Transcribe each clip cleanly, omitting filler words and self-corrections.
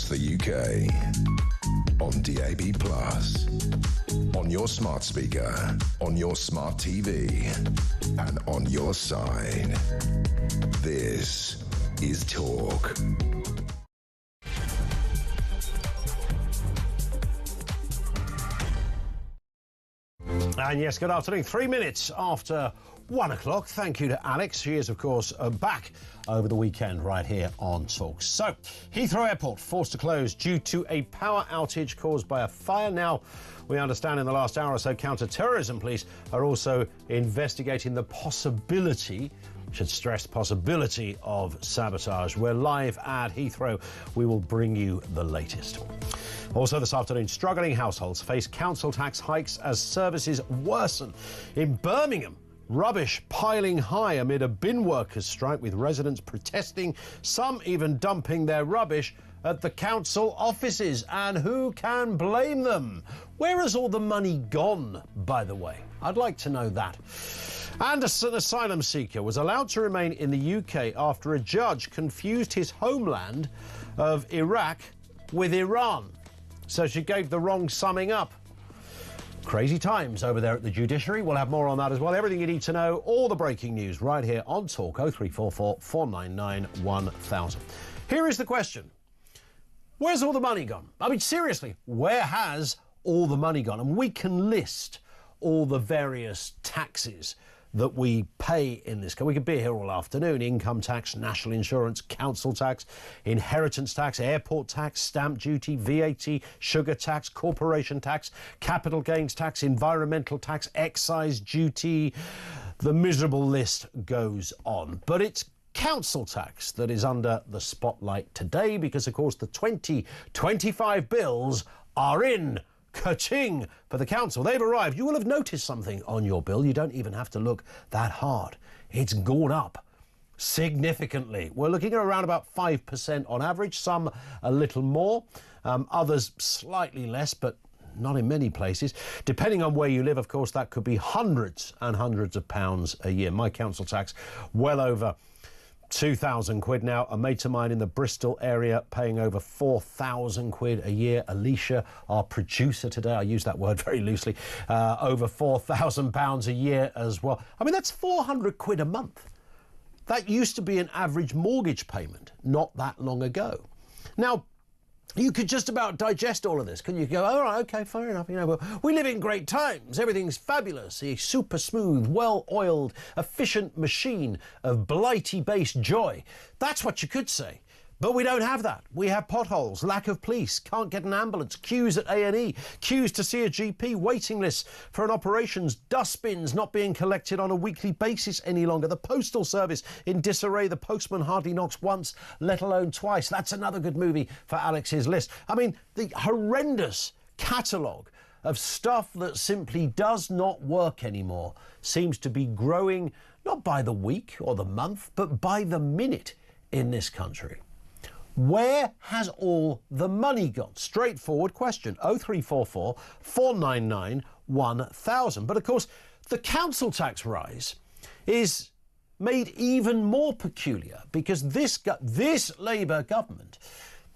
across the UK. On DAB+, on your smart speaker, on your smart TV, and on your side. This is Talk. And yes, good afternoon. 3 minutes after 1 o'clock. Thank you to Alex. She is, of course, back over the weekend right here on Talk. So, Heathrow Airport forced to close due to a power outage caused by a fire. Now, we understand in the last hour or so, counter-terrorism police are also investigating the possibility, should stress possibility, of sabotage. We're live at Heathrow. We will bring you the latest. Also this afternoon, struggling households face council tax hikes as services worsen. In Birmingham, rubbish piling high amid a bin workers' strike, with residents protesting, some even dumping their rubbish at the council offices. And who can blame them? Where has all the money gone, by the way? I'd like to know that. And an asylum seeker was allowed to remain in the UK after a judge confused his homeland of Iraq with Iran. So she gave the wrong summing up. Crazy times over there at the judiciary. We'll have more on that as well. Everything you need to know, all the breaking news right here on Talk. 0344 499 1000. Here is the question. Where's all the money gone? I mean, seriously, where has all the money gone? And we can list all the various taxes that we pay in this country. We could be here all afternoon. Income tax, national insurance, council tax, inheritance tax, airport tax, stamp duty, VAT, sugar tax, corporation tax, capital gains tax, environmental tax, excise duty. The miserable list goes on. But it's council tax that is under the spotlight today because, of course, the 2025 bills are in. Ka-ching for the council. They've arrived. You will have noticed something on your bill. You don't even have to look that hard. It's gone up significantly. We're looking at around about 5% on average, some a little more, others slightly less, but not in many places. Depending on where you live, of course, that could be hundreds and hundreds of pounds a year. My council tax, well over 2,000 quid now. A mate of mine in the Bristol area paying over 4,000 quid a year. Alicia, our producer today, I use that word very loosely, over £4,000 a year as well. I mean, that's 400 quid a month. That used to be an average mortgage payment not that long ago. Now, you could just about digest all of this. Can you go, all right, okay, fair enough. You know, but we live in great times. Everything's fabulous. A super smooth, well-oiled, efficient machine of blighty-based joy. That's what you could say. But we don't have that. We have potholes, lack of police, can't get an ambulance, queues at A&E, queues to see a GP, waiting lists for an operations, dustbins not being collected on a weekly basis any longer, the postal service in disarray, the postman hardly knocks once, let alone twice. That's another good movie for Alex's list. I mean, the horrendous catalogue of stuff that simply does not work anymore seems to be growing, not by the week or the month, but by the minute in this country. Where has all the money gone? Straightforward question. 0344 499 1000. But of course, the council tax rise is made even more peculiar because this Labour government,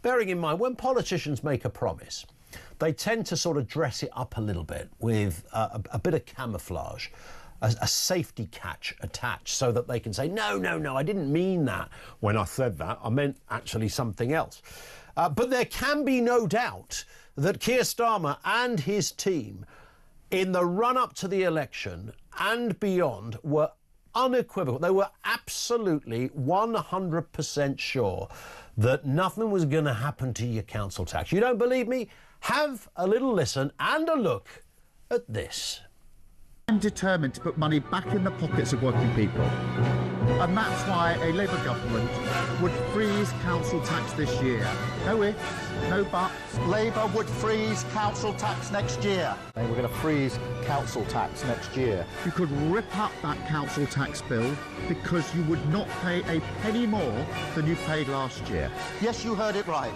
bearing in mind, when politicians make a promise, they tend to sort of dress it up a little bit with a bit of camouflage. A safety catch attached so that they can say, no, I didn't mean that when I said that. I meant actually something else. But there can be no doubt that Keir Starmer and his team, in the run-up to the election and beyond, were unequivocal. They were absolutely 100% sure that nothing was going to happen to your council tax. You don't believe me? Have a little listen and a look at this. I'm determined to put money back in the pockets of working people. And that's why a Labour government would freeze council tax this year. No ifs, no buts. Labour would freeze council tax next year. We're going to freeze council tax next year. You could rip up that council tax bill because you would not pay a penny more than you paid last year. Yes, you heard it right.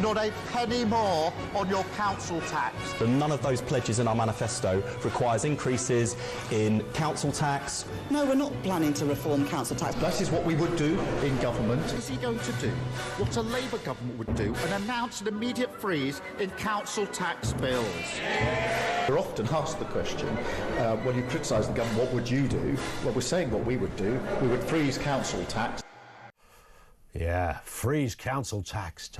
not a penny more on your council tax. And none of those pledges in our manifesto requires increases in council tax. No, we're not planning to reform council tax. That is what we would do in government. Is he going to do what a Labour government would do and announce an immediate freeze in council tax bills? We're often asked the question, when you criticise the government, what would you do? Well, we're saying what we would do. We would freeze council tax. Yeah, freeze council tax.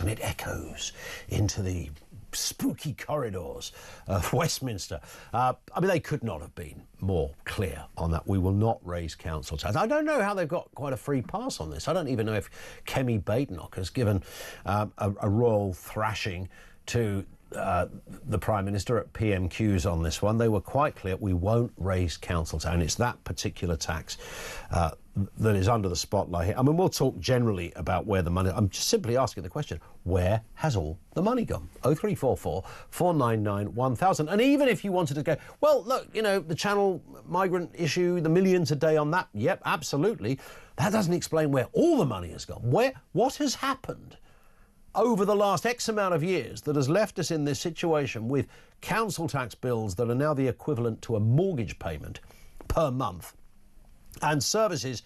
And it echoes into the spooky corridors of Westminster. I mean, they could not have been more clear on that. We will not raise council tax. I don't know how they've got quite a free pass on this. I don't even know if Kemi Badenoch has given a royal thrashing to the Prime Minister at PMQs on this one. They were quite clear, we won't raise council tax, and it's that particular tax that is under the spotlight here. I mean, we'll talk generally about where the money... I'm just simply asking the question, where has all the money gone? 0344 499 1000. And even if you wanted to go, well, look, you know, the Channel migrant issue, the millions a day on that, yep, absolutely. That doesn't explain where all the money has gone. What has happened over the last X amount of years that has left us in this situation with council tax bills that are now the equivalent to a mortgage payment per month and services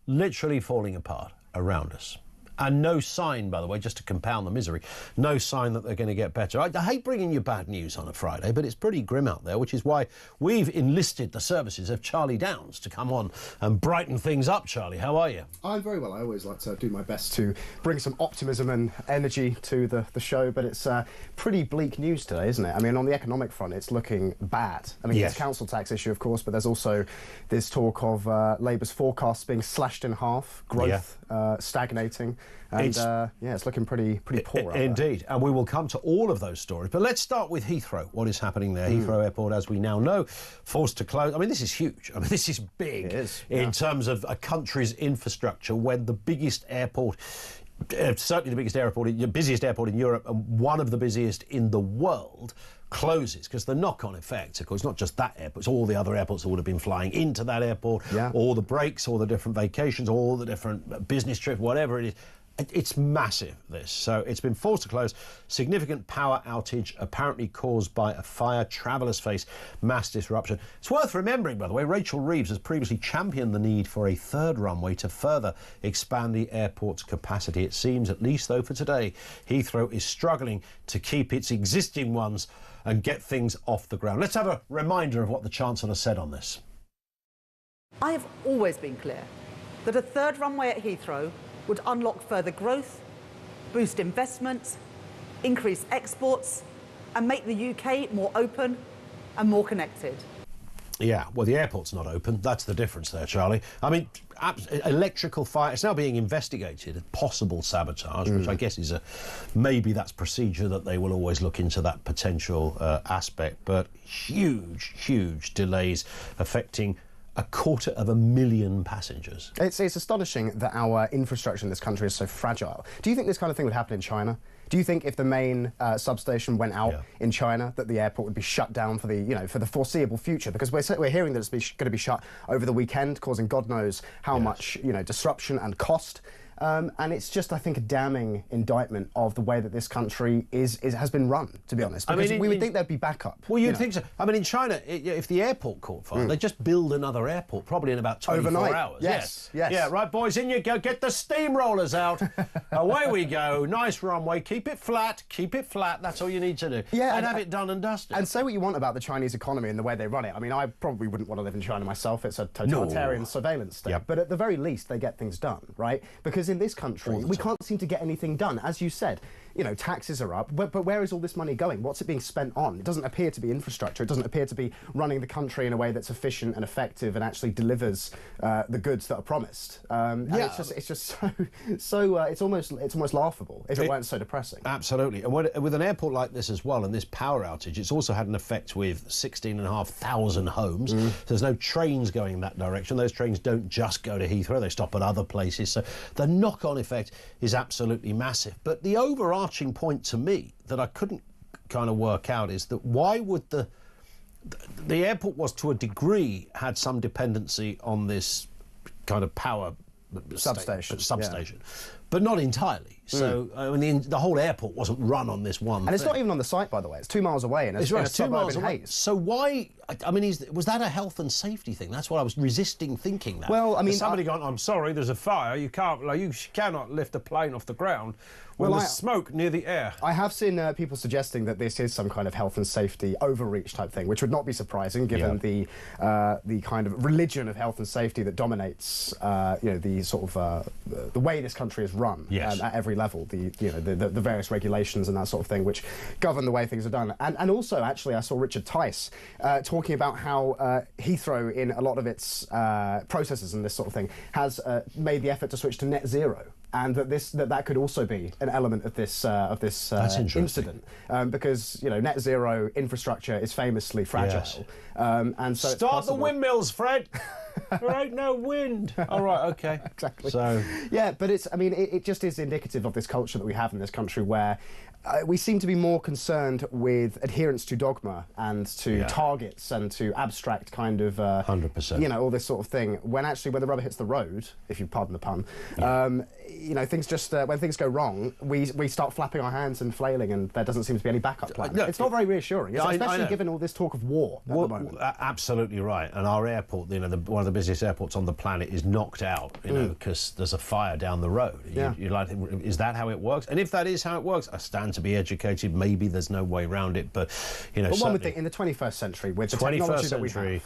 literally falling apart around us? And no sign, by the way, just to compound the misery, no sign that they're going to get better. I hate bringing you bad news on a Friday, but it's pretty grim out there, which is why we've enlisted the services of Charlie Downs to come on and brighten things up. Charlie, how are you? I'm very well. I always like to do my best to bring some optimism and energy to the show, but it's pretty bleak news today, isn't it? I mean, on the economic front, it's looking bad. I mean, Yes. It's a council tax issue, of course, but there's also this talk of Labour's forecasts being slashed in half, growth stagnating, and it's looking pretty poor out there. Indeed, and we will come to all of those stories. But let's start with Heathrow. What is happening there? Heathrow Airport, as we now know, forced to close. I mean, this is huge. I mean, this is big in terms of a country's infrastructure when the biggest airport, certainly the biggest airport, the busiest airport in Europe and one of the busiest in the world, closes, because the knock-on effect, of course, not just that airport, it's all the other airports that would have been flying into that airport, all the breaks, all the different vacations, all the different business trips, whatever it is. It's massive, this. So it's been forced to close. Significant power outage apparently caused by a fire. Travellers face mass disruption. It's worth remembering, by the way, Rachel Reeves has previously championed the need for a third runway to further expand the airport's capacity. It seems, at least though for today, Heathrow is struggling to keep its existing ones and get things off the ground. Let's have a reminder of what the Chancellor said on this. I have always been clear that a third runway at Heathrow would unlock further growth, boost investment, increase exports, and make the UK more open and more connected. Yeah, well, the airport's not open. That's the difference there, Charlie. I mean, electrical fire, it's now being investigated, possible sabotage, which I guess is maybe that's procedure that they will always look into that potential aspect, but huge delays affecting 250,000 passengers. It's astonishing that our infrastructure in this country is so fragile. Do you think this kind of thing would happen in China? Do you think if the main substation went out in China, that the airport would be shut down for the foreseeable future? Because we're hearing that it's going to be shut over the weekend, causing God knows how much disruption and cost. And it's just, I think, a damning indictment of the way that this country has been run, to be honest. Because we would think there'd be backup. Well, you'd think so. I mean, in China, if the airport caught fire, they'd just build another airport, probably in about 24 hours. Yes. Yeah, right, boys, in you go. Get the steamrollers out. Away we go. Nice runway. Keep it flat. That's all you need to do. Yeah, and have it done and dusted. And say what you want about the Chinese economy and the way they run it. I mean, I probably wouldn't want to live in China myself. It's a totalitarian surveillance state. But at the very least, they get things done, right? Because in this country, we can't seem to get anything done. As you said, taxes are up, but where is all this money going? What's it being spent on? It doesn't appear to be infrastructure. It doesn't appear to be running the country in a way that's efficient and effective and actually delivers the goods that are promised. It's just so it's almost laughable if it weren't so depressing. Absolutely. And with an airport like this as well, and this power outage, it's also had an effect with 16,500 homes. So there's no trains going in that direction. Those trains don't just go to Heathrow, they stop at other places. So the knock-on effect is absolutely massive. But the overarching point to me that I couldn't kind of work out is that why would the airport was to a degree had some dependency on this kind of power substation. but not entirely. So I mean, the whole airport wasn't run on this one. And it's not even on the site, by the way. It's 2 miles away, and it's right, in a 2 miles suburb in away. Hayes. So why? I mean, was that a health and safety thing? That's what I was resisting thinking. That. Well, I mean, Has somebody gone, I'm sorry, there's a fire. You can't, you cannot lift a plane off the ground when there's smoke near the air. I have seen people suggesting that this is some kind of health and safety overreach type thing, which would not be surprising given the kind of religion of health and safety that dominates, the sort of the way this country is run at every level. The various regulations and that sort of thing, which govern the way things are done. And also, actually, I saw Richard Tice talking about how Heathrow, in a lot of its processes and this sort of thing, has made the effort to switch to net zero. And that could also be an element of this incident, because net zero infrastructure is famously fragile, and so start the windmills, Fred. There ain't no wind. All right, okay, exactly. So yeah, but it just is indicative of this culture that we have in this country, where we seem to be more concerned with adherence to dogma and to targets and to abstract kind of 100%. All this sort of thing. When the rubber hits the road, if you pardon the pun, things just when things go wrong, we start flapping our hands and flailing, and there doesn't seem to be any backup plan. It's not very reassuring, especially given all this talk of war at the moment. Absolutely right. And our airport, one of the busiest airports on the planet, is knocked out, because there's a fire down the road. You're like, is that how it works? And if that is how it works, I stand to be educated. Maybe there's no way around it, but But one would think in the 21st century, with the technology that we have,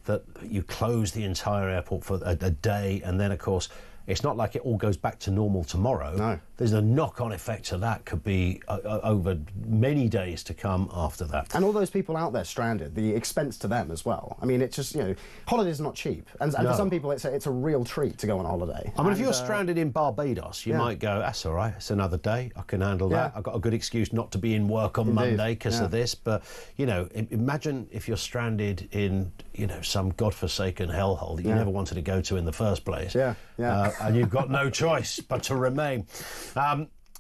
that you close the entire airport for a day, and then of course it's not like it all goes back to normal tomorrow. No. There's a knock-on effect to that, could be over many days to come after that. And all those people out there stranded, the expense to them as well. I mean, it's just, holidays are not cheap. And for some people, it's a real treat to go on holiday. I mean, if you're stranded in Barbados, you might go, that's all right, it's another day, I can handle that. I've got a good excuse not to be in work on Monday because of this. But, imagine if you're stranded in, some godforsaken hellhole that you never wanted to go to in the first place. And you've got no choice but to remain.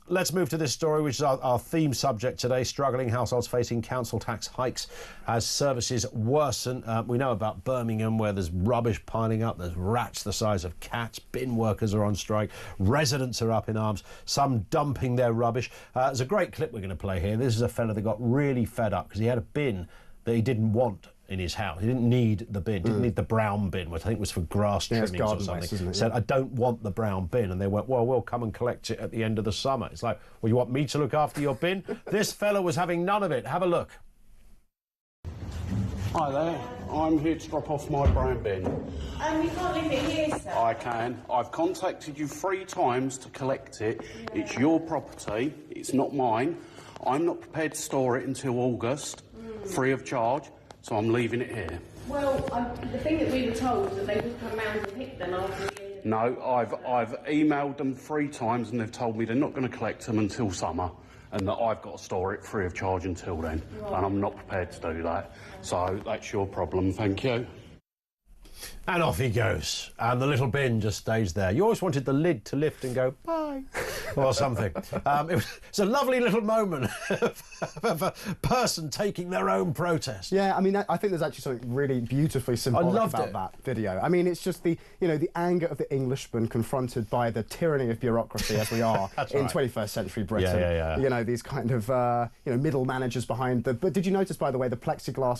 Let's move to this story, which is our theme subject today: struggling households facing council tax hikes as services worsen. We know about Birmingham, where there's rubbish piling up, there's rats the size of cats, bin workers are on strike, residents are up in arms, some dumping their rubbish. There's a great clip we're going to play here. This is a fella that got really fed up because he had a bin that he didn't want in his house. He didn't need the bin, didn't need the brown bin, which I think was for grass trimmings or something. Waste, isn't it? Said, I don't want the brown bin. And they went, well, we'll come and collect it at the end of the summer. It's like, well, you want me to look after your bin? This fella was having none of it. Have a look. Hi there, I'm here to drop off my brown bin. You can't leave it here, sir. I can. I've contacted you 3 times to collect it. Yeah. It's your property, it's not mine. I'm not prepared to store it until August, free of charge. So I'm leaving it here. Well, the thing that we were told that they would come round and pick them after the end of No, I've emailed them 3 times and they've told me they're not going to collect them until summer, and that I've got to store it free of charge until then. Right. And I'm not prepared to do that. So that's your problem, thank you. And off he goes. And the little bin just stays there. You always wanted the lid to lift and go, bye, or something. It's a lovely little moment of a person taking their own protest. Yeah, I mean, I think there's actually something really beautifully symbolic about that video. I mean, it's just the anger of the Englishman confronted by the tyranny of bureaucracy as we are in 21st century Britain. Yeah. These kind of, middle managers behind the... But did you notice, by the way, the plexiglass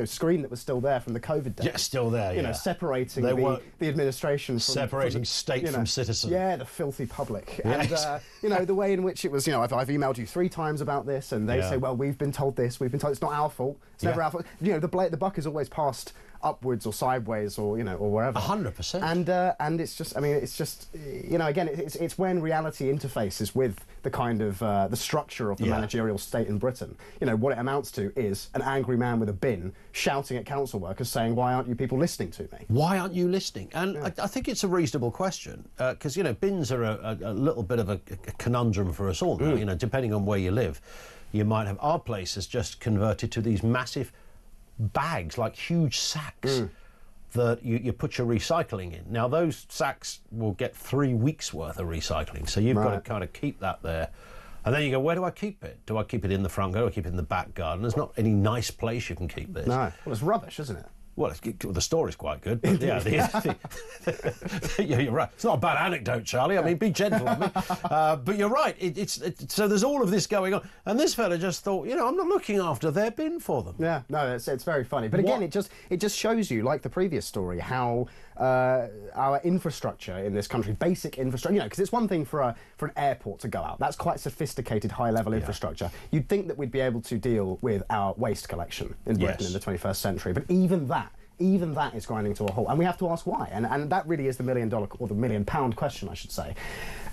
screen that was still there from the COVID days? Yeah, still there, separating the administration from... Separating state from citizen. Yeah, the filthy public. Yes. And, the way in which it was, I've emailed you 3 times about this, and they say, well, we've been told this, we've been told it's not our fault. It's never our fault. The buck is always passed upwards or sideways or or wherever. 100%. And it's just, again, it's when reality interfaces with the kind of the structure of the managerial state in Britain. What it amounts to is an angry man with a bin shouting at council workers saying, why aren't you people listening to me? Why aren't you listening? And I think it's a reasonable question, because bins are a little bit of a conundrum for us all now. Depending on where you live, you might have... Our place has just converted to these massive bags, like huge sacks that you put your recycling in. Now, those sacks will get 3 weeks worth of recycling, so you've got to kind of keep that there. And then you go, where do I keep it? Do I keep it in the front garden? Do I keep it in the back garden? There's not any nice place you can keep this. No. Well, it's rubbish, isn't it? Well, the story's quite good, but yeah, yeah, you're right. It's not a bad anecdote, Charlie. I mean, be gentle on me. But you're right. So there's all of this going on, and this fella just thought, I'm not looking after their bin for them. Yeah, no, it's very funny. But again, it just shows you, like the previous story, how our infrastructure in this country, basic infrastructure, because it's one thing for an airport to go out. That's quite sophisticated, high-level infrastructure. You'd think that we'd be able to deal with our waste collection in Britain in the 21st century, but even that is grinding to a halt, and we have to ask why. And that really is the $1 million or the £1 million question, I should say,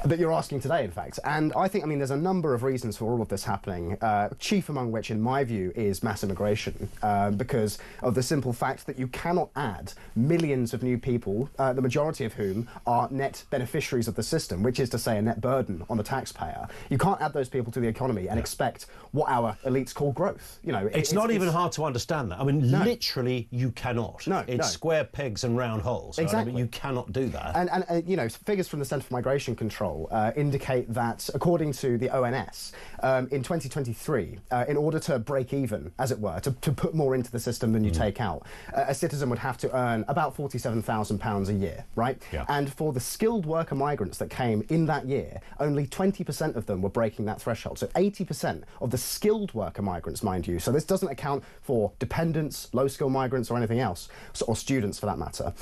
that you're asking today, in fact. And I think, there's a number of reasons for all of this happening, chief among which, in my view, is mass immigration, because of the simple fact that you cannot add millions of new people, the majority of whom are net beneficiaries of the system, which is to say a net burden on the taxpayer. You can't add those people to the economy and expect what our elites call growth. It's not even hard to understand that. Literally, you cannot. It's square pegs and round holes. Exactly. You cannot do that. And figures from the Centre for Migration Control indicate that, according to the ONS, in 2023, in order to break even, as it were, to put more into the system than you take out, a citizen would have to earn about £47,000 a year, right? Yeah. And for the skilled worker migrants that came in that year, only 20% of them were breaking that threshold. So 80% of the skilled worker migrants, mind you. So this doesn't account for dependents, low-skilled migrants, or anything else, or students for that matter.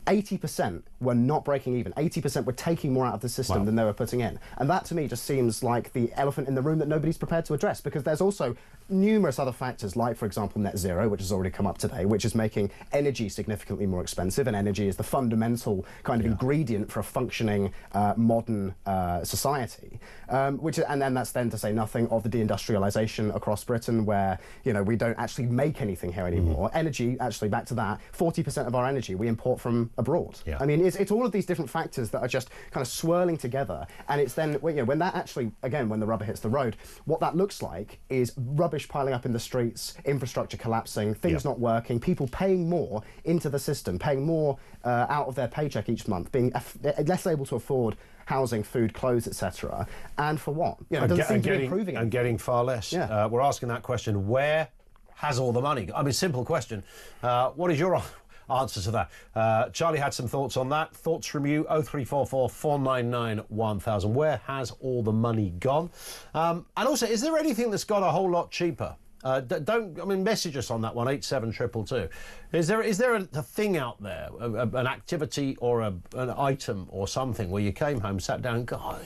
80% were not breaking even. 80% were taking more out of the system than they were putting in. And that, to me, just seems like the elephant in the room that nobody's prepared to address, because there's also numerous other factors, like, for example, net zero, which has already come up today, which is making energy significantly more expensive, and energy is the fundamental kind of ingredient for a functioning modern society. And then that's then to say nothing of the deindustrialisation across Britain, where, we don't actually make anything here anymore. Energy, actually, back to that, 40% of our energy we import from abroad. Yeah. It's all of these different factors that are just kind of swirling together, and it's then, when that actually, again, when the rubber hits the road, what that looks like is rubbish piling up in the streets, infrastructure collapsing, things not working, people paying more into the system, paying more out of their paycheck each month, being less able to afford housing, food, clothes, etc. And for what? It doesn't seem to be improving. And getting far less. Yeah. We're asking that question, where has all the money gone? Simple question. What is your answer to that? Charlie had some thoughts on that. Thoughts from you, 0344 499 1000. Where has all the money gone? And also, is there anything that's got a whole lot cheaper? Message us on that one, 87222. Is there a thing out there, an activity or an item or something where you came home, sat down, and God,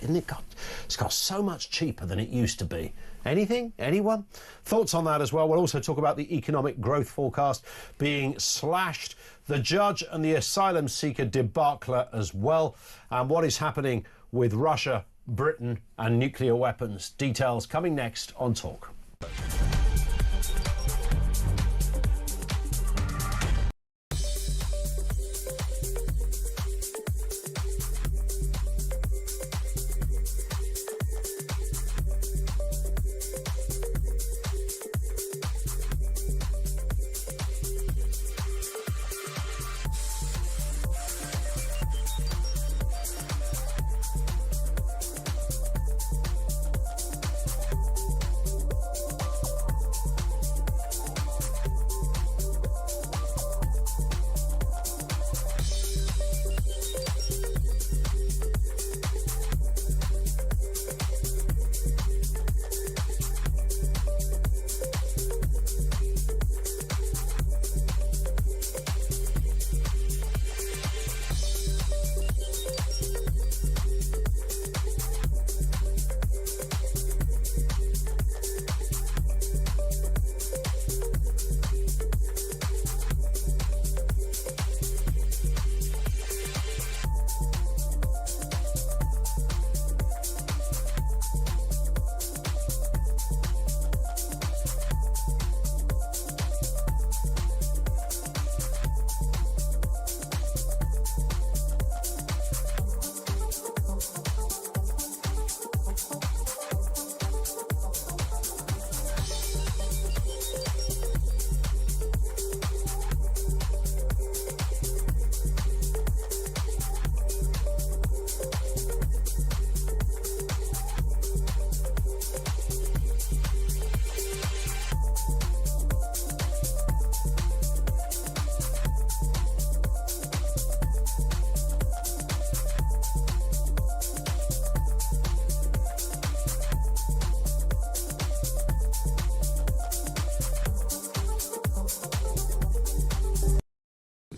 it's got so much cheaper than it used to be? Anything? Anyone? Thoughts on that as well. We'll also talk about the economic growth forecast being slashed, the judge and the asylum seeker debacle as well, and what is happening with Russia, Britain and nuclear weapons. Details coming next on Talk.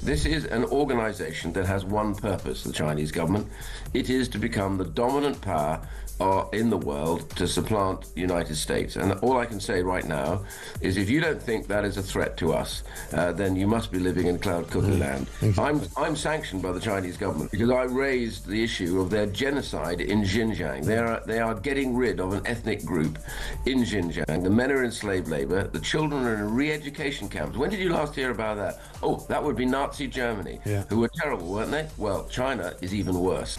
This is an organisation that has one purpose, the Chinese government. It is to become the dominant power in the world to supplant the United States. And all I can say right now is if you don't think that is a threat to us, then you must be living in cloud cuckoo land. I'm sanctioned by the Chinese government because I raised the issue of their genocide in Xinjiang. They are getting rid of an ethnic group in Xinjiang. The men are in slave labour. The children are in re-education camps. When did you last hear about that? Oh, that would be Nazi Germany, who were terrible, weren't they? Well, China is even worse.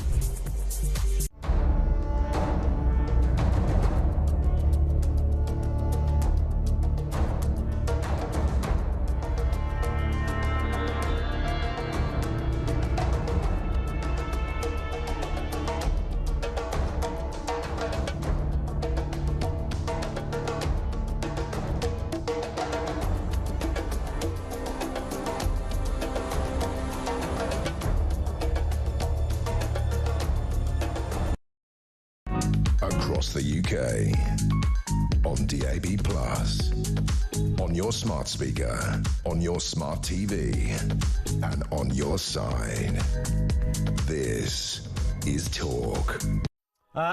Across the UK, on DAB+, on your smart speaker, on your smart TV, and on your side. This is Talk.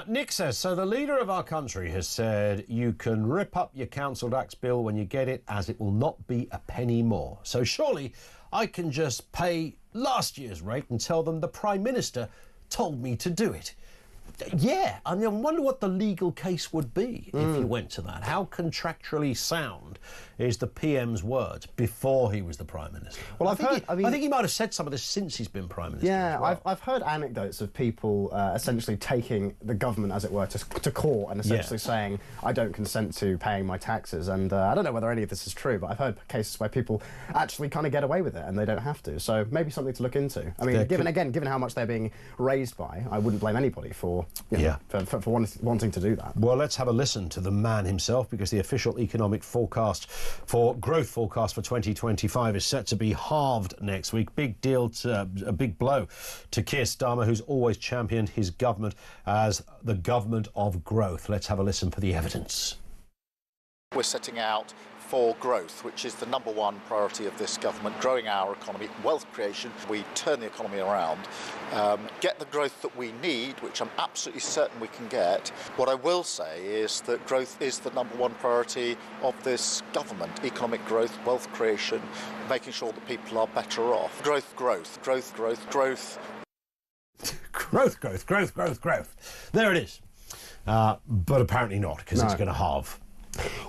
Nick says, so the leader of our country has said you can rip up your council tax bill when you get it, as it will not be a penny more. So surely I can just pay last year's rate and tell them the Prime Minister told me to do it. Yeah, I mean, I wonder what the legal case would be if you went to that. How contractually sound is the PM's words before he was the Prime Minister? Well, I think he might have said some of this since he's been Prime Minister. Yeah, as well. I've heard anecdotes of people essentially taking the government, as it were, to court and essentially saying, I don't consent to paying my taxes. And I don't know whether any of this is true, but I've heard cases where people actually kind of get away with it and they don't have to. So maybe something to look into. I mean, given how much they're being raised by, I wouldn't blame anybody for wanting to do that. Well, let's have a listen to the man himself, because the official economic forecast for growth forecast for 2025 is set to be halved next week. Big deal, a big blow to Keir Starmer, who's always championed his government as the government of growth. Let's have a listen for the evidence. We're setting out for growth, which is the number one priority of this government, growing our economy, wealth creation. We turn the economy around, get the growth that we need, which I'm absolutely certain we can get. What I will say is that growth is the number one priority of this government. Economic growth, wealth creation, making sure that people are better off. Growth, growth, growth, growth, growth. Growth, growth, growth, growth, growth. There it is. But apparently not, because it's going to halve.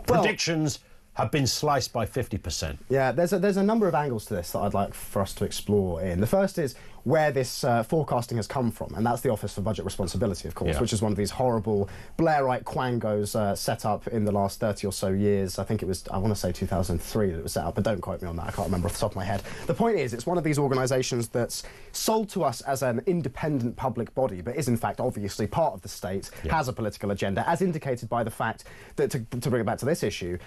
Predictions have been sliced by 50%. Yeah, there's a number of angles to this that I'd like for us to explore in. The first is where this forecasting has come from, and that's the Office for Budget Responsibility, of course, which is one of these horrible Blairite quangos set up in the last 30 or so years. I think it was, I want to say 2003 that it was set up, but don't quote me on that, I can't remember off the top of my head. The point is, it's one of these organisations that's sold to us as an independent public body, but is in fact obviously part of the state, has a political agenda, as indicated by the fact that, to bring it back to this issue,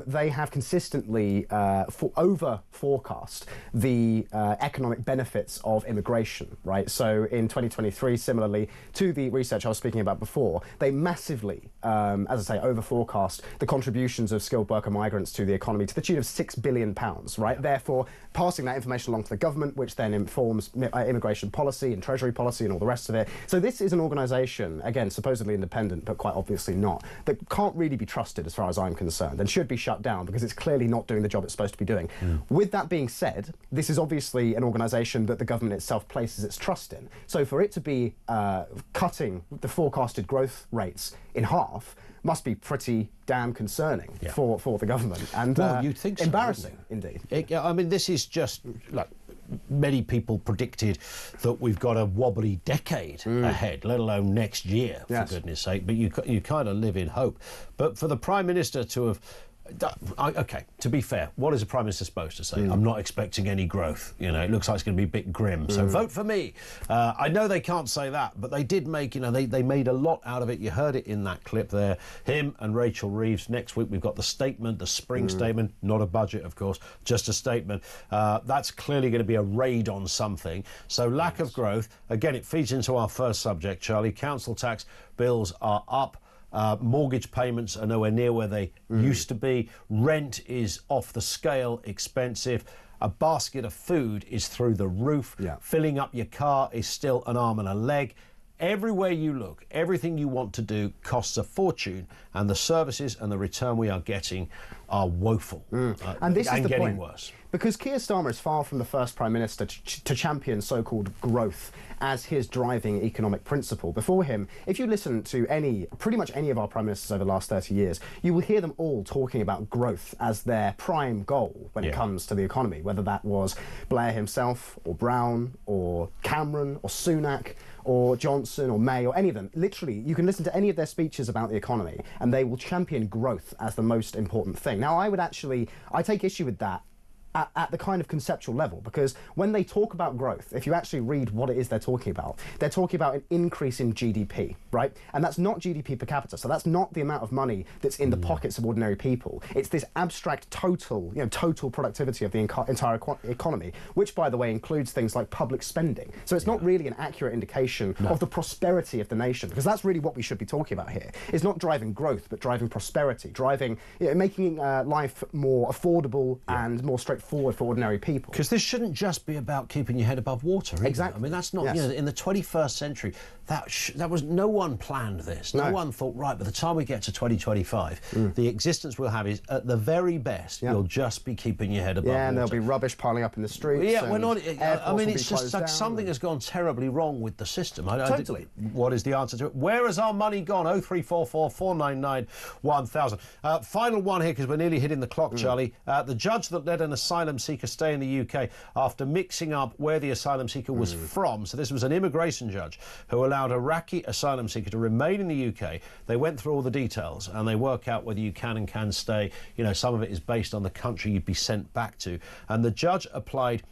they have consistently over-forecast the economic benefits of immigration. Right, so in 2023, similarly to the research I was speaking about before, they massively, as I say, over-forecast the contributions of skilled worker migrants to the economy to the tune of £6 billion, right? Therefore, passing that information along to the government, which then informs immigration policy and treasury policy and all the rest of it. So this is an organisation, again, supposedly independent, but quite obviously not, that can't really be trusted as far as I'm concerned, and should be shut down because it's clearly not doing the job it's supposed to be doing. With that being said, this is obviously an organisation that the government itself places its trust in. So for it to be cutting the forecasted growth rates in half must be pretty damn concerning for the government, and you'd think so, embarrassing indeed. I mean, this is just like many people predicted that we've got a wobbly decade ahead, let alone next year, for goodness sake. But you kind of live in hope. But for the Prime Minister to have OK, to be fair, what is the Prime Minister supposed to say? I'm not expecting any growth. You know, it looks like it's going to be a bit grim. So vote for me. I know they can't say that, but they did make, they made a lot out of it. You heard it in that clip there. Him and Rachel Reeves. Next week, we've got the statement, the spring statement, not a budget, of course, just a statement. That's clearly going to be a raid on something. So lack of growth. Again, it feeds into our first subject, Charlie. Council tax bills are up. Mortgage payments are nowhere near where they used to be. Rent is off the scale expensive. A basket of food is through the roof. Filling up your car is still an arm and a leg. Everywhere you look, everything you want to do costs a fortune, and the services and the return we are getting are woeful. And this is the getting point. worse. Because Keir Starmer is far from the first Prime Minister to champion so-called growth as his driving economic principle. Before him, if you listen to pretty much any of our Prime Ministers over the last 30 years, you will hear them all talking about growth as their prime goal when it comes to the economy, whether that was Blair himself, or Brown, or Cameron, or Sunak, or Johnson, or May, or any of them. Literally, you can listen to any of their speeches about the economy, and they will champion growth as the most important thing. Now, I take issue with that at the kind of conceptual level, because when they talk about growth, if you actually read what it is they're talking about an increase in GDP, right? And that's not GDP per capita, so that's not the amount of money that's in the pockets of ordinary people. It's this abstract total productivity of the entire economy, which, by the way, includes things like public spending. So it's not really an accurate indication of the prosperity of the nation, because that's really what we should be talking about here. It's not driving growth, but driving prosperity, making life more affordable and more straightforward for ordinary people. Because this shouldn't just be about keeping your head above water. Exactly. I mean, that's not, in the 21st century, that was, no one planned this. No one thought, right, by the time we get to 2025, the existence we'll have is, at the very best, you'll just be keeping your head above water. And there'll be rubbish piling up in the streets. Yeah, we're not, I mean, it's just like something has gone terribly wrong with the system. Totally. What is the answer to it? Where has our money gone? 0344 499 1000. Final one here, because we're nearly hitting the clock, Charlie. The judge that let an asylum seeker stay in the UK after mixing up where the asylum seeker was from. So this was an immigration judge who allowed Iraqi asylum seeker to remain in the UK. They went through all the details and they work out whether you can and can stay. You know, some of it is based on the country you'd be sent back to. And the judge applied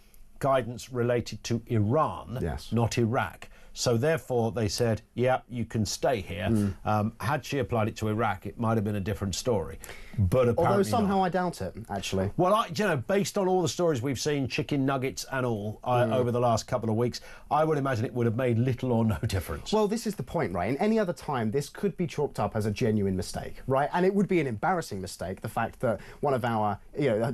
guidance related to Iran, not Iraq. So therefore they said, yeah, you can stay here. Had she applied it to Iraq, it might have been a different story. But apparently although somehow not. I doubt it, actually. Well, based on all the stories we've seen, chicken nuggets and all, over the last couple of weeks, I would imagine it would have made little or no difference. Well, this is the point, right? In any other time, this could be chalked up as a genuine mistake, right? And it would be an embarrassing mistake, the fact that one of our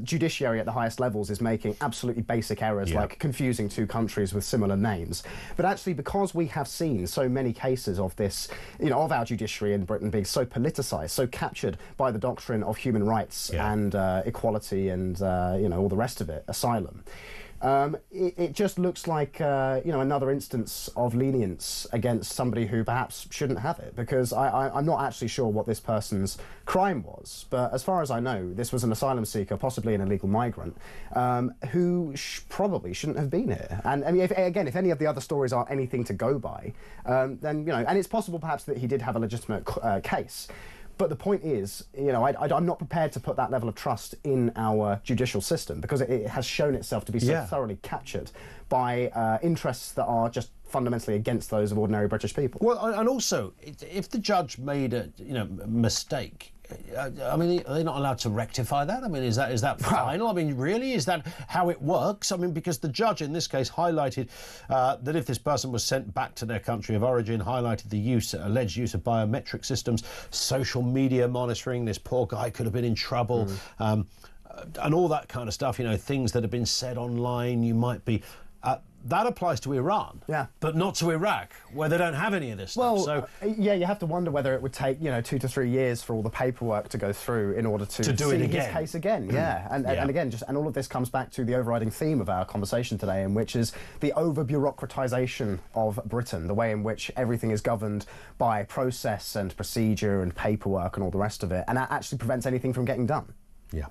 judiciary at the highest levels is making absolutely basic errors, like confusing two countries with similar names. But actually, because we have seen so many cases of this, of our judiciary in Britain being so politicised, so captured by the doctrine of human rights and equality and all the rest of it, asylum. It just looks like another instance of lenience against somebody who perhaps shouldn't have it, because I'm not actually sure what this person's crime was, but as far as I know, this was an asylum seeker, possibly an illegal migrant, who probably shouldn't have been here. And I mean, if any of the other stories are anything to go by, then and it's possible perhaps that he did have a legitimate case. But the point is, I'm not prepared to put that level of trust in our judicial system, because it has shown itself to be so thoroughly captured by interests that are just fundamentally against those of ordinary British people. Well, and also, if the judge made a mistake, I mean, are they not allowed to rectify that? I mean, is that final? I mean, really, is that how it works? I mean, because the judge in this case highlighted that if this person was sent back to their country of origin, highlighted the alleged use of biometric systems, social media monitoring. This poor guy could have been in trouble, and all that kind of stuff. Things that have been said online. You might be. That applies to Iran, but not to Iraq, where they don't have any of this stuff. Well, so, you have to wonder whether it would take 2 to 3 years for all the paperwork to go through in order to do it again. His case again. And again, and all of this comes back to the overriding theme of our conversation today, in which is the over-bureaucratisation of Britain, the way in which everything is governed by process and procedure and paperwork and all the rest of it, and that actually prevents anything from getting done. Yeah.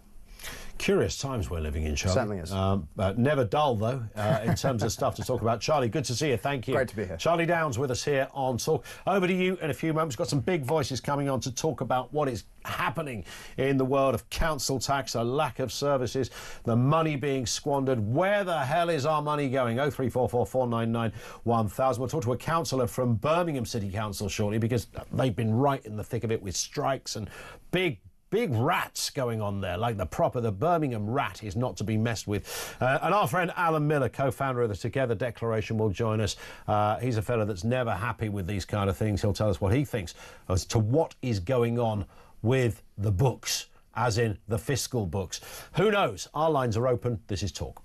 Curious times we're living in, Charlie. Certainly is. Never dull, though, in terms of stuff to talk about. Charlie, good to see you. Thank you. Great to be here. Charlie Downs with us here on Talk. Over to you in a few moments. Got some big voices coming on to talk about what is happening in the world of council tax, a lack of services, the money being squandered. Where the hell is our money going? 0344 499 1000. We'll talk to a councillor from Birmingham City Council shortly, because they've been right in the thick of it with strikes and big rats going on there, like the Birmingham rat is not to be messed with. And our friend Alan Miller, co-founder of the Together Declaration, will join us. He's a fellow that's never happy with these kind of things. He'll tell us what he thinks as to what is going on with the books, as in the fiscal books. Who knows? Our lines are open. This is Talk.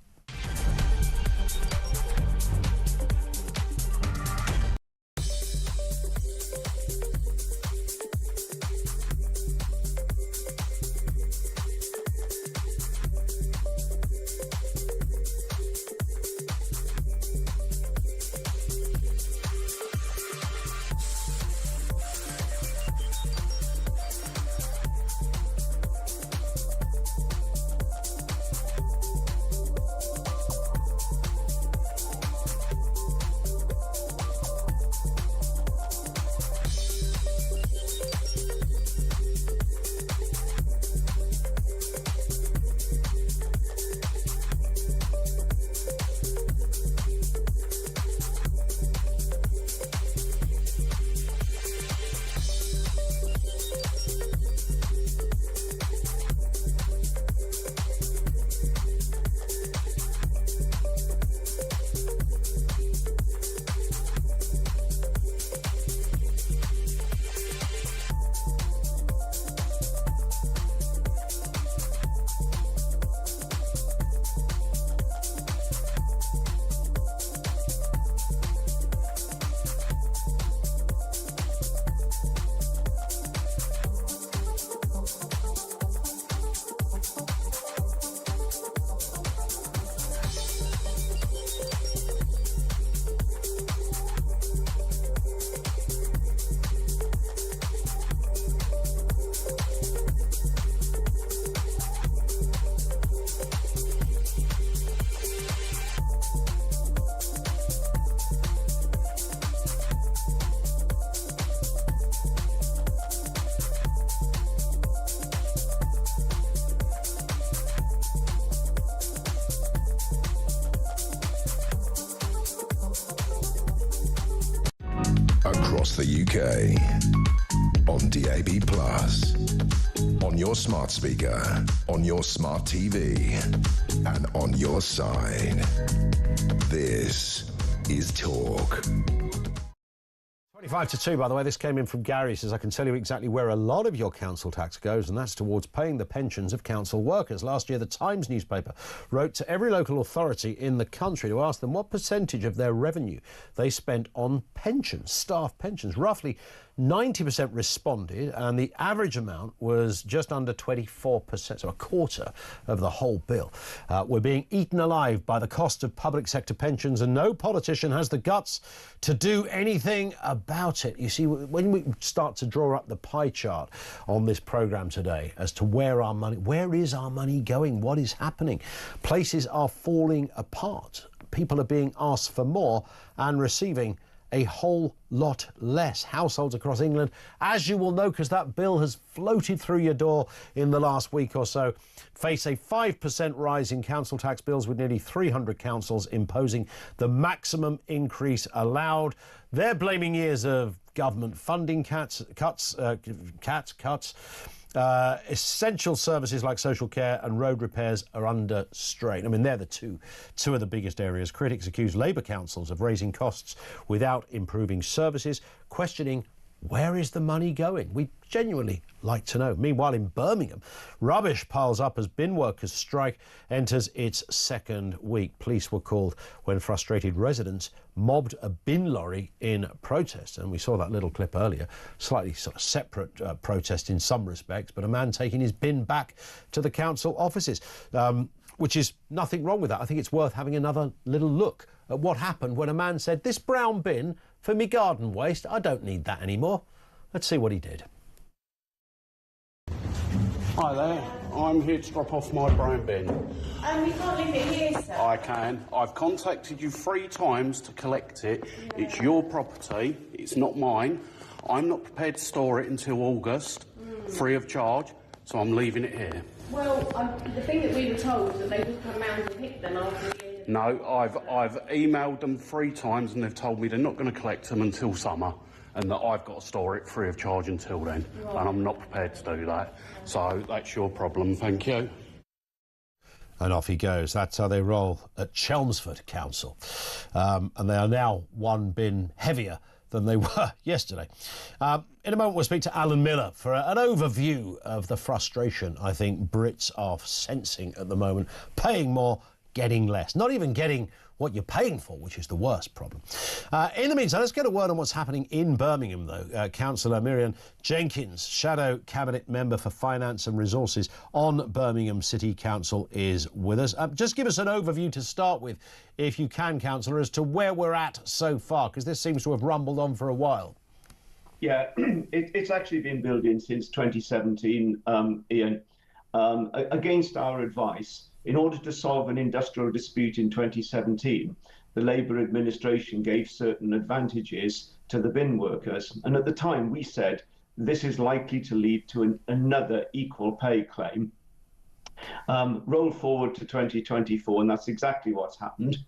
across the UK, on DAB+, on your smart speaker, on your smart TV, and on your side. This is Talk. 25 to 2, by the way. This came in from Gary. He says, I can tell you exactly where a lot of your council tax goes, and that's towards paying the pensions of council workers. Last year, the Times newspaper wrote to every local authority in the country to ask them what percentage of their revenue they spent on pensions, staff pensions. Roughly 90% responded, and the average amount was just under 24%, so a quarter of the whole bill. We're being eaten alive by the cost of public sector pensions, and no politician has the guts to do anything about it. You see, when we start to draw up the pie chart on this programme today as to where is our money going, what is happening, places are falling apart. People are being asked for more and receiving a whole lot less. Households across England, as you will know because that bill has floated through your door in the last week or so, face a 5% rise in council tax bills, with nearly 300 councils imposing the maximum increase allowed. They're blaming years of government funding cuts. Essential services like social care and road repairs are under strain. I mean, they're the two of the biggest areas. Critics accuse Labour councils of raising costs without improving services, questioning where is the money going? We genuinely like to know. Meanwhile, in Birmingham, rubbish piles up as bin workers' strike enters its second week. Police were called when frustrated residents mobbed a bin lorry in protest. And we saw that little clip earlier, slightly sort of separate protest in some respects, but a man taking his bin back to the council offices, which is nothing wrong with that. I think it's worth having another little look at what happened when a man said, this brown bin for me garden waste, I don't need that anymore. Let's see what he did. Hi there, I'm here to drop off my brown bin. You can't leave it here, sir. I can. I've contacted you 3 times to collect it. Yeah. It's your property, it's not mine. I'm not prepared to store it until August, free of charge, so I'm leaving it here. Well, the thing that we were told that they would come round and pick them after the end. No, I've emailed them 3 times and they've told me they're not going to collect them until summer, and that I've got to store it free of charge until then. Right. And I'm not prepared to do that. So that's your problem, thank you. And off he goes. That's how they roll at Chelmsford Council. And they are now 1 bin heavier than they were yesterday. In a moment, we'll speak to Alan Miller for an overview of the frustration I think Brits are sensing at the moment. Paying more, getting less. Not even getting what you're paying for, which is the worst problem. In the meantime, let's get a word on what's happening in Birmingham, though. Councillor Miriam Jenkins, Shadow Cabinet Member for Finance and Resources on Birmingham City Council, is with us. Just give us an overview to start with, if you can, Councillor, as to where we're at so far, because this seems to have rumbled on for a while. Yeah, it's actually been building since 2017, Ian, against our advice. In order to solve an industrial dispute in 2017, the Labour administration gave certain advantages to the bin workers. And at the time, we said this is likely to lead to another equal pay claim. Roll forward to 2024, and that's exactly what's happened.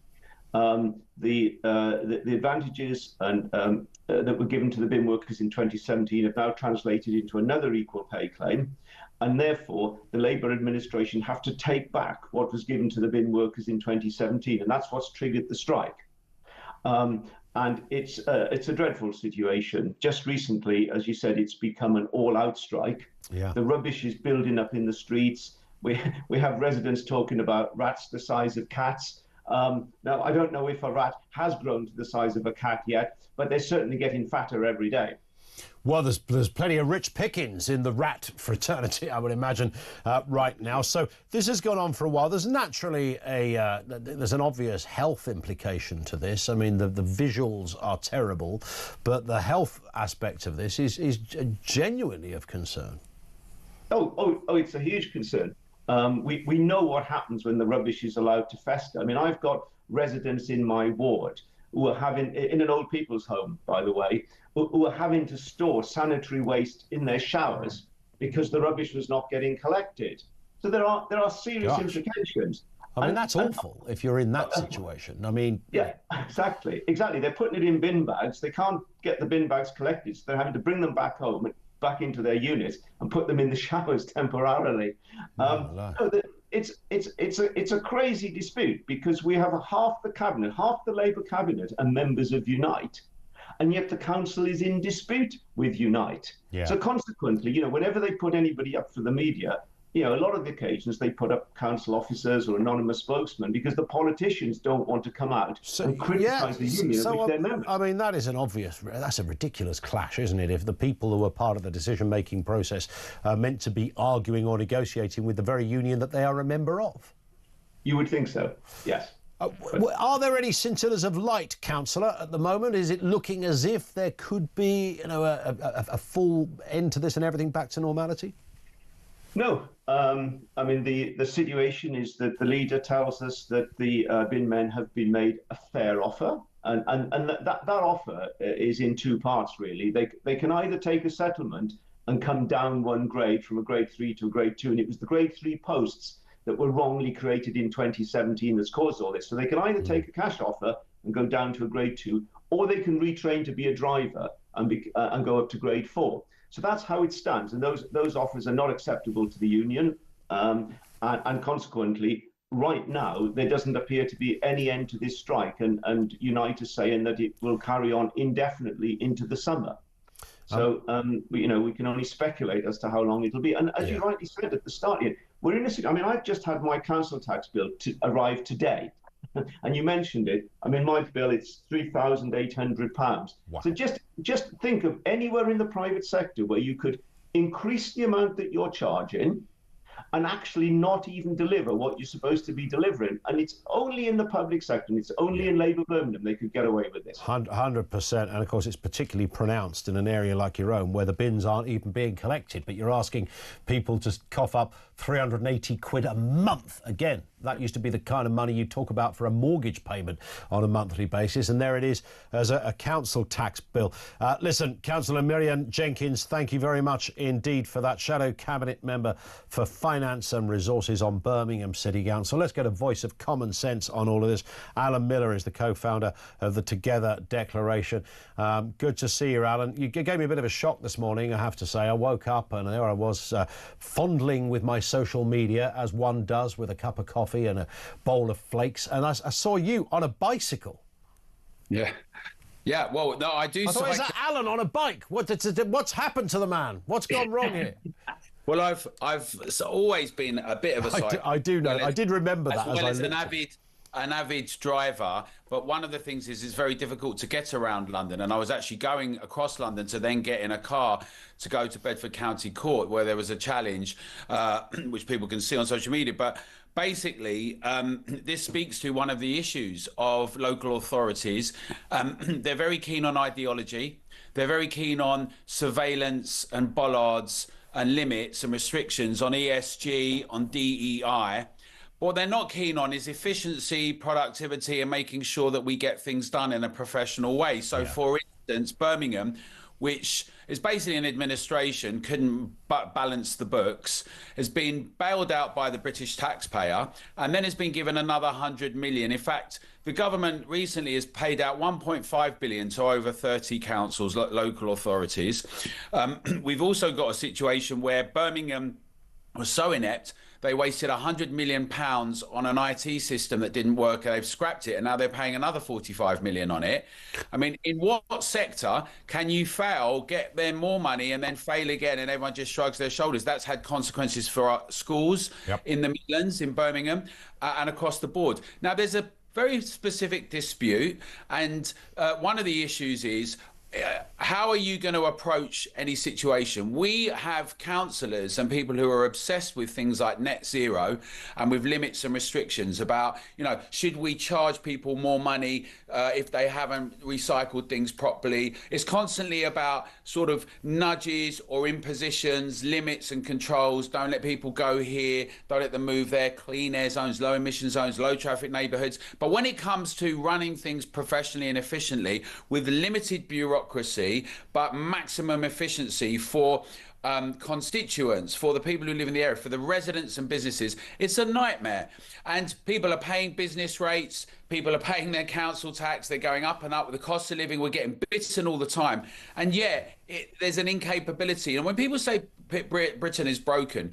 The advantages that were given to the bin workers in 2017 have now translated into another equal pay claim. And therefore, the Labour administration have to take back what was given to the bin workers in 2017, and that's what's triggered the strike. And it's a dreadful situation. Just recently, as you said, it's become an all-out strike. Yeah. The rubbish is building up in the streets. We have residents talking about rats the size of cats. Now, I don't know if a rat has grown to the size of a cat yet, but they're certainly getting fatter every day. Well, there's plenty of rich pickings in the rat fraternity, I would imagine, right now. So this has gone on for a while. There's naturally there's an obvious health implication to this. I mean, the visuals are terrible, but the health aspect of this is genuinely of concern. Oh, it's a huge concern. We know what happens when the rubbish is allowed to fester. I mean, I've got residents in my ward who are having, in an old people's home, by the way, who are having to store sanitary waste in their showers because the rubbish was not getting collected. So there are serious implications. I mean, that's awful if you're in that situation. I mean... Yeah, exactly. They're putting it in bin bags. They can't get the bin bags collected, so they're having to bring them back home, back into their units, and put them in the showers temporarily. It's a crazy dispute because we have half the cabinet, half the Labour cabinet are members of Unite, and yet the council is in dispute with Unite. Yeah. So consequently, whenever they put anybody up for the media, a lot of the occasions they put up council officers or anonymous spokesmen because the politicians don't want to come out and criticise the union of which they're members. I mean, that's a ridiculous clash, isn't it? If the people who are part of the decision-making process are meant to be arguing or negotiating with the very union that they are a member of. You would think so, yes. Are there any scintillas of light, Councillor, at the moment? Is it looking as if there could be, a full end to this and everything back to normality? No. I mean, the situation is that the leader tells us that the bin men have been made a fair offer. And that offer is in two parts, really. They can either take a settlement and come down one grade from a grade 3 to a grade 2. And it was the grade 3 posts that were wrongly created in 2017 that's caused all this. So they can either take a cash offer and go down to a grade 2, or they can retrain to be a driver and go up to grade 4. So that's how it stands. And those offers are not acceptable to the union. And consequently, right now, there doesn't appear to be any end to this strike. And Unite is saying that it will carry on indefinitely into the summer. So, we can only speculate as to how long it'll be. And as you rightly said at the start, we're in a... I mean, I've just had my council tax bill arrive today. And you mentioned it. I mean, my bill, it's £3,800. Wow. So just think of anywhere in the private sector where you could increase the amount that you're charging and actually not even deliver what you're supposed to be delivering. And it's only in the public sector, and it's only in Labour Birmingham they could get away with this. 100%. And, of course, it's particularly pronounced in an area like your own where the bins aren't even being collected, but you're asking people to cough up 380 quid a month. Again, that used to be the kind of money you talk about for a mortgage payment on a monthly basis, and there it is as a council tax bill. Listen, Councillor Miriam Jenkins, thank you very much indeed for that. Shadow Cabinet Member for Finance and Resources on Birmingham City Council. Let's get a voice of common sense on all of this. Alan Miller is the co-founder of the Together Declaration. Good to see you, Alan. You gave me a bit of a shock this morning, I have to say. I woke up and there I was fondling with my social media, as one does with a cup of coffee and a bowl of flakes, and I saw you on a bicycle. Yeah, well, no, I do... I thought, is that Alan on a bike? What's happened to the man? What's gone wrong here? Well, I've always been a bit of a cyclist. I do know. I did remember that. As well as an avid driver, but one of the things is it's very difficult to get around London, and I was actually going across London to then get in a car to go to Bedford County Court, where there was a challenge, which people can see on social media. But basically, this speaks to one of the issues of local authorities. They're very keen on ideology. They're very keen on surveillance and bollards and limits and restrictions on ESG, on DEI. What they're not keen on is efficiency, productivity, and making sure that we get things done in a professional way. So, for instance, Birmingham, which is basically an administration, couldn't balance the books, has been bailed out by the British taxpayer, and then has been given another 100 million. In fact, the government recently has paid out 1.5 billion to over 30 councils, local authorities. We've also got a situation where Birmingham was so inept, they wasted £100 million on an IT system that didn't work, and they've scrapped it, and now they're paying another 45 million on it. I mean, in what sector can you fail, get them more money, and then fail again, and everyone just shrugs their shoulders? That's had consequences for our schools in the Midlands, in Birmingham, and across the board. Now, there's a very specific dispute, and one of the issues is, how are you going to approach any situation? We have councillors and people who are obsessed with things like net zero and with limits and restrictions about, should we charge people more money if they haven't recycled things properly? It's constantly about sort of nudges or impositions, limits and controls. Don't let people go here. Don't let them move there. Clean air zones, low emission zones, low traffic neighbourhoods. But when it comes to running things professionally and efficiently with limited bureaucracy efficiency, but maximum efficiency for constituents, for the people who live in the area, for the residents and businesses. It's a nightmare. And people are paying business rates, people are paying their council tax, they're going up and up with the cost of living, we're getting bitten all the time. And yet, there's an incapability. And when people say Britain is broken,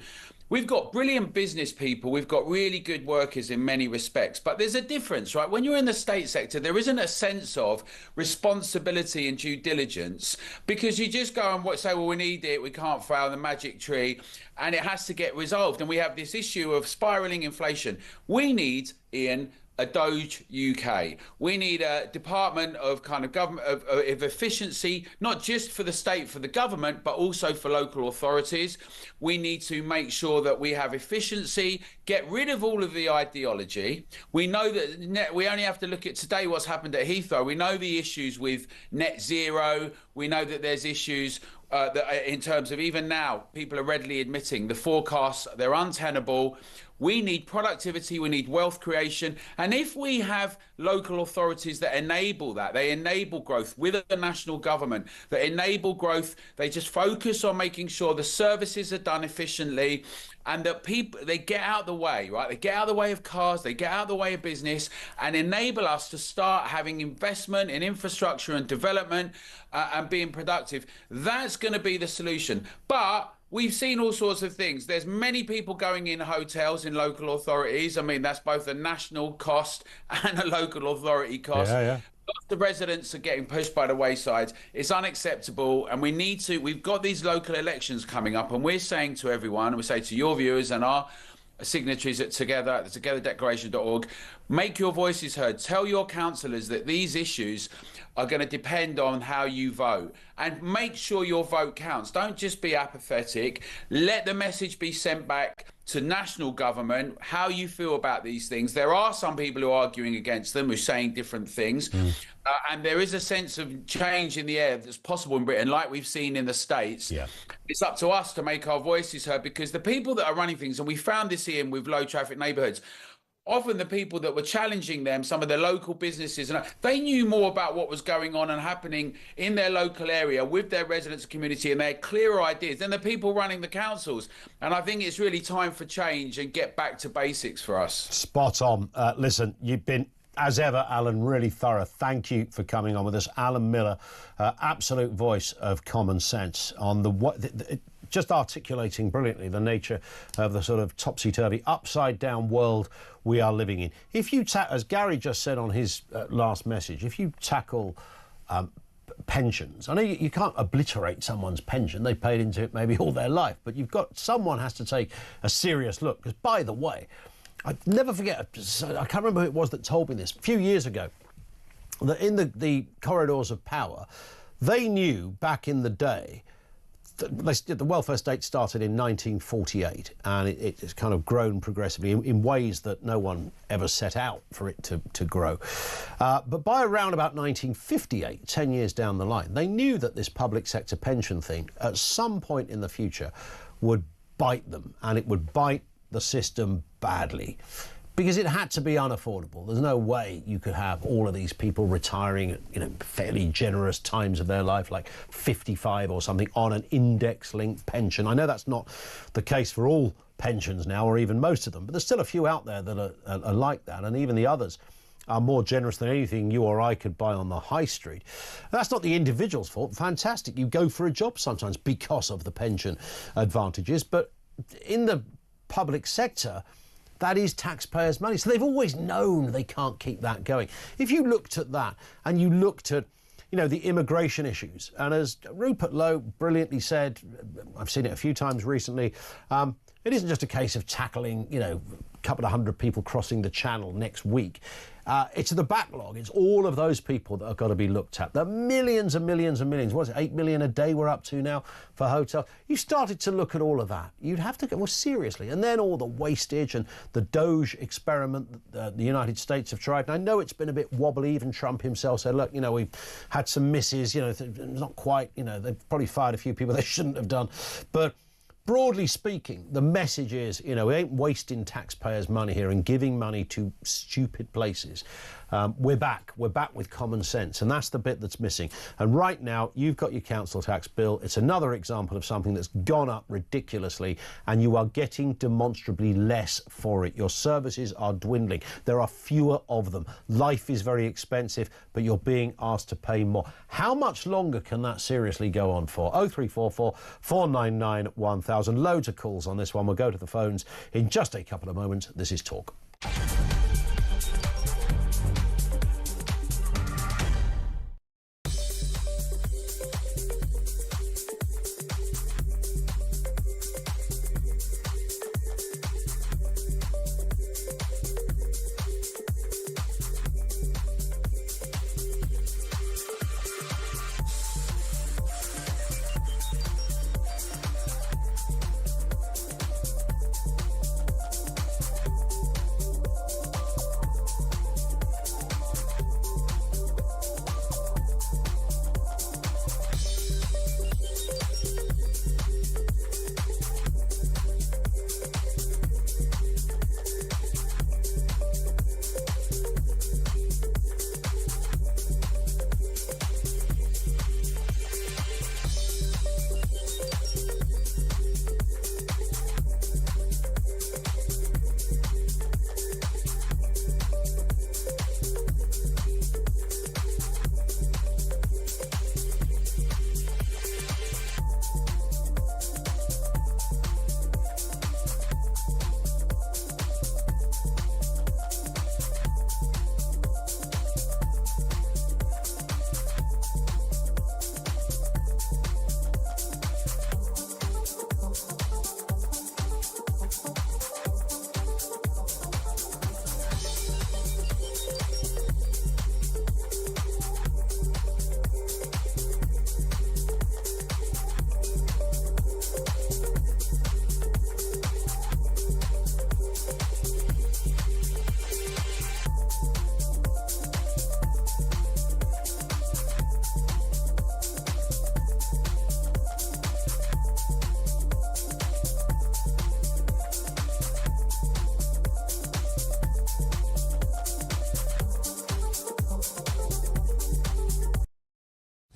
we've got brilliant business people, we've got really good workers in many respects, but there's a difference, right? When you're in the state sector, there isn't a sense of responsibility and due diligence, because you just go and say, well, we need it, we can't fail, the magic tree, and it has to get resolved. And we have this issue of spiralling inflation. We need, Ian, a Doge UK. We need a department of kind of government of efficiency, not just for the state, for the government, but also for local authorities. We need to make sure that we have efficiency, get rid of all of the ideology. We know that we only have to look at today what's happened at Heathrow. We know the issues with net zero. We know that there's issues that in terms of, even now, people are readily admitting the forecasts, they're untenable. We need productivity, we need wealth creation. And if we have local authorities that enable that, they enable growth with a national government, that enable growth, they just focus on making sure the services are done efficiently, and that people, they get out of the way, right? They get out of the way of cars, they get out of the way of business, and enable us to start having investment in infrastructure and development and being productive. That's going to be the solution. But we've seen all sorts of things. There's many people going in hotels in local authorities. I mean, that's both a national cost and a local authority cost. Yeah. The residents are getting pushed by the wayside. It's unacceptable, and we need to. We've got these local elections coming up, and we're saying to everyone, we say to your viewers and our signatories at Together, the togetherdeclaration.org, make your voices heard. Tell your councillors that these issues are going to depend on how you vote, and make sure your vote counts. Don't just be apathetic. Let the message be sent back to national government, how you feel about these things. There are some people who are arguing against them, who are saying different things. And there is a sense of change in the air that's possible in Britain, like we've seen in the States. Yeah. It's up to us to make our voices heard, because the people that are running things, and we found this, Ian, with low traffic neighbourhoods, often the people that were challenging them, some of the local businesses, and they knew more about what was going on and happening in their local area with their residents and community, and they had clearer ideas than the people running the councils. And I think it's really time for change and get back to basics for us. Spot on. Listen, you've been, as ever, Alan, really thorough. Thank you for coming on with us. Alan Miller, absolute voice of common sense on just articulating brilliantly the nature of the sort of topsy-turvy, upside-down world we are living in. If you, as Gary just said on his last message, if you tackle pensions, I know you can't obliterate someone's pension. They paid into it maybe all their life, but someone has to take a serious look. Because, by the way, I never forget, I can't remember who it was that told me this, a few years ago, that in the corridors of power, they knew back in the day, the welfare state started in 1948, and it's kind of grown progressively in ways that no one ever set out for it to grow. But by around about 1958, 10 years down the line, they knew that this public sector pension thing at some point in the future would bite them, and it would bite the system badly, because it had to be unaffordable. There's no way you could have all of these people retiring at fairly generous times of their life, like 55 or something, on an index-linked pension. I know that's not the case for all pensions now, or even most of them, but there's still a few out there that are like that, and even the others are more generous than anything you or I could buy on the high street. That's not the individual's fault. Fantastic. You go for a job sometimes because of the pension advantages, but in the public sector, that is taxpayers' money. So they've always known they can't keep that going. If you looked at that and you looked at, the immigration issues, and as Rupert Lowe brilliantly said, I've seen it a few times recently, it isn't just a case of tackling, a couple of hundred people crossing the channel next week. It's the backlog. It's all of those people that have got to be looked at. The millions and millions and millions. What is it, 8 million a day we're up to now for hotels? You started to look at all of that. You'd have to go, well, seriously. And then all the wastage and the Doge experiment that the United States have tried. And I know it's been a bit wobbly. Even Trump himself said, look, we've had some misses, not quite, they've probably fired a few people they shouldn't have done. But broadly speaking, the message is, we ain't wasting taxpayers' money here and giving money to stupid places. We're back with common sense, and that's the bit that's missing. And right now, you've got your council tax bill. It's another example of something that's gone up ridiculously, and you are getting demonstrably less for it. Your services are dwindling. There are fewer of them. Life is very expensive, but you're being asked to pay more. How much longer can that seriously go on for? 0344 499 1000. Loads of calls on this one. We'll go to the phones in just a couple of moments. This is Talk.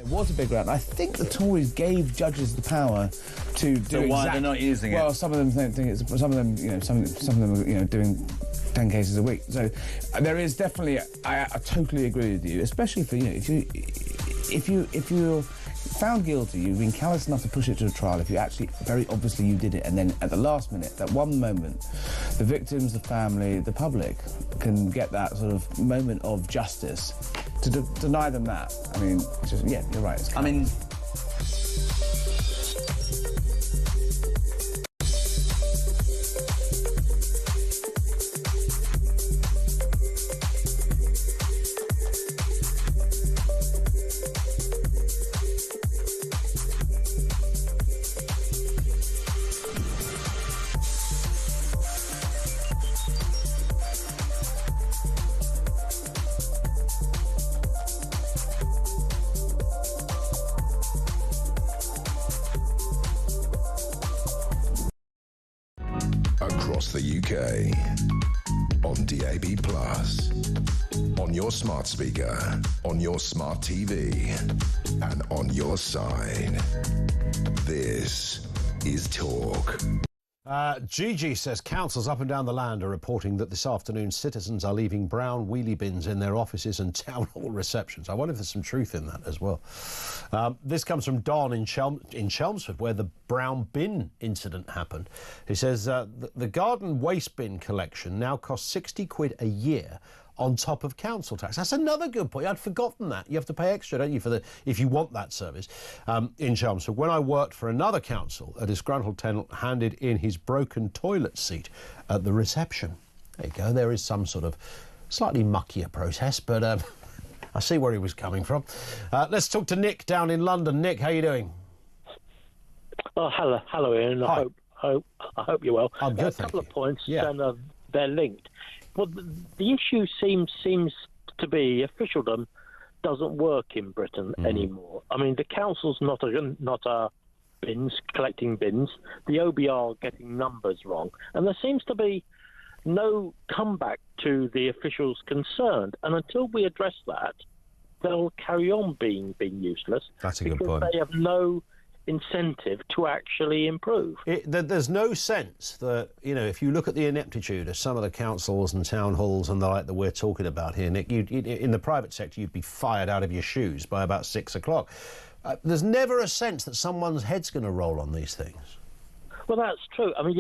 Was a big round. I think the Tories gave judges the power to do. So why they're not using it? Well, some of them think it's. Some of them, some of them are, doing 10 cases a week. So there is definitely. I totally agree with you, especially for if you're found guilty, you've been callous enough to push it to a trial. If you actually very obviously you did it, and then at the last minute, that one moment, the victims, the family, the public can get that sort of moment of justice. To deny them that, I mean, it's just, yeah, you're right. I mean... Across the UK, on DAB+, on your smart speaker, on your smart TV, and on your side. This is Talk. Gigi says councils up and down the land are reporting that this afternoon citizens are leaving brown wheelie bins in their offices and town hall receptions. I wonder if there's some truth in that as well. This comes from Don in Chelmsford, where the brown bin incident happened. He says the garden waste bin collection now costs 60 quid a year on top of council tax. That's another good point. I'd forgotten that. You have to pay extra, don't you, if you want that service. In Chelmsford, when I worked for another council, a disgruntled tenant handed in his broken toilet seat at the reception. There you go. There is some sort of slightly muckier protest, but I see where he was coming from. Let's talk to Nick down in London. Nick, how you doing? Oh, hello, Ian. Hi. I hope you're well. I'm good, A couple of points, Yeah. and they're linked. Well, the issue seems to be officialdom doesn't work in Britain anymore. I mean, the council's not a bins collecting bins. The OBR are getting numbers wrong, and there seems to be no comeback to the officials concerned. And until we address that, they'll carry on being useless. That's a good point. Because they have no incentive to actually improve. There's no sense that, you know, if you look at the ineptitude of some of the councils and town halls and the like that we're talking about here, Nick, in the private sector, you'd be fired out of your shoes by about 6 o'clock. There's never a sense that someone's head's going to roll on these things. Well, that's true. I mean,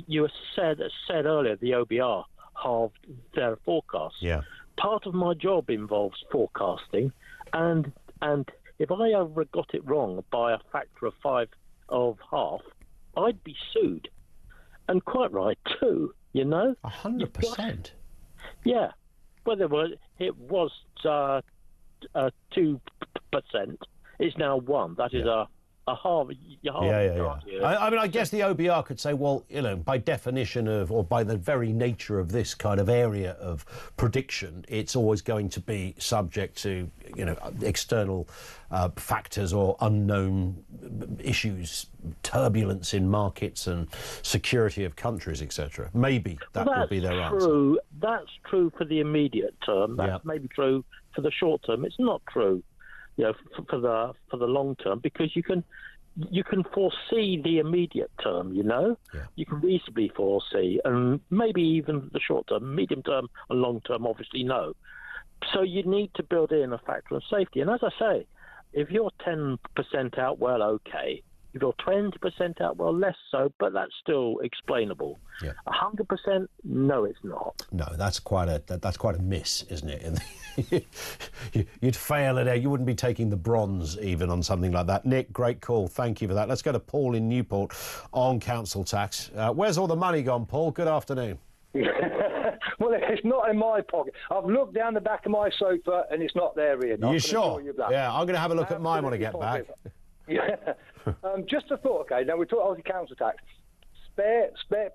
you said earlier the OBR halved their forecast. Yeah. Part of my job involves forecasting, and if I ever got it wrong by a factor of half, I'd be sued, and quite right too. You know, 100%. Yeah, well, it was 2%. It's now 1%. That is a half. Yeah. I mean, I guess the OBR could say, well, you know, by definition of, or by the very nature of this kind of area of prediction, it's always going to be subject to, you know, external factors or unknown issues, turbulence in markets and security of countries, etc. Maybe that would be their answer. That's true for the immediate term. That's maybe true for the short term. It's not true, you know, for the long term, because you can foresee the immediate term. You know, you can reasonably foresee, and maybe even the short term, medium term, and long term. Obviously, no. So you need to build in a factor of safety. And as I say, if you're 10% out, well, okay. If you're 20% out, well, less so, but that's still explainable. 100%, no, it's not. No, that's quite a miss, isn't it? You'd fail at it. You wouldn't be taking the bronze even on something like that. Nick, great call. Thank you for that. Let's go to Paul in Newport on council tax. Where's all the money gone, Paul? Good afternoon. Well, it's not in my pocket. I've looked down the back of my sofa and it's not there, Ian. Are you sure? Yeah, I'm going to have a look at mine when I get back. Yeah. Just a thought, okay? Now, we talk about the council tax.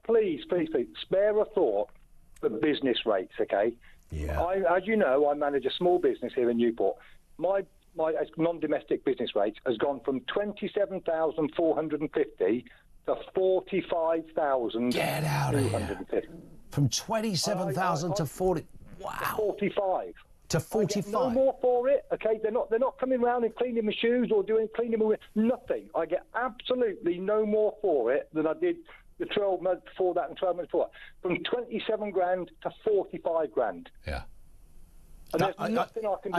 Please, spare a thought for business rates, okay? Yeah. As you know, I manage a small business here in Newport. My non-domestic business rate has gone from 27,450 to 45,250. Get out of here. From 27,000 to 40. Wow. To 45. To 45. I get no more for it. Okay, they're not coming around and cleaning my shoes or cleaning my nothing. I get absolutely no more for it than I did the 12 months before that and 12 months before. From 27 grand to 45 grand. Yeah. And there's nothing I can do.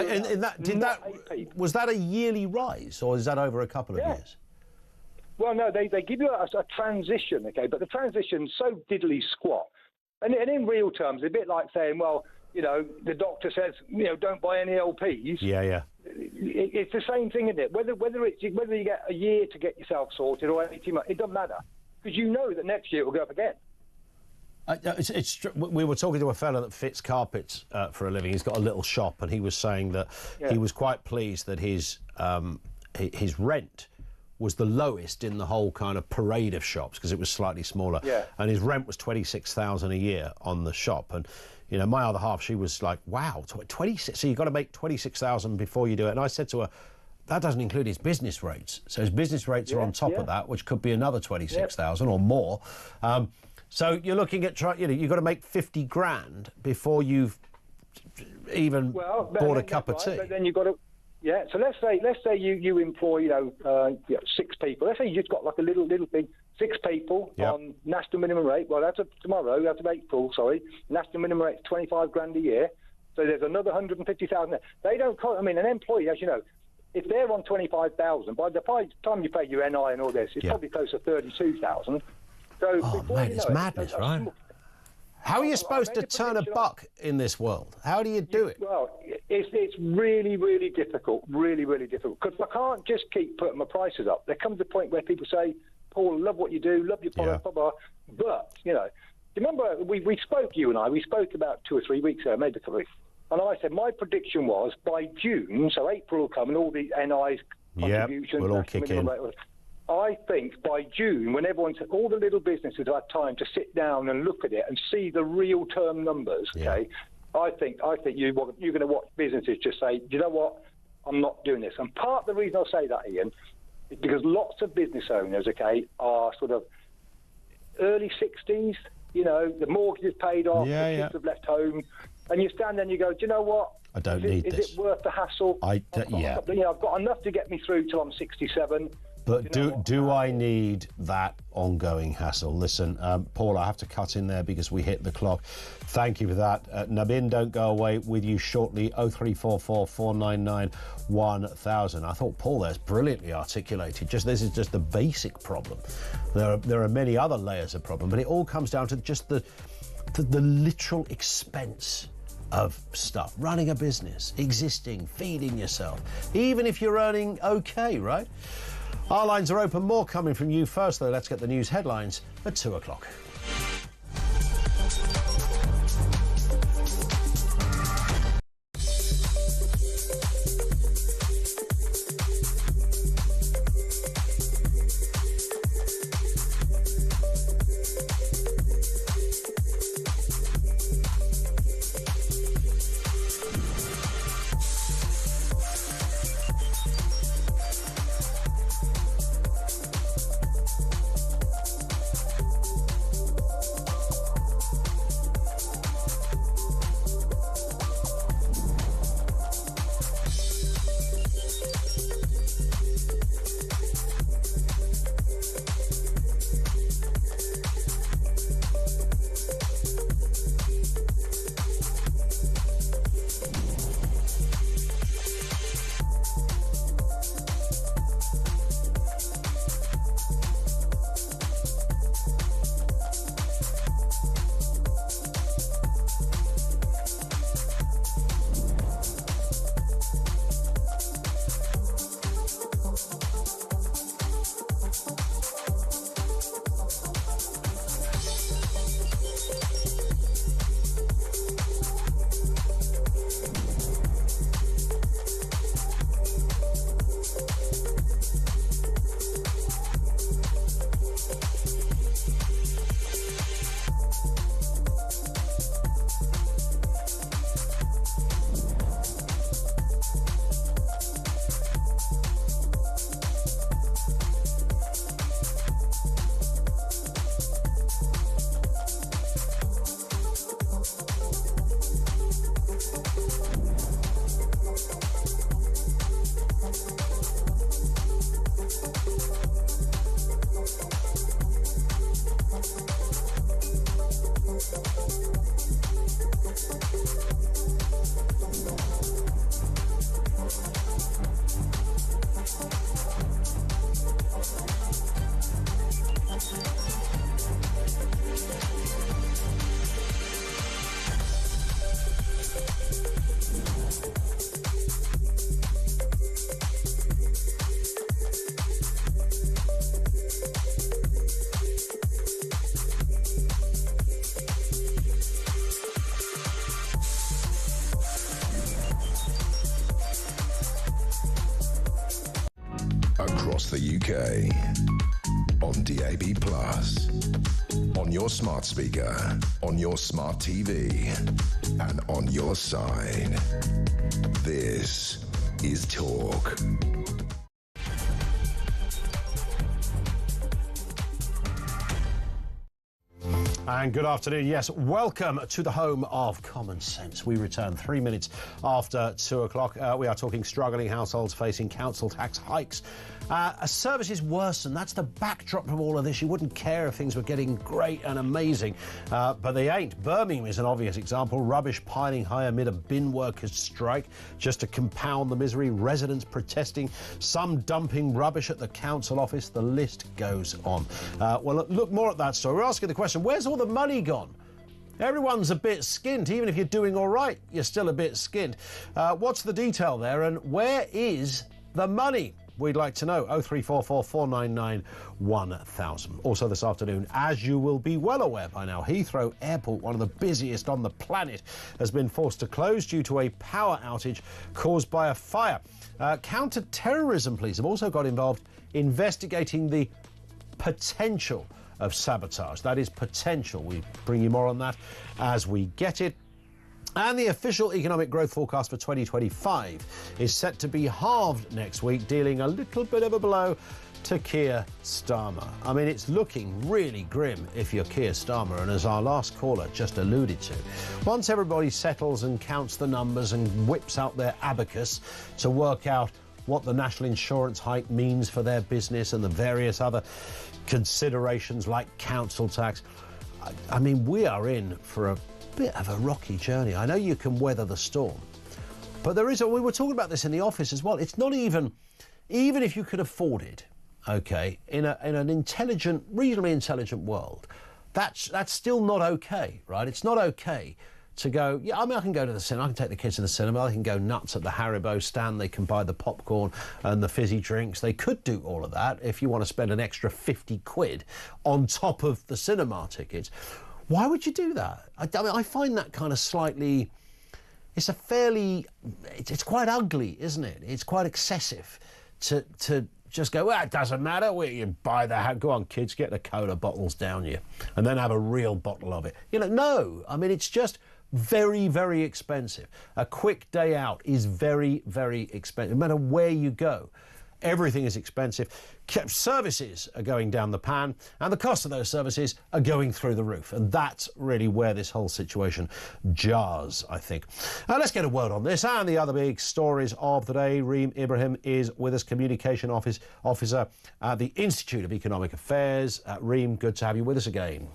Was that a yearly rise, or is that over a couple of years? Well, no, they give you a transition, okay, but the transition's so diddly squat. And in real terms, it's a bit like saying, well, you know, the doctor says, you know, don't buy any LPs. Yeah. It's the same thing, isn't it? Whether you get a year to get yourself sorted or 18 months, it doesn't matter, because you know that next year it will go up again. We were talking to a fellow that fits carpets for a living. He's got a little shop, and he was saying that he was quite pleased that his rent was the lowest in the whole kind of parade of shops, because it was slightly smaller. Yeah. And his rent was 26,000 a year on the shop. And, you know, my other half, she was like, wow, 26. So you've got to make 26,000 before you do it. And I said to her, that doesn't include his business rates. So his business rates are on top of that, which could be another 26,000 or more. So you're looking at, you've got to make 50 grand before you've even bought a cup of tea. But then you've got to, so let's say you employ 6 people. Let's say you've got like a little big 6 people on national minimum rate. Well, that's tomorrow. That's April. Sorry, national minimum rate is 25 grand a year. So there's another 150,000. They don't. I mean, an employee, as you know, if they're on 25,000, by the time you pay your NI and all this, it's probably close to 32,000. So it's madness, right? How are you supposed to turn a buck in this world? How do you do it? Well, it's really, really difficult, really, really difficult, because I can't just keep putting my prices up. There comes a point where people say, Paul, love what you do, love your product, blah, blah, but, you know, remember, we spoke, you and I, we spoke about 2 or 3 weeks ago, maybe 3 weeks, and I said my prediction was by June, so April will come and all the NIs, contributions, will all kick in. I think by June, when all the little businesses have had time to sit down and look at it and see the real term numbers, okay, I think you're going to watch businesses just say, you know what, I'm not doing this. And part of the reason I say that, Ian, is because lots of business owners, okay, are sort of early 60s, You know, the mortgage is paid off, the kids have left home, and you stand there and you go, do you know what? I don't need this. Is it worth the hassle? I've got enough to get me through till I'm 67. But do I need that ongoing hassle? Listen, Paul, I have to cut in there because we hit the clock. Thank you for that. Nabin, don't go away. With you shortly. 0344 499 1000. I thought Paul there's brilliantly articulated. This is just the basic problem. There are many other layers of problem, but it all comes down to just the literal expense of stuff. Running a business, existing, feeding yourself, even if you're earning okay, right? Our lines are open. More coming from you. First, though, let's get the news headlines at 2 o'clock. Across the UK, on DAB+, on your smart speaker, on your smart TV, and on your side. This is Talk. And good afternoon. Yes, welcome to the home of common sense. We return 3 minutes after 2 o'clock. We are talking struggling households facing council tax hikes. Services worsen. That's the backdrop of all of this. You wouldn't care if things were getting great and amazing, but they ain't. Birmingham is an obvious example. Rubbish piling high amid a bin workers' strike. Just to compound the misery, residents protesting, some dumping rubbish at the council office. The list goes on. Well, look more at that story. We're asking the question, where's all the money gone? Everyone's a bit skint. Even if you're doing all right, you're still a bit skint. What's the detail there, and where is the money? We'd like to know. 0344 499 1000. Also this afternoon, as you will be well aware by now, Heathrow Airport, one of the busiest on the planet, has been forced to close due to a power outage caused by a fire. Counter-terrorism police have also got involved investigating the potential of sabotage. That is potential. We bring you more on that as we get it. And the official economic growth forecast for 2025 is set to be halved next week, dealing a little bit of a blow to Keir Starmer. I mean, it's looking really grim if you're Keir Starmer, and as our last caller just alluded to, once everybody settles and counts the numbers and whips out their abacus to work out what the national insurance hike means for their business and the various other considerations like council tax, I mean, we are in for a bit of a rocky journey. I know you can weather the storm, but we were talking about this in the office as well. It's not even if you could afford it, okay, in an intelligent, reasonably intelligent world, that's still not okay, right? It's not okay to go, yeah, I mean, I can go to the cinema, I can take the kids to the cinema, I can go nuts at the Haribo stand, they can buy the popcorn and the fizzy drinks. They could do all of that if you want to spend an extra 50 quid on top of the cinema tickets. Why would you do that? I mean, I find that kind of slightly, it's quite ugly, isn't it? It's quite excessive to just go, well, it doesn't matter, you buy go on kids, get the cola bottles down you, and then have a real bottle of it. You know, no, I mean, it's just very, very expensive. A quick day out is very, very expensive, no matter where you go. Everything is expensive. Services are going down the pan, and the cost of those services are going through the roof. And that's really where this whole situation jars, I think. Let's get a word on this and the other big stories of the day. Reem Ibrahim is with us, Communication Officer at the Institute of Economic Affairs. Reem, good to have you with us again.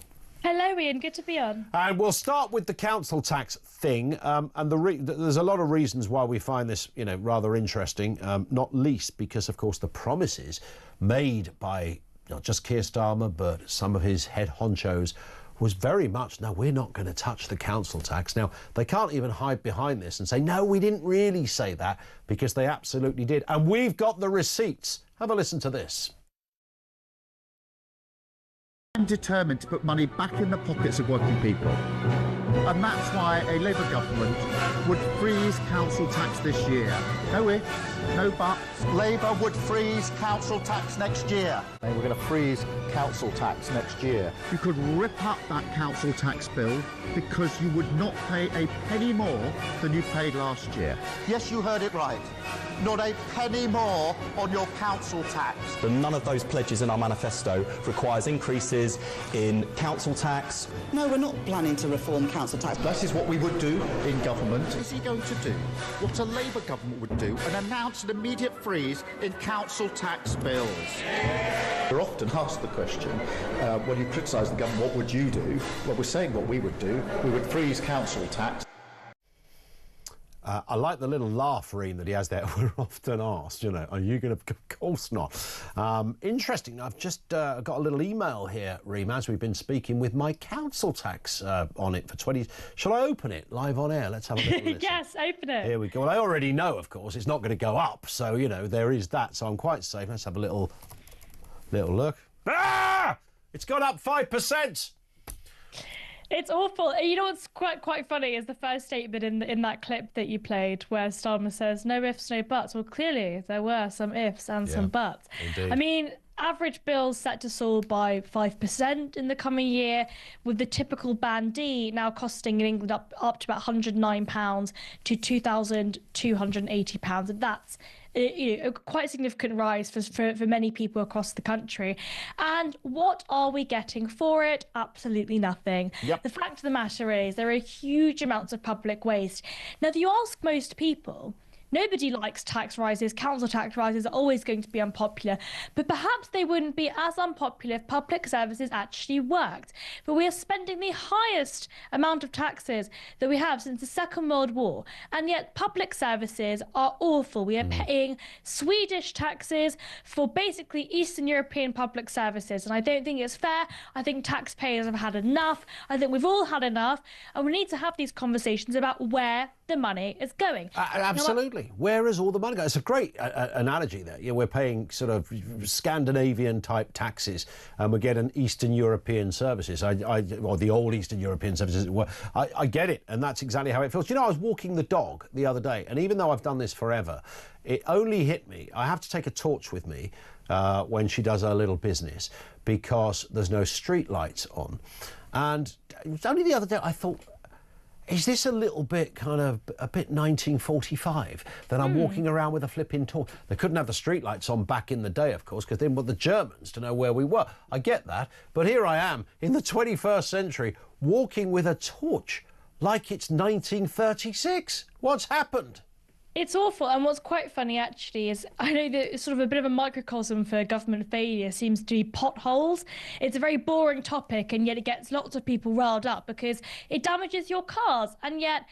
Hello, Ian. Good to be on. And we'll start with the council tax thing. And there's a lot of reasons why we find this, you know, rather interesting, not least because, of course, the promises made by not just Keir Starmer, but some of his head honchos was very much, no, we're not going to touch the council tax. Now, they can't even hide behind this and say, no, we didn't really say that, because they absolutely did. And we've got the receipts. Have a listen to this. I'm determined to put money back in the pockets of working people. And that's why a Labour government would freeze council tax this year. No ifs, no buts. Labour would freeze council tax next year. We're going to freeze council tax next year. You could rip up that council tax bill because you would not pay a penny more than you paid last year. Yes, you heard it right. Not a penny more on your council tax. None of those pledges in our manifesto requires increases in council tax. No, we're not planning to reform council tax. That is what we would do in government. Is he going to do what a Labour government would do and announce an immediate freeze in council tax bills? We're often asked the question, when you criticise the government, what would you do? Well, we're saying what we would do. We would freeze council tax. I like the little laugh, Reem, that he has there. We're often asked, you know, are you going to... Of course not. Interesting. I've just got a little email here, Reem, as we've been speaking, with my council tax on it for 20... Shall I open it live on air? Let's have a little listen. Yes, open it. Here we go. Well, I already know, of course, it's not going to go up. So, you know, there is that. So I'm quite safe. Let's have a little look. Ah! It's gone up 5%. It's awful. You know what's quite funny is the first statement in that clip that you played where Starmer says, no ifs, no buts. Well, clearly there were some ifs and some buts. Indeed. I mean, average bills set to soar by 5% in the coming year, with the typical Band D now costing in England up to about £109 to £2,280. And that's a quite significant rise for many people across the country. And what are we getting for it? Absolutely nothing. Yep. The fact of the matter is there are huge amounts of public waste. Now, if you ask most people, nobody likes tax rises. Council tax rises are always going to be unpopular. But perhaps they wouldn't be as unpopular if public services actually worked. But we are spending the highest amount of taxes that we have since the Second World War. And yet public services are awful. We are paying Swedish taxes for basically Eastern European public services. And I don't think it's fair. I think taxpayers have had enough. I think we've all had enough. And we need to have these conversations about where the money is going. Absolutely. Where is all the money going? It's a great analogy there. We're paying sort of Scandinavian type taxes and we're getting Eastern European services, or the old Eastern European services. I get it, and that's exactly how it feels. You know, I was walking the dog the other day, and even though I've done this forever, it only hit me. I have to take a torch with me when she does her little business because there's no street lights on. And it was only the other day I thought, is this a little bit kind of a bit 1945 that I'm walking around with a flipping torch? They couldn't have the streetlights on back in the day, of course, because they didn't want the Germans to know where we were. I get that, but here I am in the 21st century walking with a torch like it's 1936. What's happened? It's awful, and what's quite funny actually is I know that sort of a bit of a microcosm for government failure seems to be potholes. It's a very boring topic, and yet it gets lots of people riled up because it damages your cars, and yet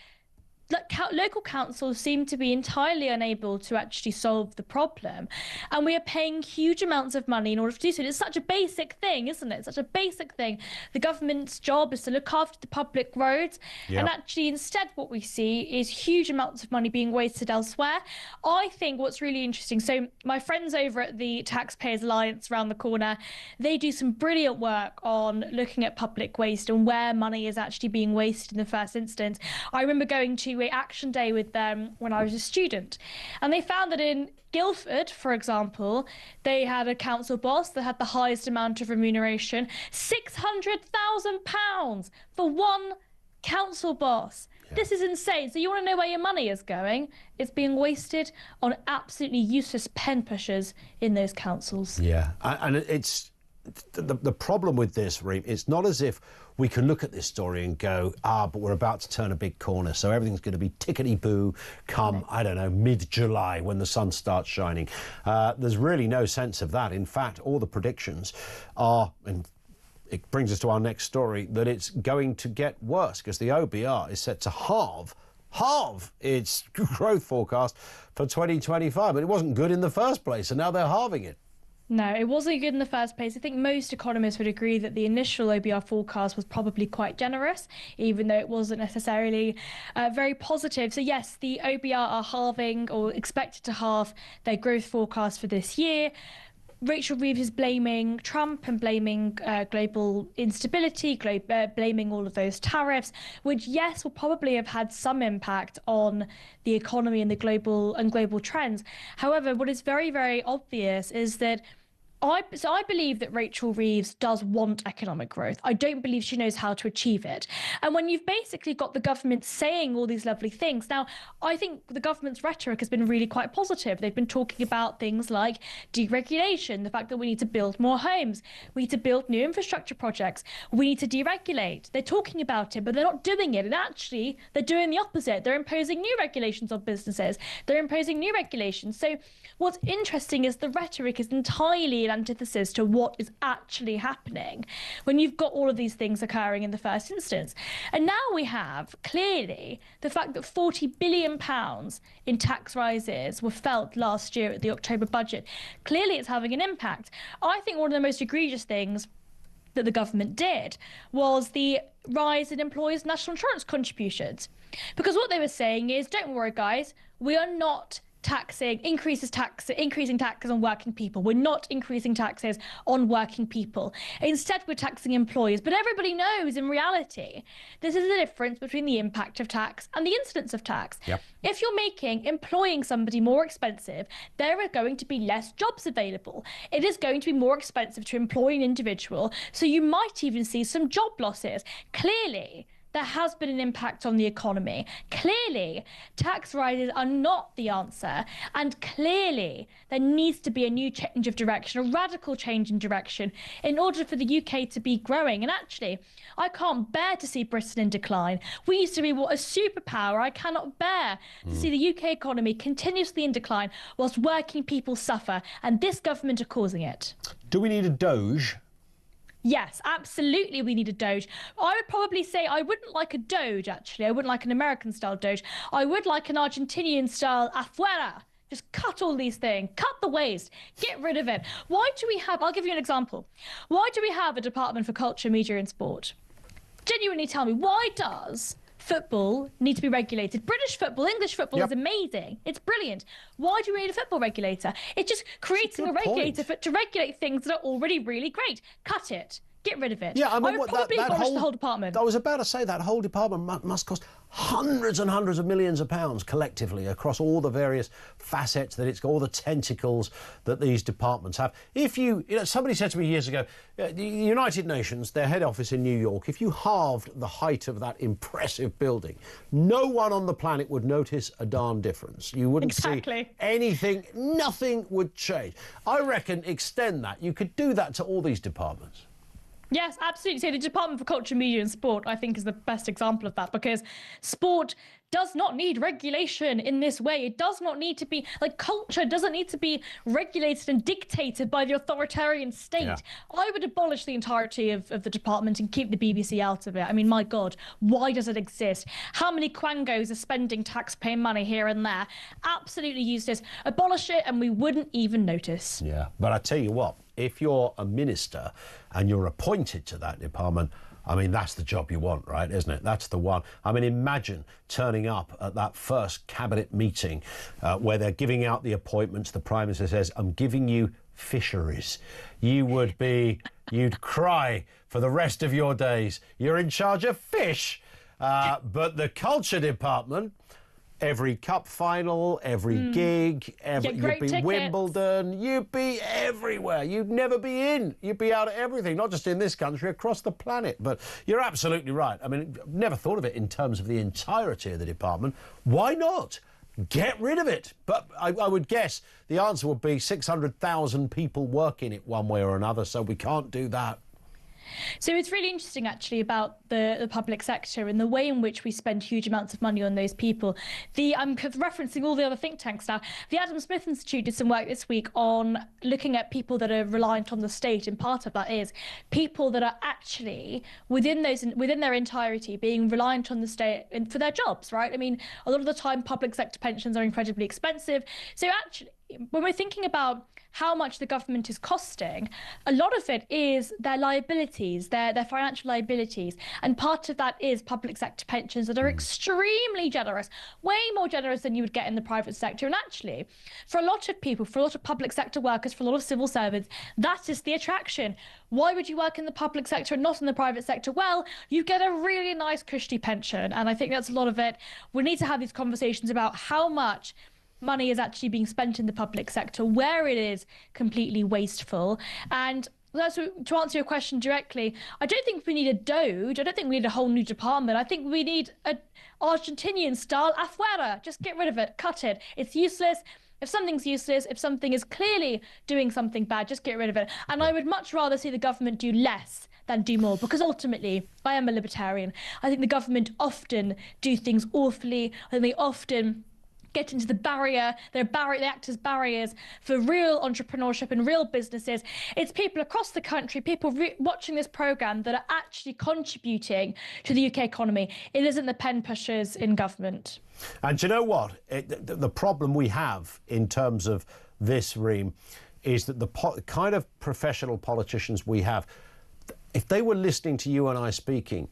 local councils seem to be entirely unable to actually solve the problem, and we are paying huge amounts of money in order to do so. It's such a basic thing, isn't it? Such a basic thing. The government's job is to look after the public roads, and actually instead what we see is huge amounts of money being wasted elsewhere. I think what's really interesting, so my friends over at the Taxpayers Alliance around the corner, they do some brilliant work on looking at public waste and where money is actually being wasted in the first instance. I remember going to Action Day with them when I was a student, and they found that in Guildford, for example, they had a council boss that had the highest amount of remuneration, £600,000 for one council boss. This is insane. So you want to know where your money is going? It's being wasted on absolutely useless pen pushers in those councils. Yeah, and it's the problem with this, Reem, it's not as if we can look at this story and go, but we're about to turn a big corner, so everything's going to be tickety-boo come, I don't know, mid-July when the sun starts shining. There's really no sense of that. In fact, all the predictions are, and it brings us to our next story, that it's going to get worse because the OBR is set to halve its growth forecast for 2025. But it wasn't good in the first place, and now they're halving it. No, it wasn't good in the first place. I think most economists would agree that the initial OBR forecast was probably quite generous, even though it wasn't necessarily very positive. So yes, the OBR are halving or expected to halve their growth forecast for this year. Rachel Reeves is blaming Trump and blaming global instability, blaming all of those tariffs, which, yes, will probably have had some impact on the economy and the global trends. However, what is very, very obvious is that I believe that Rachel Reeves does want economic growth. I don't believe she knows how to achieve it. And when you've basically got the government saying all these lovely things, now, I think the government's rhetoric has been really quite positive. They've been talking about things like deregulation, the fact that we need to build more homes, we need to build new infrastructure projects, we need to deregulate. They're talking about it, but they're not doing it. And actually, they're doing the opposite. They're imposing new regulations on businesses. They're imposing new regulations. So what's interesting is the rhetoric is entirely an antithesis to what is actually happening when you've got all of these things occurring in the first instance. And now we have clearly the fact that £40 billion in tax rises were felt last year at the October budget. Clearly it's having an impact. I think one of the most egregious things that the government did was the rise in employers' national insurance contributions. Because what they were saying is, don't worry, guys, we are not increasing taxes on working people. We're not increasing taxes on working people. Instead, we're taxing employers. But everybody knows in reality, this is the difference between the impact of tax and the incidence of tax. Yep. If you're making employing somebody more expensive, there are going to be less jobs available. It is going to be more expensive to employ an individual. So you might even see some job losses. Clearly, there has been an impact on the economy. Clearly, tax rises are not the answer. And clearly, there needs to be a new change of direction, a radical change in direction, in order for the UK to be growing. And actually, I can't bear to see Britain in decline. We used to be a superpower. I cannot bear to see the UK economy continuously in decline whilst working people suffer. And this government are causing it. Do we need a Doge? Yes, absolutely we need a Doge. I would probably say I wouldn't like a Doge, actually. I wouldn't like an American-style Doge. I would like an Argentinian-style afuera. Just cut all these things. Cut the waste. Get rid of it. Why do we have... I'll give you an example. Why do we have a Department for Culture, Media and Sport? Genuinely tell me, why does football need to be regulated? British football, English football is amazing. It's brilliant. Why do we need a football regulator? It's just creating a regulator to regulate things that are already really great. Cut it. Get rid of it. Yeah, I mean, I would probably abolish the whole department. I was about to say that whole department must cost hundreds and hundreds of millions of pounds collectively across all the various facets that it's got, all the tentacles that these departments have. If somebody said to me years ago, the United Nations, their head office in New York, if you halved the height of that impressive building, no one on the planet would notice a darn difference. You wouldn't see anything, nothing would change. I reckon extend that. You could do that to all these departments. Yes, absolutely. So the Department for Culture, Media and Sport, I think, is the best example of that, because sport does not need regulation in this way. It does not need to be, like, culture doesn't need to be regulated and dictated by the authoritarian state. Yeah. I would abolish the entirety of the department and keep the BBC out of it. I mean, my God, why does it exist? How many quangos are spending taxpayer money here and there? Absolutely useless. Abolish it and we wouldn't even notice. Yeah, but I tell you what, if you're a minister and you're appointed to that department, I mean, that's the job you want, right, isn't it? That's the one. I mean, imagine turning up at that first cabinet meeting where they're giving out the appointments. The Prime Minister says, I'm giving you fisheries. You'd cry for the rest of your days. You're in charge of fish. But the Culture Department, every cup final, every gig, you'd be Wimbledon, you'd be everywhere. You'd never be in. You'd be out of everything, not just in this country, across the planet. But you're absolutely right. I mean, I've never thought of it in terms of the entirety of the department. Why not? Get rid of it. But I would guess the answer would be 600,000 people work in it one way or another, so we can't do that. So it's really interesting, actually, about the public sector and the way in which we spend huge amounts of money on those people. I'm referencing all the other think tanks now. The Adam Smith Institute did some work this week on looking at people that are reliant on the state, and part of that is people that are actually within their entirety being reliant on the state for their jobs, right? I mean, a lot of the time public sector pensions are incredibly expensive. So actually, when we're thinking about how much the government is costing, a lot of it is their liabilities, their financial liabilities. And part of that is public sector pensions that are extremely generous, way more generous than you would get in the private sector. And actually, for a lot of people, for a lot of public sector workers, for a lot of civil servants, that is the attraction. Why would you work in the public sector and not in the private sector? Well, you get a really nice cushy pension. And I think that's a lot of it. We need to have these conversations about how much money is actually being spent in the public sector, where it is completely wasteful. And that's, to answer your question directly, I don't think we need a Doge. I don't think we need a whole new department. I think we need an Argentinian-style afuera. Just get rid of it. Cut it. It's useless. If something's useless, if something is clearly doing something bad, just get rid of it. And I would much rather see the government do less than do more, because ultimately, I am a libertarian. I think the government often do things awfully. I think they often get into the barrier. They act as barriers for real entrepreneurship and real businesses. It's people across the country, people watching this programme, that are actually contributing to the UK economy. It isn't the pen pushers in government. And do you know what? The problem we have in terms of this, Reem, is that the kind of professional politicians we have, if they were listening to you and I speaking,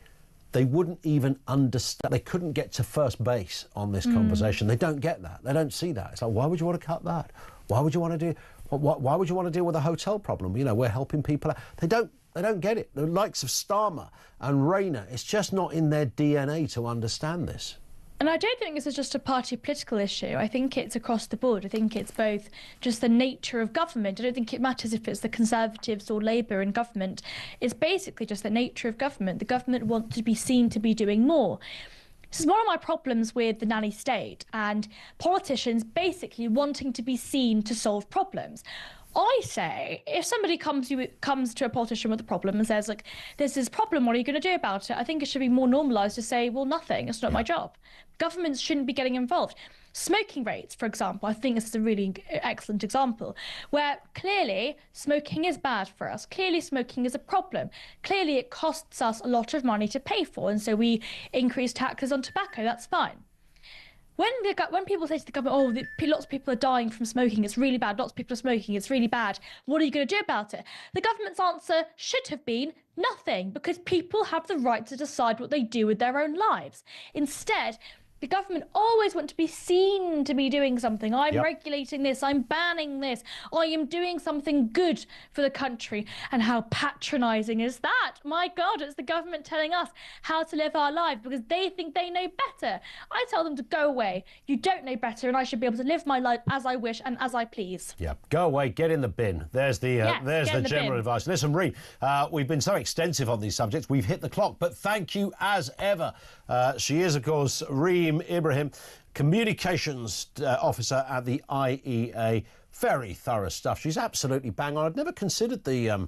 they wouldn't even understand. They couldn't get to first base on this conversation. They don't get that. They don't see that. It's like, why would you want to cut that? Why would you want to do? Why would you want to deal with a hotel problem? You know, we're helping people out. They don't get it. The likes of Starmer and Rayner, it's just not in their DNA to understand this. And I don't think this is just a party political issue. I think it's across the board. I think it's both just the nature of government. I don't think it matters if it's the Conservatives or Labour in government. It's basically just the nature of government. The government wants to be seen to be doing more. This is one of my problems with the nanny state and politicians basically wanting to be seen to solve problems. I say, if somebody comes to a politician with a problem and says, like, there's this problem, what are you going to do about it? I think it should be more normalised to say, well, nothing, it's not my job. Governments shouldn't be getting involved. Smoking rates, for example, I think this is a really excellent example, where clearly smoking is bad for us. Clearly smoking is a problem. Clearly it costs us a lot of money to pay for, and so we increase taxes on tobacco, that's fine. When people say to the government, oh, lots of people are dying from smoking, it's really bad, lots of people are smoking, it's really bad, what are you going to do about it? The government's answer should have been nothing, because people have the right to decide what they do with their own lives. Instead, The government always want to be seen to be doing something. I'm Yep. regulating this, I'm banning this, I am doing something good for the country. And how patronising is that? My God, it's the government telling us how to live our lives because they think they know better. I tell them to go away. You don't know better, and I should be able to live my life as I wish and as I please. Yeah, go away, get in the bin. There's the Yes, there's get the in the general bin. advice. Listen, Reem, we've been so extensive on these subjects, we've hit the clock, but thank you as ever. She is, of course, Reem Ibrahim, Communications Officer at the IEA. Very thorough stuff. She's absolutely bang on. I'd never considered the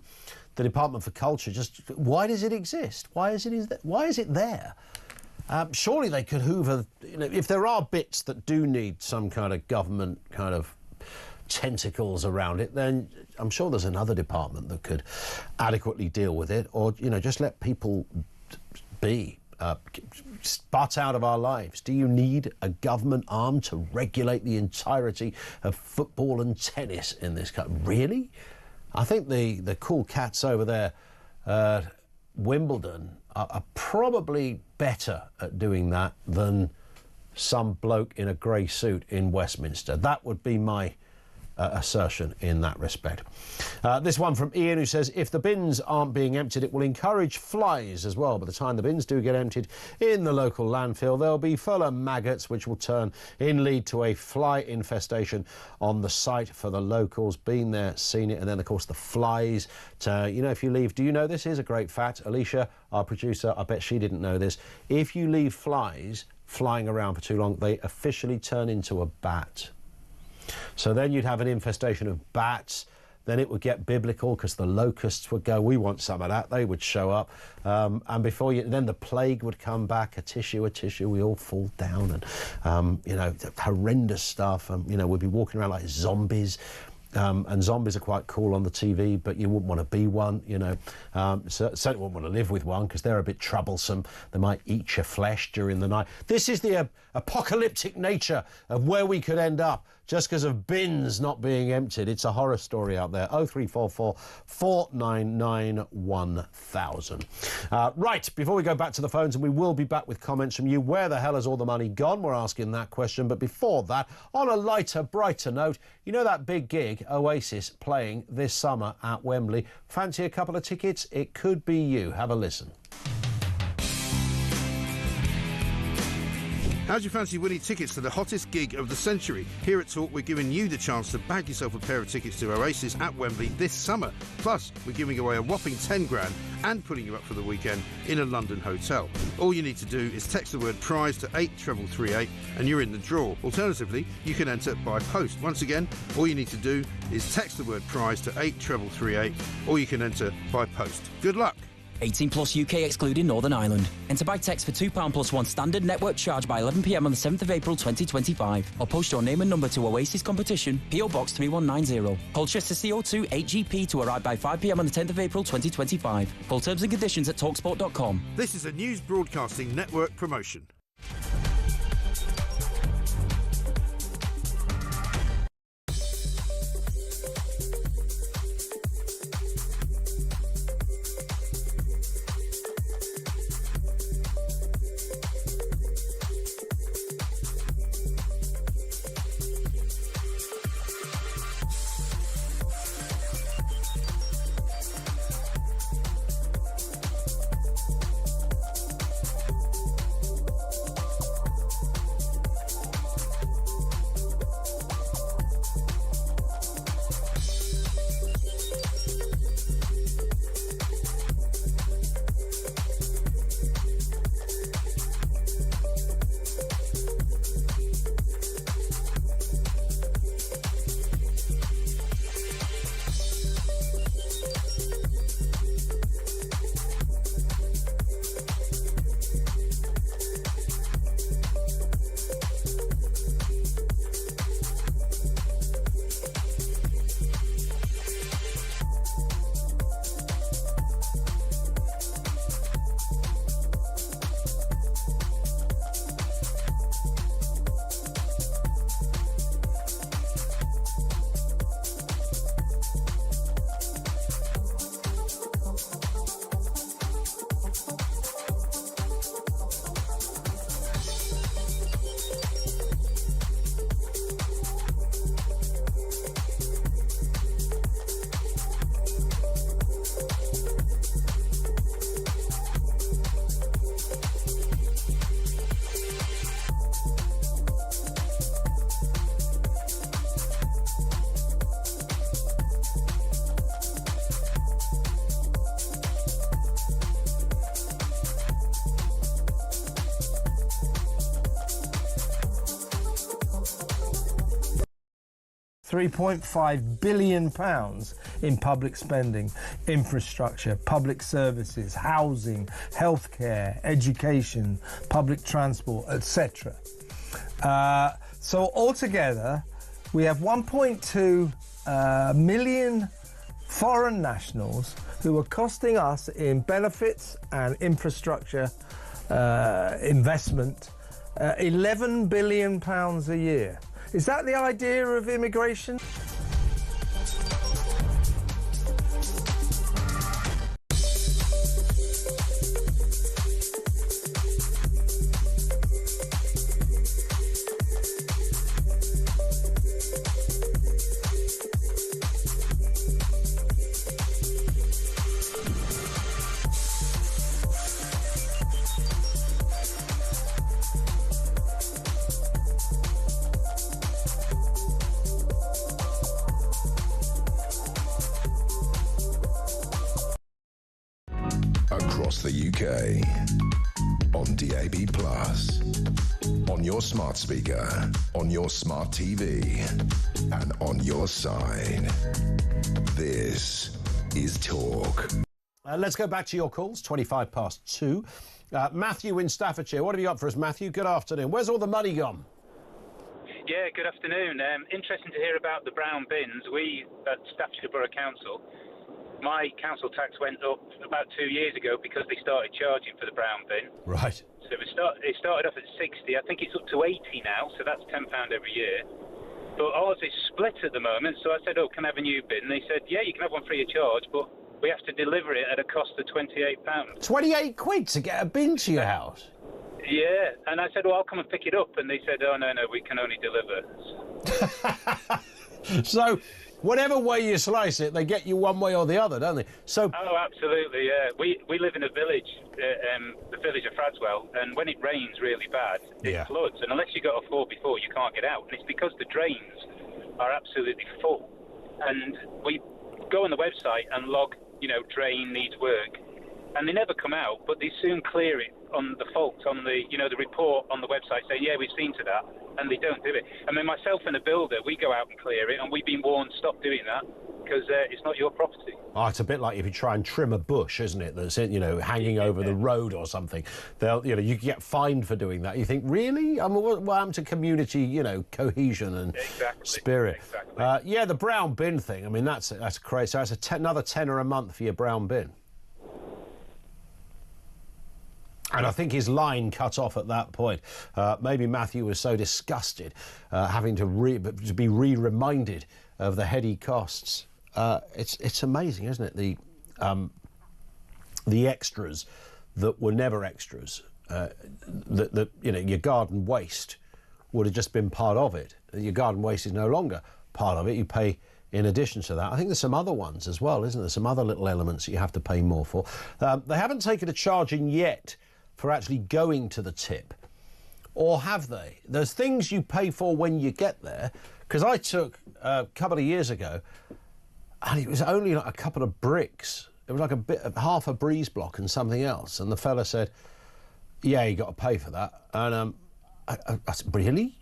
Department for Culture. Just why does it exist? Why is it there? Surely they could hoover, if there are bits that do need some kind of government kind of tentacles around it, then I'm sure there's another department that could adequately deal with it, or, just let people be. Butt out of our lives. Do you need a government arm to regulate the entirety of football and tennis in this country? Really? I think the cool cats over there, Wimbledon, are probably better at doing that than some bloke in a grey suit in Westminster. That would be my assertion in that respect. This one from Ian, who says, if the bins aren't being emptied, it will encourage flies as well. By the time the bins do get emptied in the local landfill, they'll be full of maggots, which will lead to a fly infestation on the site for the locals. Been there, seen it. And then, of course, the flies. If you leave... Do you know this is a great fact? Alicia, our producer, I bet she didn't know this. If you leave flies flying around for too long, they officially turn into a bat. So then you'd have an infestation of bats. Then it would get biblical because the locusts would go, we want some of that. They would show up. And then the plague would come back, a tissue, we all fall down. And, horrendous stuff. We'd be walking around like zombies. And zombies are quite cool on the TV, but you wouldn't want to be one, certainly wouldn't want to live with one because they're a bit troublesome. They might eat your flesh during the night. This is the apocalyptic nature of where we could end up just because of bins not being emptied. It's a horror story out there. 0344 499 1000. Right, before we go back to the phones, and we will be back with comments from you, where the hell has all the money gone? We're asking that question. But before that, on a lighter, brighter note, that big gig Oasis playing this summer at Wembley? Fancy a couple of tickets? It could be you. Have a listen. How do you fancy winning tickets to the hottest gig of the century? Here at Talk, we're giving you the chance to bag yourself a pair of tickets to Oasis at Wembley this summer. Plus, we're giving away a whopping 10 grand and putting you up for the weekend in a London hotel. All you need to do is text the word prize to 83338 and you're in the draw. Alternatively, you can enter by post. Once again, all you need to do is text the word prize to 83338 or you can enter by post. Good luck. 18 plus UK excluding Northern Ireland. Enter by text for £2 plus one standard network charge by 11 p.m. on the 7th of April 2025. Or post your name and number to Oasis Competition, PO Box 3190. Colchester CO2 8GP to arrive by 5 p.m. on the 10th of April 2025. Full terms and conditions at talksport.com. This is a News Broadcasting Network promotion. £3.5 billion in public spending, infrastructure, public services, housing, healthcare, education, public transport, etc. So altogether, we have 1.2 million foreign nationals who are costing us in benefits and infrastructure investment £11 billion a year. Is that the idea of immigration? Across the UK, on DAB+, on your smart speaker, on your smart TV, and on your side. This is Talk. Let's go back to your calls, 2. Matthew in Staffordshire. What have you got for us, Matthew? Good afternoon. Where's all the money gone? Yeah, good afternoon. Interesting to hear about the brown bins. We at Staffordshire Borough Council, my council tax went up about 2 years ago because they started charging for the brown bin. Right. So it started off at 60. I think it's up to 80 now, so that's £10 every year. But ours is split at the moment, so I said, oh, can I have a new bin? And they said, yeah, you can have one free of charge, but we have to deliver it at a cost of £28. 28 quid to get a bin to your house? Yeah, and I said, well, I'll come and pick it up. And they said, oh, no, we can only deliver. So, whatever way you slice it, they get you one way or the other, don't they? So. Oh, absolutely, yeah. We live in a village, the village of Fradswell, and when it rains really bad, it floods. And unless you got a 4x4, you can't get out. And it's because the drains are absolutely full. And we go on the website and log, drain needs work. And they never come out, but they soon clear it on the fault, on the, the report on the website saying, yeah, we've seen to that, and they don't do it. I mean, myself and a builder, we go out and clear it, and we've been warned, stop doing that, because it's not your property. Oh, it's a bit like if you try and trim a bush, isn't it, that's, hanging over the road or something. They'll, you can get fined for doing that. You think, really? I mean, what happened to community, cohesion and spirit? Exactly. Yeah, the brown bin thing, I mean, that's crazy. So that's another tenner a month for your brown bin. And I think his line cut off at that point. Maybe Matthew was so disgusted having to be reminded of the heady costs. It's amazing, isn't it? The extras that were never extras. Your garden waste would have just been part of it. Your garden waste is no longer part of it. You pay in addition to that. I think there's some other ones as well, isn't there? Some other little elements that you have to pay more for. They haven't taken a charge in yet for actually going to the tip, or have they? There's things you pay for when you get there, because I took a couple of years ago, and it was only like a couple of bricks. It was like half a breeze block and something else, and the fella said, yeah, you got to pay for that. And I said, really?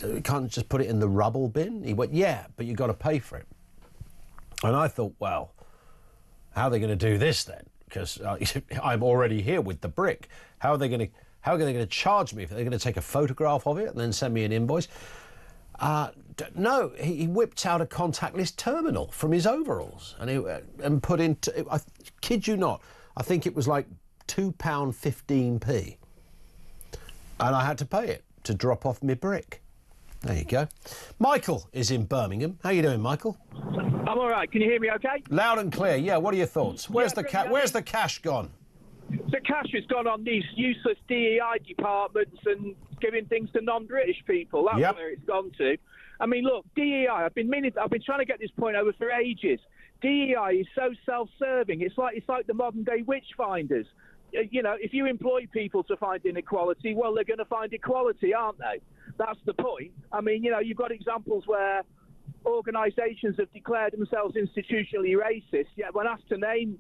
You can't just put it in the rubble bin? He went, yeah, but you got to pay for it. And I thought, well, how are they going to do this then? Because I'm already here with the brick. How are they going to charge me? If they're going to take a photograph of it and then send me an invoice? No, he whipped out a contactless terminal from his overalls and put in. I kid you not, I think it was like £2.15p, and I had to pay it to drop off my brick. There you go. Michael is in Birmingham. How you doing, Michael? I'm all right. Can you hear me okay? Loud and clear. Yeah, what are your thoughts? Where's the cash gone? The cash has gone on these useless DEI departments and giving things to non-British people. That's where it's gone to. I mean, look, DEI, I've been trying to get this point over for ages. DEI is so self-serving. It's like the modern-day witch finders. If you employ people to find inequality, well, they're going to find equality, aren't they? That's the point. I mean, you've got examples where organisations have declared themselves institutionally racist, yet when asked to name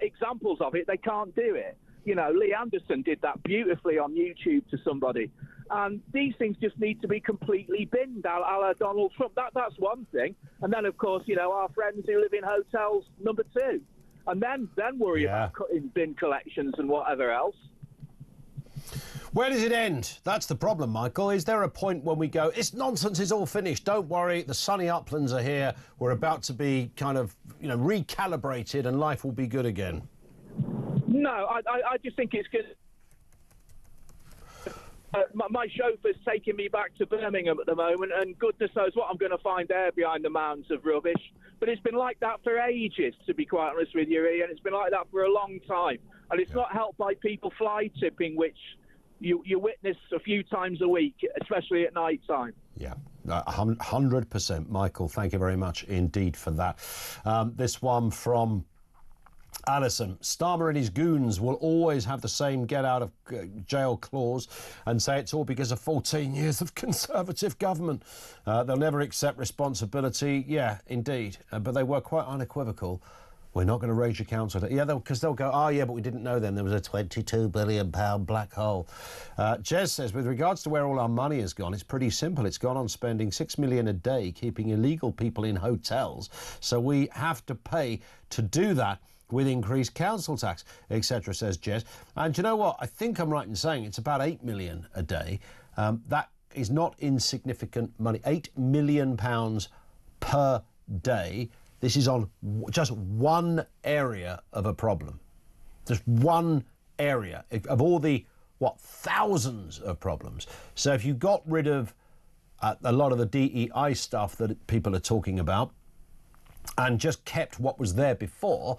examples of it, they can't do it. Lee Anderson did that beautifully on YouTube to somebody. And these things just need to be completely binned, a la Donald Trump. That's one thing. And then, of course, you know, our friends who live in hotels, number two. And then worry about cutting bin collections and whatever else. Where does it end? That's the problem, Michael. Is there a point when we go, it's nonsense, it's all finished, don't worry, the sunny uplands are here, we're about to be kind of, you know, recalibrated and life will be good again? No, I just think it's good. My chauffeur's taking me back to Birmingham at the moment, and goodness knows what I'm going to find there behind the mounds of rubbish. But it's been like that for ages, to be quite honest with you, Ian. It's been like that for a long time. And it's not helped by people fly tipping, which you witness a few times a week, especially at night time. Yeah, 100%. Michael, thank you very much indeed for that. This one from Alison. Starmer and his goons will always have the same get out of jail clause and say it's all because of 14 years of Conservative government. They'll never accept responsibility. Yeah, indeed. But they were quite unequivocal. We're not going to raise your council. Yeah, because they'll go, oh, yeah, but we didn't know then there was a £22 billion black hole. Jez says, with regards to where all our money has gone, it's pretty simple. It's gone on spending $6 million a day, keeping illegal people in hotels. So we have to pay to do that with increased council tax, etc., says Jez. And you know what? I think I'm right in saying it's about £8 million a day. That is not insignificant money. £8 million per day. This is on just one area of a problem. Just one area of all the, thousands of problems. So if you got rid of a lot of the DEI stuff that people are talking about and just kept what was there before,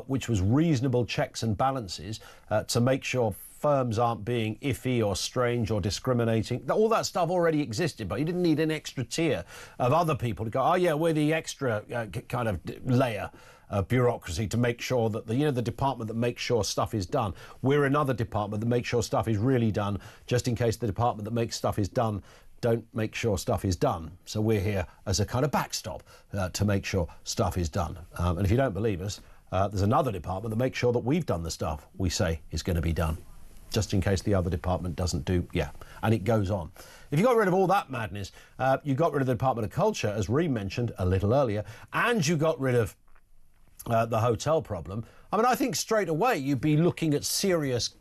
which was reasonable checks and balances to make sure firms aren't being iffy or strange or discriminating. All that stuff already existed, but you didn't need an extra tier of other people to go, oh yeah, we're the extra kind of layer of bureaucracy to make sure that the department that makes sure stuff is done. We're another department that makes sure stuff is really done, just in case the department that makes stuff is done don't make sure stuff is done. So we're here as a kind of backstop to make sure stuff is done. And if you don't believe us, there's another department that makes sure that we've done the stuff we say is going to be done, just in case the other department doesn't do, and it goes on. If you got rid of all that madness, you got rid of the Department of Culture, as Reem mentioned a little earlier, and you got rid of the hotel problem. I mean, I think straight away you'd be looking at serious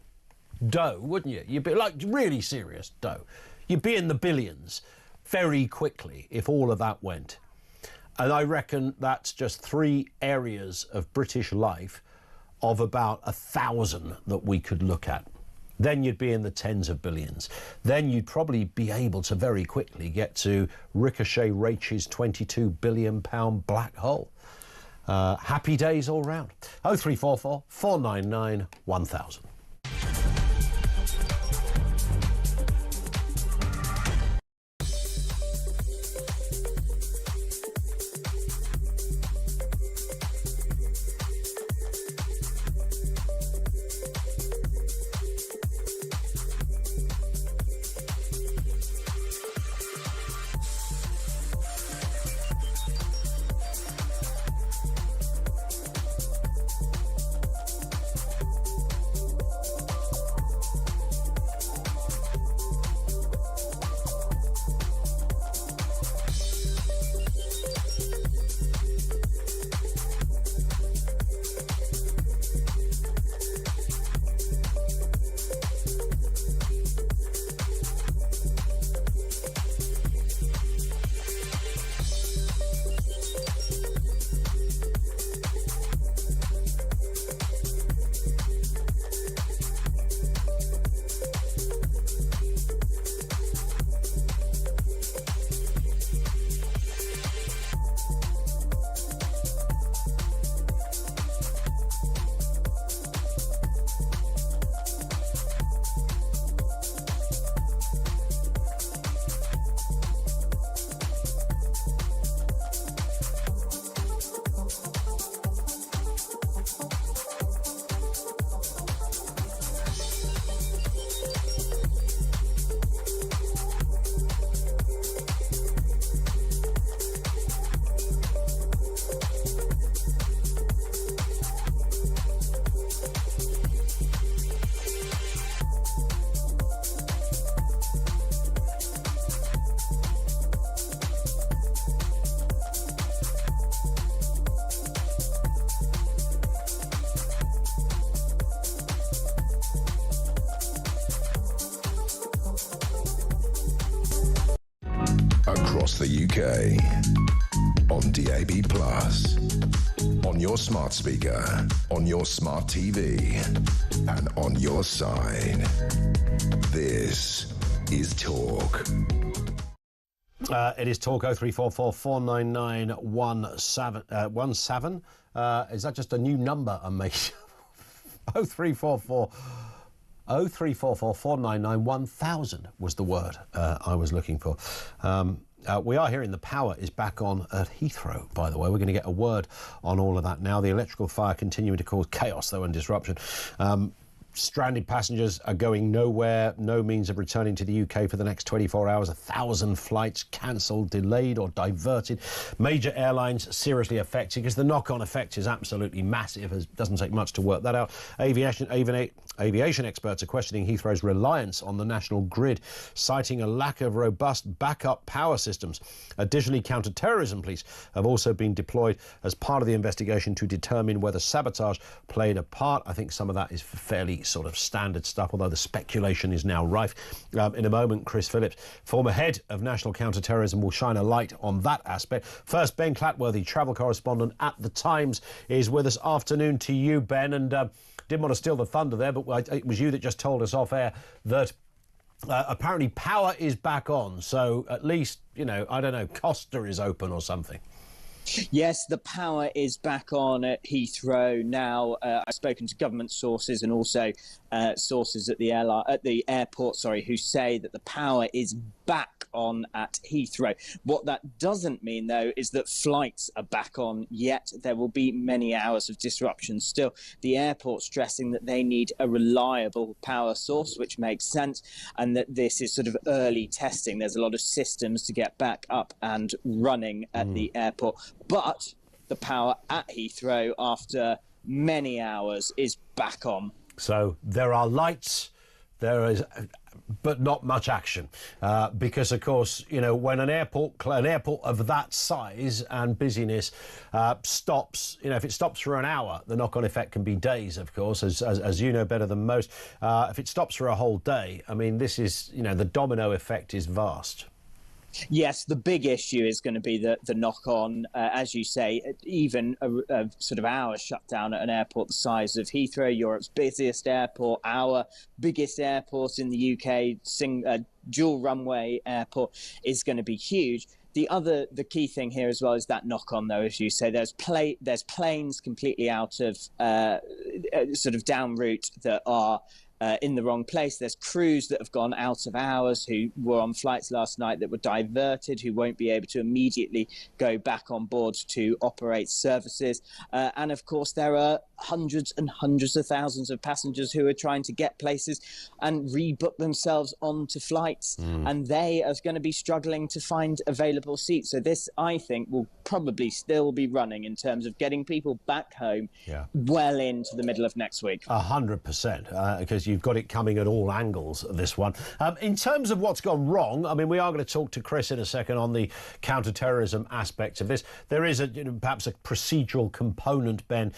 dough, wouldn't you? You'd be like really serious dough. You'd be in the billions very quickly if all of that went. And I reckon that's just 3 areas of British life of about 1,000 that we could look at. Then you'd be in the tens of billions. Then you'd probably be able to very quickly get to Ricochet Rach's £22 billion black hole. Happy days all round. 0344 499 1000. across the UK. On DAB+, on your smart speaker, on your smart TV, and on your side. This is Talk. It is Talk 0344 499 17. Is that just a new number I'm making? 0344 499 1000 was the word I was looking for. We are hearing the power is back on at Heathrow, by the way. We're going to get a word on all of that now. The electrical fire continuing to cause chaos, though, and disruption. Stranded passengers are going nowhere, no means of returning to the UK for the next 24 hours. 1,000 flights cancelled, delayed or diverted. Major airlines seriously affected because the knock-on effect is absolutely massive. It doesn't take much to work that out. Aviation experts are questioning Heathrow's reliance on the national grid, citing a lack of robust backup power systems. Additionally, counter-terrorism police have also been deployed as part of the investigation to determine whether sabotage played a part. I think some of that is fairly sort of standard stuff, although the speculation is now rife. In a moment, Chris Phillips, former head of National Counter-Terrorism, will shine a light on that aspect. First, Ben Clatworthy, travel correspondent at The Times, is with us. Afternoon to you, Ben, and didn't want to steal the thunder there, but it was you that just told us off air that apparently power is back on, so at least, you know, I don't know, Costa is open or something. Yes, the power is back on at Heathrow now. I've spoken to government sources and also sources at the airport, who say that the power is back on at Heathrow. What that doesn't mean, though, is that flights are back on yet. There will be many hours of disruption still. The airport stressing that they need a reliable power source, which makes sense, and that this is sort of early testing. There's a lot of systems to get back up and running at the airport. But the power at Heathrow, after many hours, is back on. So there are lights, there is, but not much action, because of course, you know, when an airport of that size and busyness stops, you know, if it stops for an hour, the knock-on effect can be days, of course, as you know better than most. If it stops for a whole day, I mean, this is, you know, the domino effect is vast. Yes, the big issue is going to be the knock-on, as you say, even a sort of hour shutdown at an airport the size of Heathrow, Europe's busiest airport, our biggest airport in the UK, dual runway airport, is going to be huge. The key thing here as well is that knock-on, though, as you say, there's planes completely out of sort of down route that are in the wrong place. There's crews that have gone out of hours who were on flights last night that were diverted, who won't be able to immediately go back on board to operate services. And of course, there are hundreds and hundreds of thousands of passengers who are trying to get places and rebook themselves onto flights. And they are going to be struggling to find available seats. So this, I think, will probably still be running in terms of getting people back home well into the middle of next week. 100%, because you've got it coming at all angles, this one. In terms of what's gone wrong, I mean, we are going to talk to Chris in a second on the counter-terrorism aspects of this. There is perhaps a procedural component, Ben,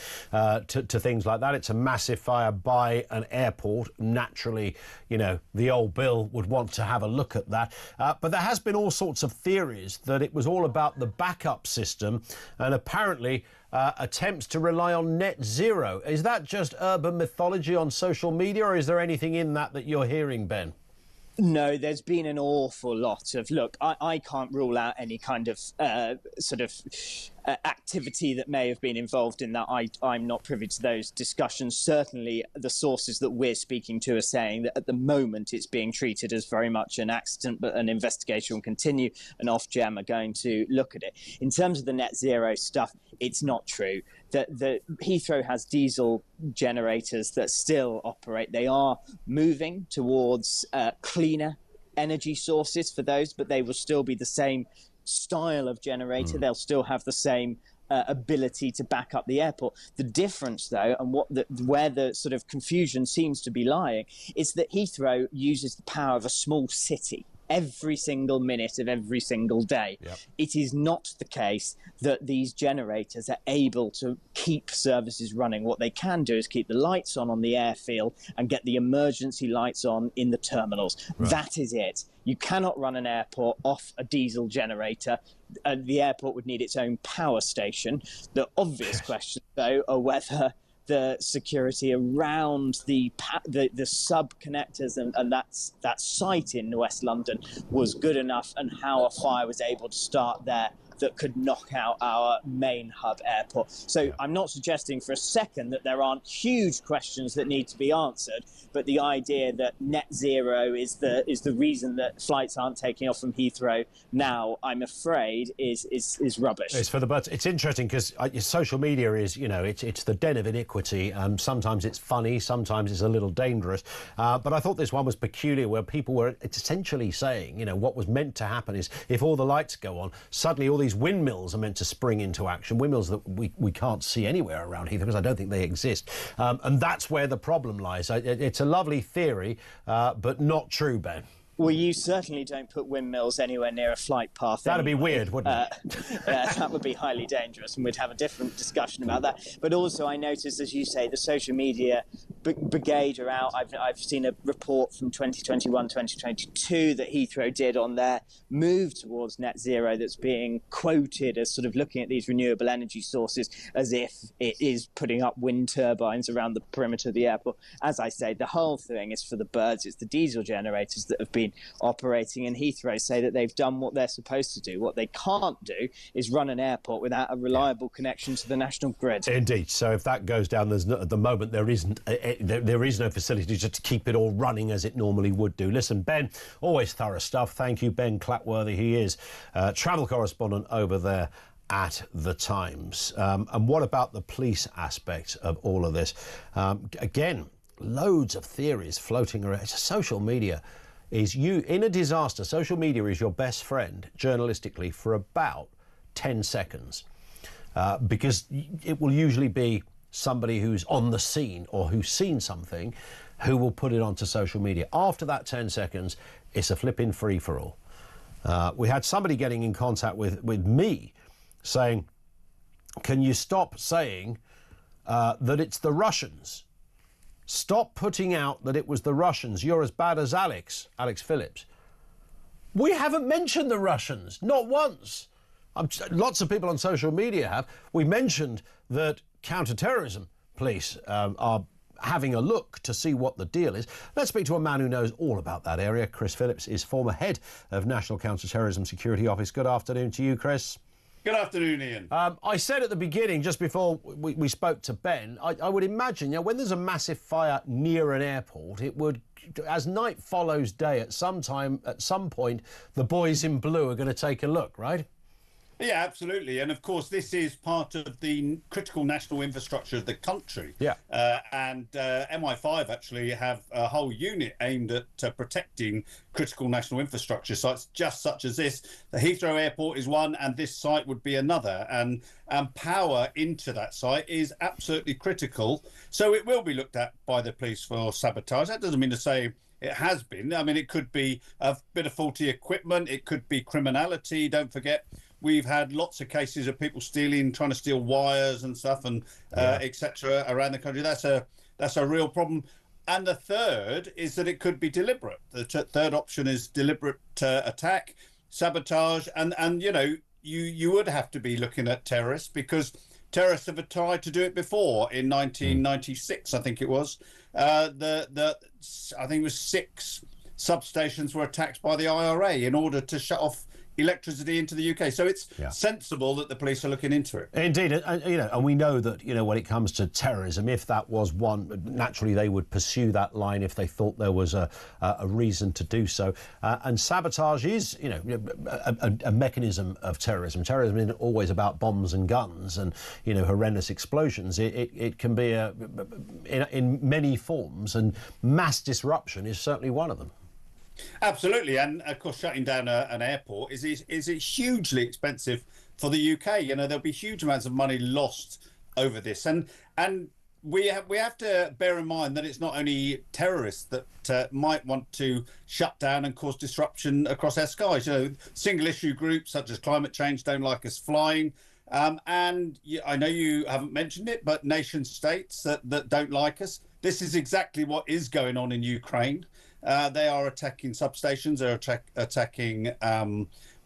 to things like that. It's a massive fire by an airport. Naturally, you know, the old Bill would want to have a look at that. But there has been all sorts of theories that it was all about the backup system, and apparently attempts to rely on net zero. Is that just urban mythology on social media, or is there anything in that you're hearing, Ben? No, there's been an awful lot of, look, I can't rule out any kind of activity that may have been involved in that. I'm not privy to those discussions. Certainly the sources that we're speaking to are saying that at the moment it's being treated as very much an accident, but an investigation will continue, and Ofgem are going to look at it. In terms of the net zero stuff, it's not true. The Heathrow has diesel generators that still operate. They are moving towards cleaner energy sources for those, but they will still be the same style of generator. They'll still have the same ability to back up the airport. The difference, though, and where the sort of confusion seems to be lying, is that Heathrow uses the power of a small city. every single minute of every single day. It is not the case that these generators are able to keep services running. What they can do is keep the lights on the airfield and get the emergency lights on in the terminals. That is it. You cannot run an airport off a diesel generator. The airport would need its own power station. The obvious question, though, are whether the security around the sub connectors and that site in West London was good enough, and how a fire was able to start there that could knock out our main hub airport. So I'm not suggesting for a second that there aren't huge questions that need to be answered, but the idea that net zero is the reason that flights aren't taking off from Heathrow now, I'm afraid, is rubbish. It's for the butts. It's interesting because social media is, it's the den of iniquity. Sometimes it's funny, sometimes it's a little dangerous. But I thought this one was peculiar, where people were essentially saying, what was meant to happen is if all the lights go on, suddenly all these windmills are meant to spring into action, windmills that we can't see anywhere around here because I don't think they exist. And that's where the problem lies. It's a lovely theory, but not true, Ben. Well, you certainly don't put windmills anywhere near a flight path. That'd be weird, wouldn't it? That would be highly dangerous, and we'd have a different discussion about that. But also, I noticed, as you say, the social media brigade are out. I've seen a report from 2021, 2022 that Heathrow did on their move towards net zero that's being quoted as sort of looking at these renewable energy sources as if it is putting up wind turbines around the perimeter of the airport. As I say, the whole thing is for the birds. It's the diesel generators that have been operating, and Heathrow say that they've done what they're supposed to do. What they can't do is run an airport without a reliable connection to the national grid. Indeed. So if that goes down, at the moment there is no facility just to keep it all running as it normally would do. Listen, Ben, always thorough stuff. Thank you, Ben Clapworthy. He is travel correspondent over there at the Times. And what about the police aspect of all of this? Again, loads of theories floating around. Social media is in a disaster. Social media is your best friend journalistically for about 10 seconds because it will usually be somebody who's on the scene or who's seen something who will put it onto social media. After that 10 seconds, it's a flipping free-for-all. We had somebody getting in contact with me saying, can you stop saying that it's the Russians? Stop putting out that it was the Russians. You're as bad as Alex Phillips. We haven't mentioned the Russians, not once. Lots of people on social media have. We mentioned that counter-terrorism police are having a look to see what the deal is. Let's speak to a man who knows all about that area. Chris Phillips is former head of National Counter-Terrorism Security Office. Good afternoon to you, Chris. Good afternoon, Ian. I said at the beginning, just before we spoke to Ben, I would imagine, when there's a massive fire near an airport, it would, as night follows day, at some point, the boys in blue are going to take a look, right? Yeah, absolutely. And of course, this is part of the critical national infrastructure of the country. Yeah. And MI5 actually have a whole unit aimed at protecting critical national infrastructure sites just such as this. The Heathrow Airport is one, and this site would be another. And power into that site is absolutely critical. So it will be looked at by the police for sabotage. That doesn't mean to say it has been. I mean, it could be a bit of faulty equipment. It could be criminality. Don't forget, we've had lots of cases of people trying to steal wires and stuff and etc. around the country. That's a real problem. And the third is that it could be deliberate. The third option is deliberate attack, sabotage, and you would have to be looking at terrorists because terrorists have tried to do it before. In 1996, I think it was. I think it was 6 substations were attacked by the IRA in order to shut off electricity into the UK. So it's sensible that the police are looking into it. Indeed, and we know that when it comes to terrorism, if that was one, naturally they would pursue that line if they thought there was a reason to do so. And sabotage is a mechanism of terrorism. Terrorism isn't always about bombs and guns and horrendous explosions. It can be in many forms, and mass disruption is certainly one of them. Absolutely, and of course, shutting down an airport is hugely expensive for the UK. There'll be huge amounts of money lost over this, and we have to bear in mind that it's not only terrorists that might want to shut down and cause disruption across our skies. Single issue groups such as climate change don't like us flying. And I know you haven't mentioned it, but nation states that don't like us. This is exactly what is going on in Ukraine. They are attacking substations. They're attacking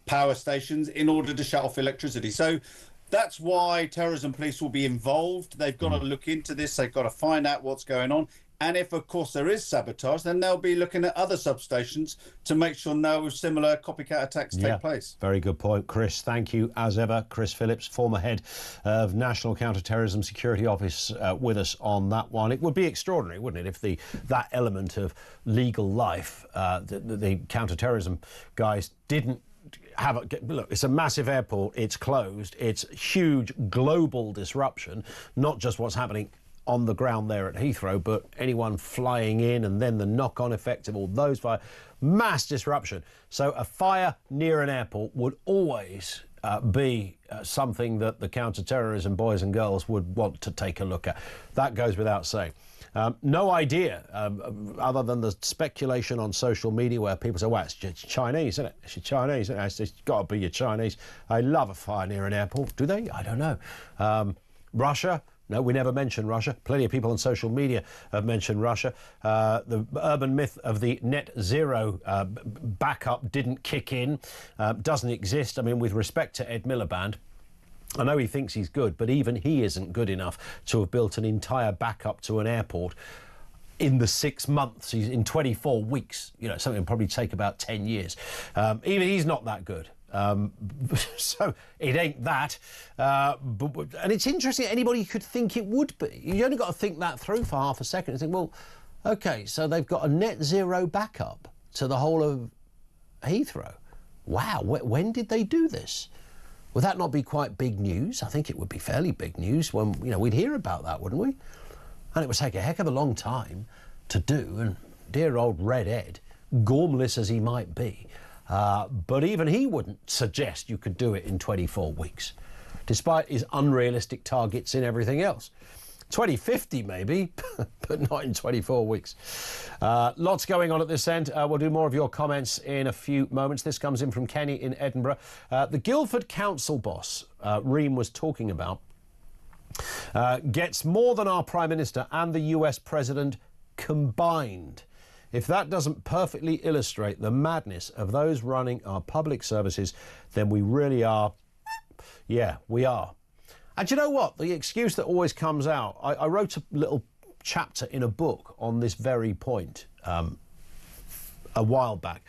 power stations in order to shut off electricity. So that's why terrorism police will be involved. They've got to look into this. They've got to find out what's going on. And if, of course, there is sabotage, then they'll be looking at other substations to make sure no similar copycat attacks take place. Very good point, Chris. Thank you, as ever. Chris Phillips, former head of National Counter-Terrorism Security Office, with us on that one. It would be extraordinary, wouldn't it, if that element of legal life, the counter-terrorism guys didn't have look, it's a massive airport. It's closed. It's huge global disruption, not just what's happening on the ground there at Heathrow, but anyone flying in, and then the knock-on effect of all those fires. Mass disruption. So a fire near an airport would always be something that the counter-terrorism boys and girls would want to take a look at. That goes without saying. No idea, other than the speculation on social media where people say, well, it's Chinese, isn't it? It's Chinese, isn't it? It's got to be your Chinese. I love a fire near an airport. Do they? I don't know. Russia? No, we never mention Russia. Plenty of people on social media have mentioned Russia. The urban myth of the net zero backup didn't kick in, doesn't exist. I mean, with respect to Ed Miliband, I know he thinks he's good, but even he isn't good enough to have built an entire backup to an airport in the 6 months. He's in 24 weeks, something that'll probably take about 10 years. Even he's not that good. So it ain't that. And it's interesting, anybody could think it would be. You only got to think that through for half a second and think, well, OK, so they've got a net zero backup to the whole of Heathrow. Wow, when did they do this? Would that not be quite big news? I think it would be fairly big news when, we'd hear about that, wouldn't we? And it would take a heck of a long time to do. And dear old Red Ed, gormless as he might be, but even he wouldn't suggest you could do it in 24 weeks, despite his unrealistic targets in everything else. 2050 maybe, but not in 24 weeks. Lots going on at this end. We'll do more of your comments in a few moments. This comes in from Kenny in Edinburgh. The Guildford Council boss, Reem was talking about, gets more than our Prime Minister and the US President combined. If that doesn't perfectly illustrate the madness of those running our public services, then we really are, we are. And you know what? The excuse that always comes out, I wrote a little chapter in a book on this very point a while back.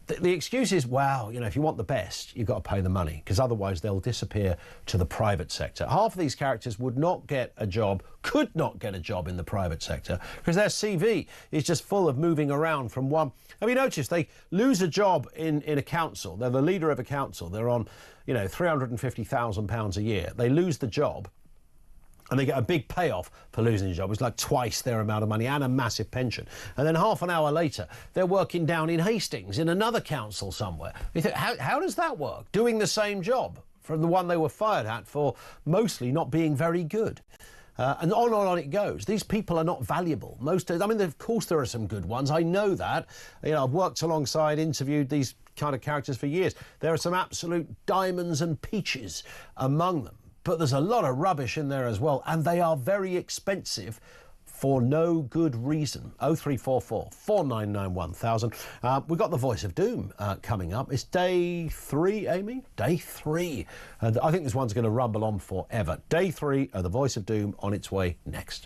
The excuse is, well, if you want the best, you've got to pay the money, because otherwise they'll disappear to the private sector. Half of these characters would not get a job, could not get a job in the private sector, because their CV is just full of moving around from one. Have you noticed they lose a job in a council? They're the leader of a council. They're on, £350,000 a year. They lose the job, and they get a big payoff for losing the job. It's like twice their amount of money and a massive pension. And then half an hour later, they're working down in Hastings in another council somewhere. You think, how does that work? Doing the same job from the one they were fired at for mostly not being very good. And on it goes. These people are not valuable. Of course there are some good ones. I know that. I've worked alongside, interviewed these kind of characters for years. There are some absolute diamonds and peaches among them. But there's a lot of rubbish in there as well, and they are very expensive for no good reason. 0344 499 1000. We've got the Voice of Doom coming up. It's day 3, Amy? Day 3. And I think this one's going to rumble on forever. Day 3 of the Voice of Doom on its way next.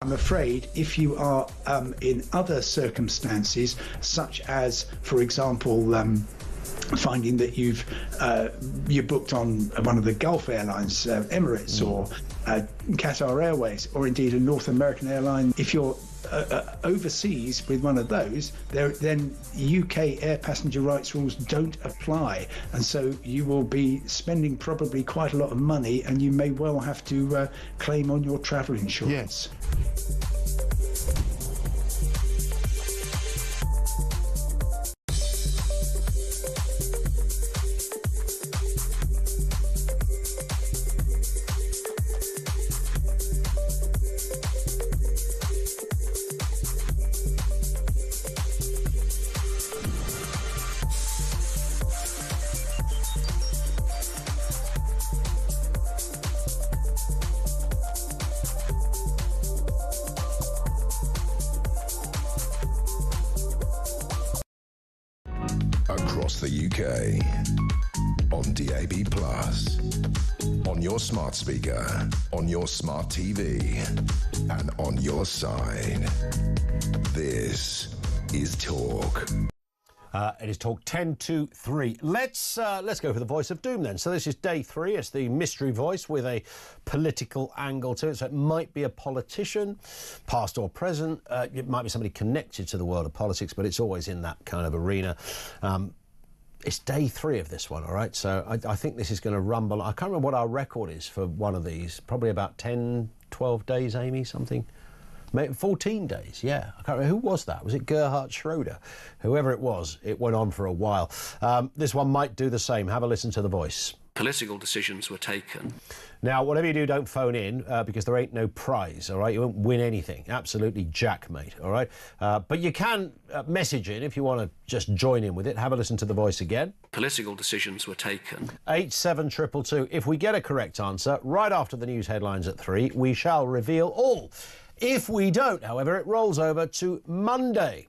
I'm afraid if you are in other circumstances, such as, for example, finding that you're booked on one of the Gulf airlines, Emirates or Qatar Airways, or indeed a North American airline, if you're overseas with one of those, then UK air passenger rights rules don't apply, and so you will be spending probably quite a lot of money, and you may well have to claim on your travel insurance. Across the UK, on DAB+, on your smart speaker, on your smart TV, and on your side. This is Talk. It is Talk 10 to 3. Let's go for the voice of doom then. So this is day 3. It's the mystery voice with a political angle to it. So it might be a politician, past or present. It might be somebody connected to the world of politics, but it's always in that kind of arena. It's day 3 of this one, all right? So I think this is going to rumble. I can't remember what our record is for one of these. Probably about 10, 12 days, Amy, something. Maybe 14 days, yeah. I can't remember. Who was that? Was it Gerhard Schroeder? Whoever it was, it went on for a while. This one might do the same. Have a listen to the voice. Political decisions were taken. Now, whatever you do, don't phone in because there ain't no prize, all right? You won't win anything. Absolutely jackmate, all right? But you can message in if you want to just join in with it. Have a listen to the voice again. Political decisions were taken. 87222. If we get a correct answer, right after the news headlines at 3, we shall reveal all. If we don't, however, it rolls over to Monday.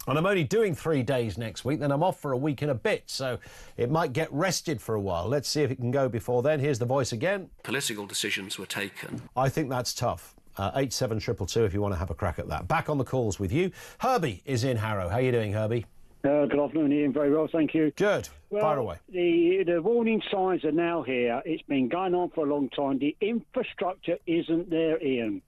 And I'm only doing 3 days next week, then I'm off for a week and a bit, so it might get rested for a while. Let's see if it can go before then. Here's the voice again. Political decisions were taken. I think that's tough. 87222 if you want to have a crack at that. Back on the calls with you. Herbie is in Harrow. How are you doing, Herbie? Good afternoon, Ian. Very well, thank you. Good. Well, fire away. The warning signs are now here. It's been going on for a long time. The infrastructure isn't there, Ian.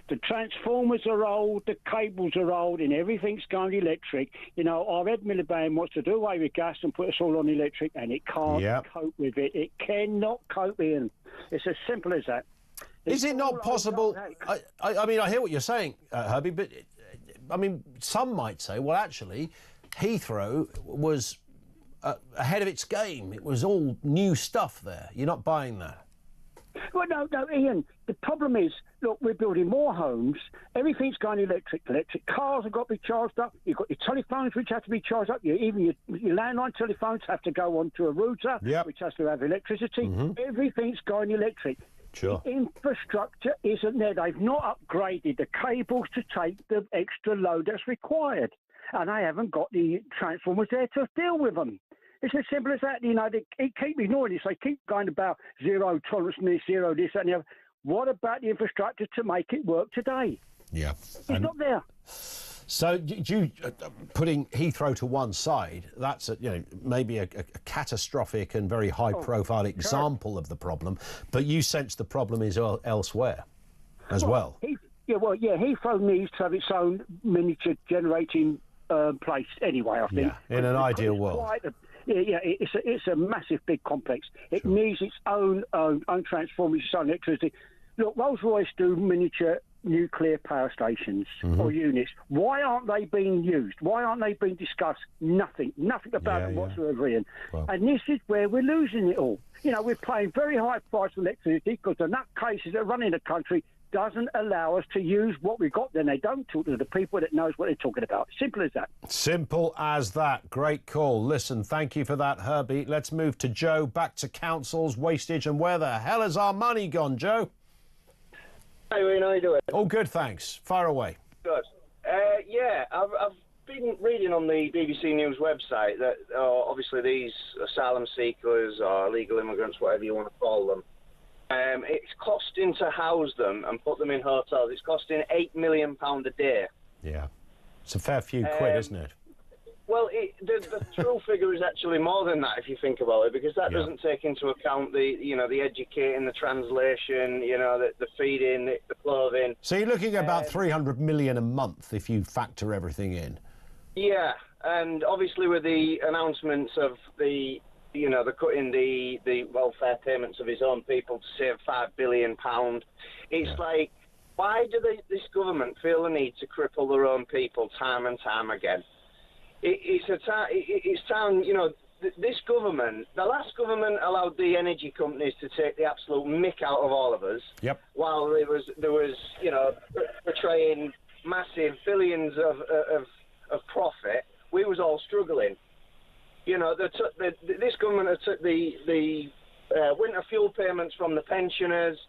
The transformers are old, the cables are old, and everything's going electric. You know, our Ed Miliband wants to do away with gas and put us all on electric, and it can't cope with it. It cannot cope, Ian. It's as simple as that. Is it not possible? I mean, I hear what you're saying, Herbie, but I mean, some might say, well, actually, Heathrow was ahead of its game. It was all new stuff there. You're not buying that? Well, no, Ian. The problem is, look, we're building more homes. Everything's going electric. Electric cars have got to be charged up. You've got your telephones which have to be charged up. Even your landline telephones have to go onto a router, which has to have electricity. Everything's going electric. Sure. The infrastructure isn't there. They've not upgraded the cables to take the extra load that's required. And they haven't got the transformers there to deal with them. It's as simple as that. You know, they keep ignoring this. They keep going about zero tolerance, zero this, that, and the other. What about the infrastructure to make it work today? Yeah. It's not there. So, putting Heathrow to one side, that's maybe a catastrophic and very high-profile example of the problem. But you sense the problem is elsewhere as well. Heathrow needs to have its own miniature generating place anyway, I think. Yeah, in an ideal world. It's a massive, big complex. It needs its own transformers, its own electricity. Look, Rolls-Royce do miniature nuclear power stations or units. Why aren't they being used? Why aren't they being discussed? Nothing about them whatsoever, Ian. Well. And this is where we're losing it all. You know, we're paying very high price for electricity because the nutcases that run in the country doesn't allow us to use what we've got. Then they don't talk to the people that knows what they're talking about. Simple as that. Simple as that. Great call. Listen, thank you for that, Herbie. Let's move to Joe, back to councils, wastage, and where the hell has our money gone, Joe? Hey, Ian, how you doing? All good, thanks. Fire away. Good. I've been reading on the BBC News website that obviously these asylum seekers or illegal immigrants, whatever you want to call them, It's costing to house them and put them in hotels. It's costing £8 million a day. Yeah. It's a fair few quid, isn't it? Well, the true figure is actually more than that if you think about it, because that doesn't take into account the educating, the translation, the feeding, the clothing. So you're looking at about 300 million a month if you factor everything in. Yeah, and obviously with the announcements of the cutting the welfare payments of his own people to save £5 billion, it's like, why do this government feel the need to cripple their own people time and time again? It's time, this government, the last government allowed the energy companies to take the absolute mick out of all of us. Yep. While there was portraying massive billions of profit, we was all struggling. This government has took the winter fuel payments from the pensioners.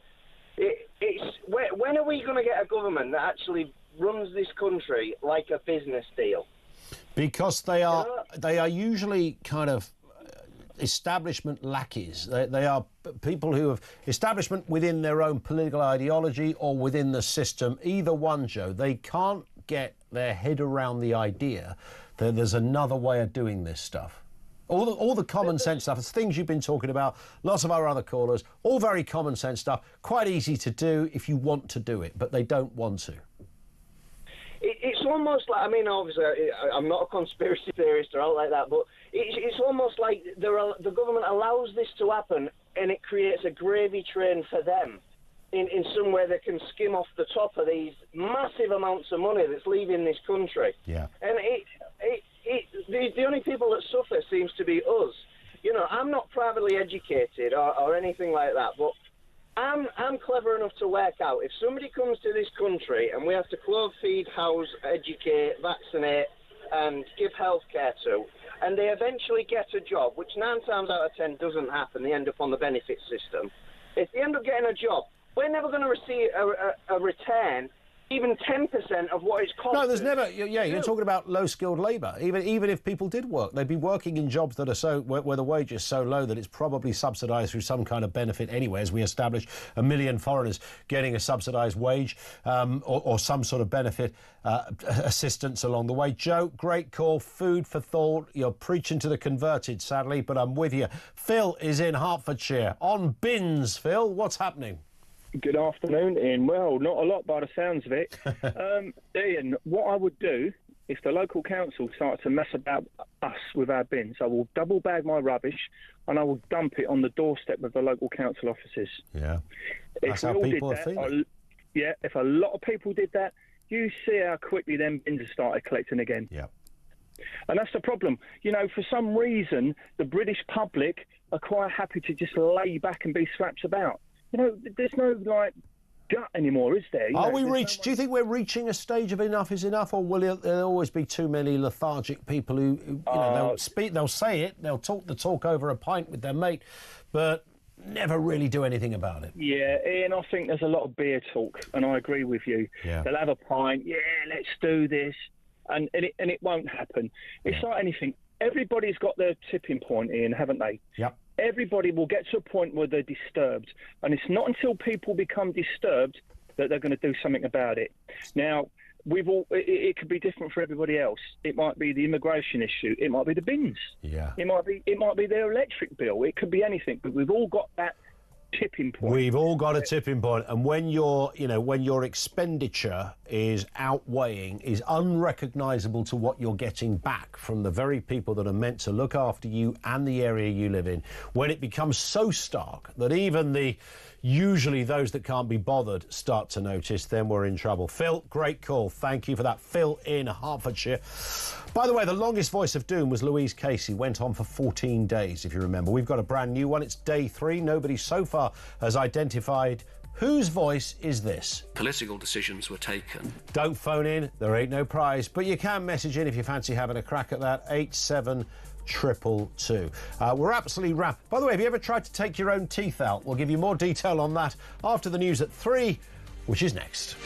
When are we going to get a government that actually runs this country like a business deal? Because they are usually kind of establishment lackeys. They are people who have establishment within their own political ideology or within the system. Either one, Joe. They can't get their head around the idea that there's another way of doing this stuff. All the common sense stuff, it's things you've been talking about, lots of our other callers, all very common sense stuff, quite easy to do if you want to do it, but they don't want to. It's almost like, obviously, I'm not a conspiracy theorist or all like that, but it's almost like the government allows this to happen and it creates a gravy train for them in some way they can skim off the top of these massive amounts of money that's leaving this country. Yeah. And the only people that suffer seems to be us. I'm not privately educated or anything like that, but I'm clever enough to work out if somebody comes to this country and we have to clothe, feed, house, educate, vaccinate and give health care to, and they eventually get a job, which 9 times out of 10 doesn't happen, they end up on the benefit system. If they end up getting a job, we're never going to receive a return even 10% of what it's costing. No, there's never. Yeah, you're talking about low-skilled labour. Even if people did work, they'd be working in jobs that are where the wage is so low that it's probably subsidised through some kind of benefit anyway. As we establish 1 million foreigners getting a subsidised wage or some sort of benefit assistance along the way. Joe, great call. Food for thought. You're preaching to the converted, sadly, but I'm with you. Phil is in Hertfordshire on bins. Phil, what's happening? Good afternoon, Ian. Well, not a lot by the sounds of it. Ian, what I would do if the local council started to mess about us with our bins, I will double bag my rubbish and I will dump it on the doorstep of the local council offices. Yeah, that's how people are feeling. If a lot of people did that, you see how quickly them bins have started collecting again. Yeah. And that's the problem. For some reason, the British public are quite happy to just lay back and be slaps about. There's no, gut anymore, is there? Do you think we're reaching a stage of enough is enough, or will there always be too many lethargic people who they'll say it, they'll talk the talk over a pint with their mate, but never really do anything about it? Yeah, Ian, I think there's a lot of beer talk, and I agree with you. Yeah. They'll have a pint, let's do this, and it won't happen. It's like anything. Everybody's got their tipping point, Ian, haven't they? Yep. Everybody will get to a point where they're disturbed, and it's not until people become disturbed that they're going to do something about it. Now, it could be different for everybody else. It might be the immigration issue. It might be the bins. Yeah. It might be their electric bill. It could be anything. But we've all got that tipping point. We've all got a tipping point, and when your expenditure is unrecognisable to what you're getting back from the very people that are meant to look after you and the area you live in, when it becomes so stark that even usually those that can't be bothered start to notice, then we're in trouble. Phil, great call. Thank you for that. Phil in Hertfordshire. By the way, the longest voice of doom was Louise Casey. Went on for 14 days, if you remember. We've got a brand new one. It's day 3. Nobody so far has identified whose voice is this. Political decisions were taken. Don't phone in. There ain't no prize. But you can message in if you fancy having a crack at that. 87222. We're absolutely wrapped. By the way, have you ever tried to take your own teeth out? We'll give you more detail on that after the news at 3, which is next.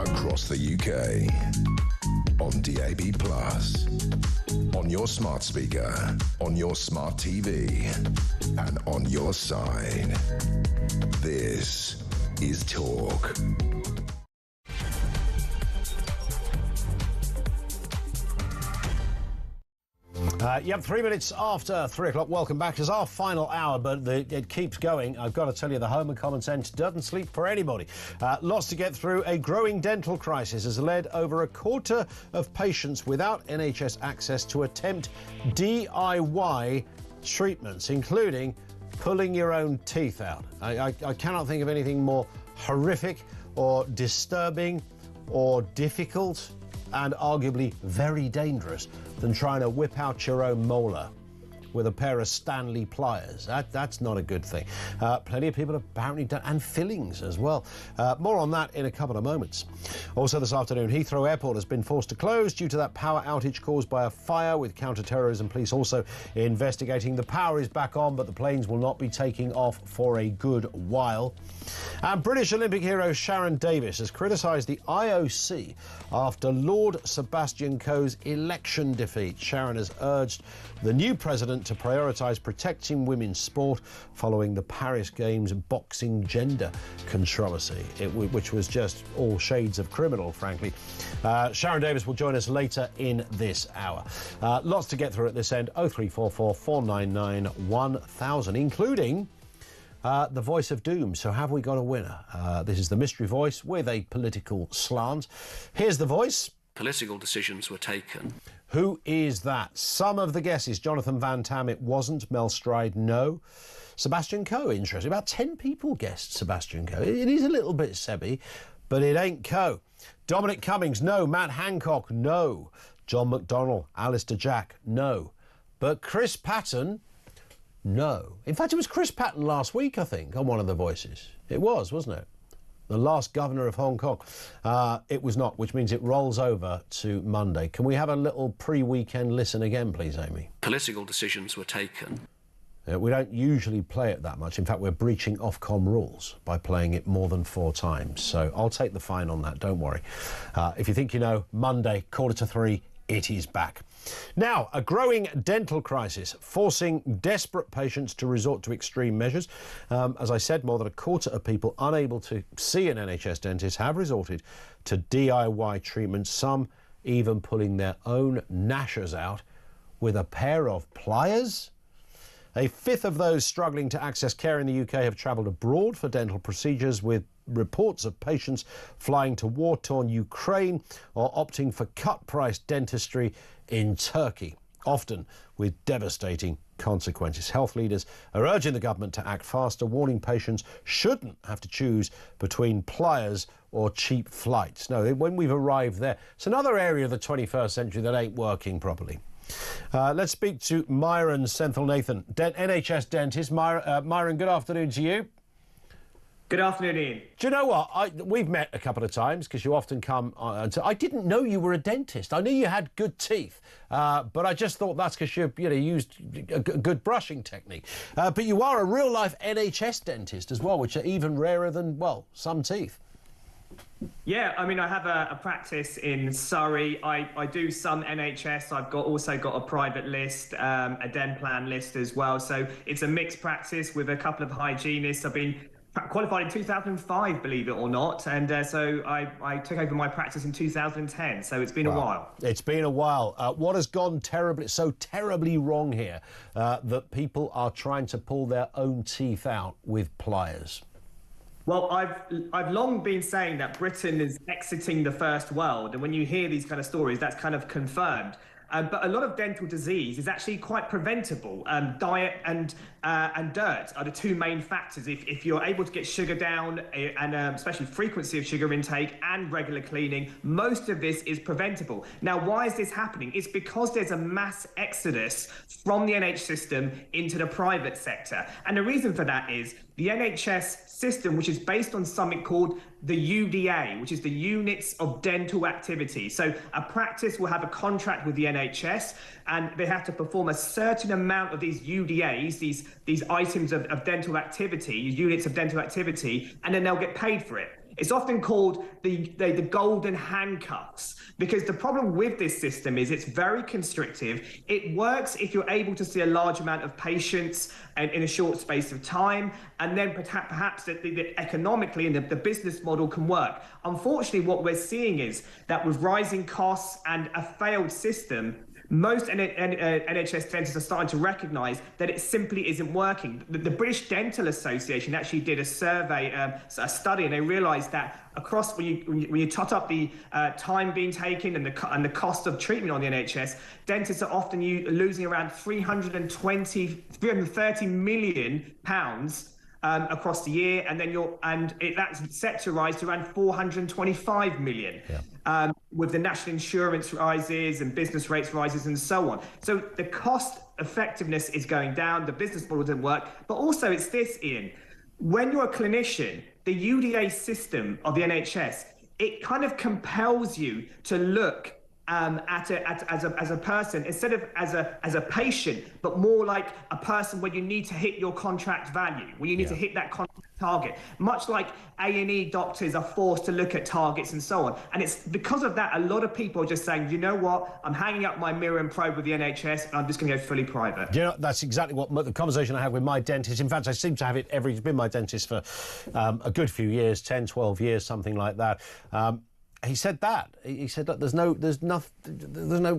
across the UK. On DAB+, on your smart speaker, on your smart TV, and on your side. This is Talk. Yep, 3 minutes after 3 o'clock. Welcome back. It's our final hour, but it keeps going. I've got to tell you, the home and common sense doesn't sleep for anybody. Lots to get through. A growing dental crisis has led over a quarter of patients without NHS access to attempt DIY treatments, including pulling your own teeth out. I cannot think of anything more horrific or disturbing or difficult and arguably very dangerous than trying to whip out your own molar with a pair of Stanley pliers. That's not a good thing. Plenty of people have apparently done, and fillings as well. More on that in a couple of moments. Also this afternoon, Heathrow Airport has been forced to close due to that power outage caused by a fire, with counter-terrorism police also investigating. The power is back on, but the planes will not be taking off for a good while. And British Olympic hero Sharon Davis has criticised the IOC after Lord Sebastian Coe's election defeat. Sharon has urged the new president to prioritise protecting women's sport following the Paris Games boxing gender controversy, which was just all shades of criminal, frankly. Sharon Davis will join us later in this hour. Lots to get through at this end. 0344 499 1000, including the voice of doom. So have we got a winner? This is the mystery voice with a political slant. Here's the voice. Political decisions were taken. Who is that? Some of the guesses. Jonathan Van Tam, it wasn't. Mel Stride, no. Sebastian Coe, interesting. About 10 people guessed Sebastian Coe. It is a little bit Sebby, but it ain't Coe. Dominic Cummings, no. Matt Hancock, no. John McDonnell, Alistair Jack, no. But Chris Patton, no. In fact, it was Chris Patton last week, I think, on one of the voices. It was, wasn't it? The last governor of Hong Kong. It was not, which means it rolls over to Monday. Can we have a little pre-weekend listen again, please, Amy? Political decisions were taken. We don't usually play it that much. In fact, we're breaching Ofcom rules by playing it more than 4 times. So I'll take the fine on that, don't worry. If you think you know, Monday, 2:45, it is back. Now, a growing dental crisis forcing desperate patients to resort to extreme measures. As I said, more than a quarter of people unable to see an NHS dentist have resorted to DIY treatments, some even pulling their own gnashers out with a pair of pliers. A fifth of those struggling to access care in the UK have travelled abroad for dental procedures, with reports of patients flying to war-torn Ukraine or opting for cut-price dentistry in Turkey, often with devastating consequences. Health leaders are urging the government to act faster, warning patients shouldn't have to choose between pliers or cheap flights. No, when we've arrived there, it's another area of the 21st century that ain't working properly. Let's speak to Myron Senthil Nathan, NHS dentist. Myron, good afternoon to you. Good afternoon, Ian. Do you know what? We've met a couple of times because you often come. I didn't know you were a dentist. I knew you had good teeth, but I just thought that's because you used a good brushing technique. But you are a real-life NHS dentist as well, which are even rarer than, well, some teeth. Yeah, I mean, I have a practice in Surrey. I do some NHS. I've also got a private list, a den plan list as well. So it's a mixed practice with a couple of hygienists. I've been qualified in 2005, believe it or not, and so I took over my practice in 2010, so it's been a while. It's been a while. What has gone so terribly wrong here that people are trying to pull their own teeth out with pliers? Well, I've long been saying that Britain is exiting the first world, and when you hear these kind of stories, that's kind of confirmed. But a lot of dental disease is actually quite preventable. Diet and dirt are the two main factors. If you're able to get sugar down, and especially frequency of sugar intake and regular cleaning, most of this is preventable. Now, why is this happening? It's because there's a mass exodus from the NHS system into the private sector. And the reason for that is the NHS system, which is based on something called the UDA, which is the Units of Dental Activity. So a practice will have a contract with the NHS, and they have to perform a certain amount of these UDAs, these items of dental activity, units of dental activity, and then they'll get paid for it. It's often called the golden handcuffs, because the problem with this system is it's very constrictive. It works if you're able to see a large amount of patients in a short space of time, and then perhaps economically and the business model can work. Unfortunately, what we're seeing is that with rising costs and a failed system, most NHS dentists are starting to recognise that it simply isn't working. The British Dental Association actually did a survey, a study, and they realised that across when you tot up the time being taken and the cost of treatment on the NHS, dentists are often losing around 330 million pounds across the year, and then that's set to rise to around 425 million. With the national insurance rises and business rates rises and so on. So the cost effectiveness is going down, the business model doesn't work, but also it's this, Ian, when you're a clinician, the UDA system of the NHS, it kind of compels you to look as a person instead of as a patient, but more like a person where you need to hit your contract value, where you need to hit that contract target, much like A&E doctors are forced to look at targets and so on. And it's because of that, a lot of people are just saying, you know what, I'm hanging up my mirror and probe with the NHS and I'm just going to go fully private. You know, that's exactly what the conversation I have with my dentist. In fact, I seem to have it he's been my dentist for a good few years, 10, 12 years, something like that. He said that. He said that there's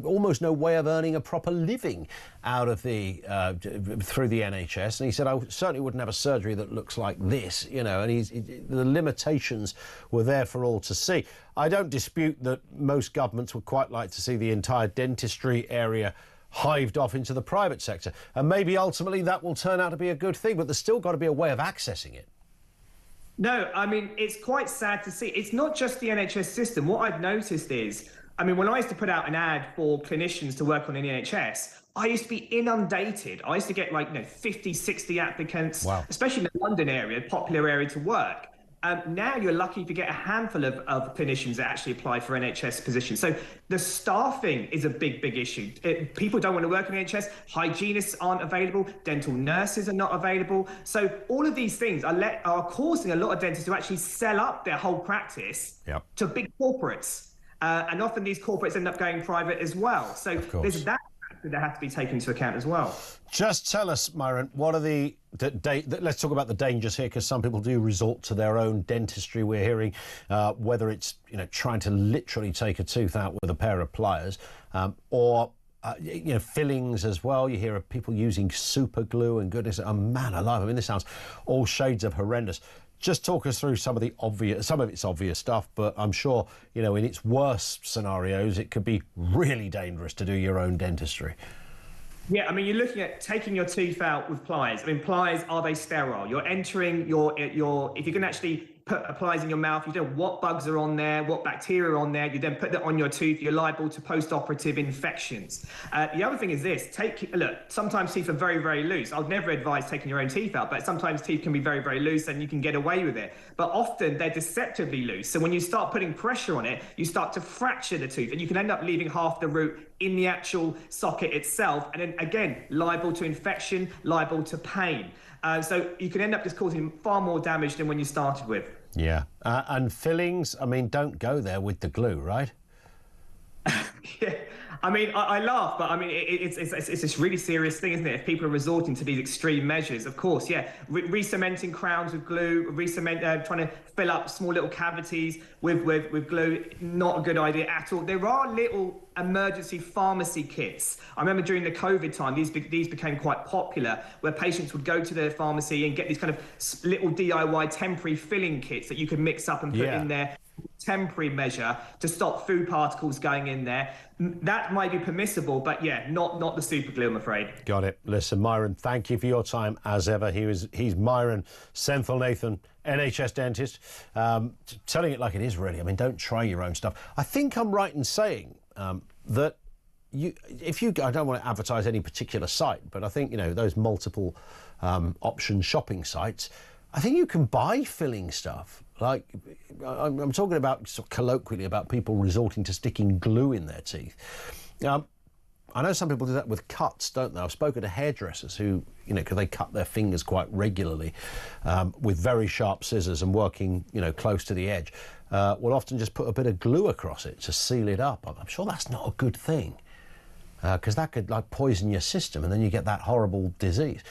almost no way of earning a proper living out of through the NHS. And he said, I certainly wouldn't have a surgery that looks like this, you know, and the limitations were there for all to see. I don't dispute that most governments would quite like to see the entire dentistry area hived off into the private sector. And maybe ultimately that will turn out to be a good thing, but there's still got to be a way of accessing it. No, I mean, it's quite sad to see. It's not just the NHS system. What I've noticed is, I mean, when I used to put out an ad for clinicians to work on the NHS, I used to be inundated. I used to get 50, 60 applicants, especially in the London area, popular area to work. Now you're lucky if you get a handful of clinicians that actually apply for NHS positions. So the staffing is a big issue. People don't want to work in NHS. Hygienists aren't available. Dental nurses are not available. So all of these things are causing a lot of dentists to actually sell up their whole practice to big corporates. And often these corporates end up going private as well. So there's that factor that has to be taken into account as well. Just tell us, Myron, what are let's talk about the dangers here, because some people do resort to their own dentistry. We're hearing whether it's trying to literally take a tooth out with a pair of pliers, or fillings as well. You hear of people using super glue, and goodness, man alive! I mean, this sounds all shades of horrendous. Just talk us through some of its obvious stuff, but I'm sure in its worst scenarios it could be really dangerous to do your own dentistry. Yeah, I mean, you're looking at taking your teeth out with pliers. I mean, pliers, are they sterile? You're entering if you can actually put pliers in your mouth, you don't know what bugs are on there, what bacteria are on there. You then put that on your tooth, you're liable to post-operative infections. The other thing is this, look, sometimes teeth are very, very loose. I'd never advise taking your own teeth out, but sometimes teeth can be very, very loose and you can get away with it. But often they're deceptively loose. So when you start putting pressure on it, you start to fracture the tooth and you can end up leaving half the root in the actual socket itself. And then again, liable to infection, liable to pain. So you can end up just causing far more damage than when you started with. Yeah. And fillings, I mean, don't go there with the glue, right? Yeah. I mean, I laugh, but I mean, it's this really serious thing, isn't it? If people are resorting to these extreme measures, of course, yeah. Re-cementing crowns with glue, trying to fill up small little cavities with glue, not a good idea at all. There are little emergency pharmacy kits. I remember during the COVID time, these became quite popular, where patients would go to their pharmacy and get these kind of little DIY temporary filling kits that you could mix up and put in there. Temporary measure to stop food particles going in there. That might be permissible, but yeah, not the super glue, I'm afraid. Got it. Listen, Myron, thank you for your time as ever. He's Myron Senthil-Nathan, NHS dentist, telling it like it is, really. I mean, don't try your own stuff. I think I'm right in saying that I don't want to advertise any particular site, but I think those multiple option shopping sites, I think you can buy filling stuff. Like, I'm talking about, sort of colloquially, about people resorting to sticking glue in their teeth. I know some people do that with cuts, don't they? I've spoken to hairdressers who, because they cut their fingers quite regularly with very sharp scissors and working, close to the edge, will often just put a bit of glue across it to seal it up. I'm sure that's not a good thing because that could poison your system and then you get that horrible disease.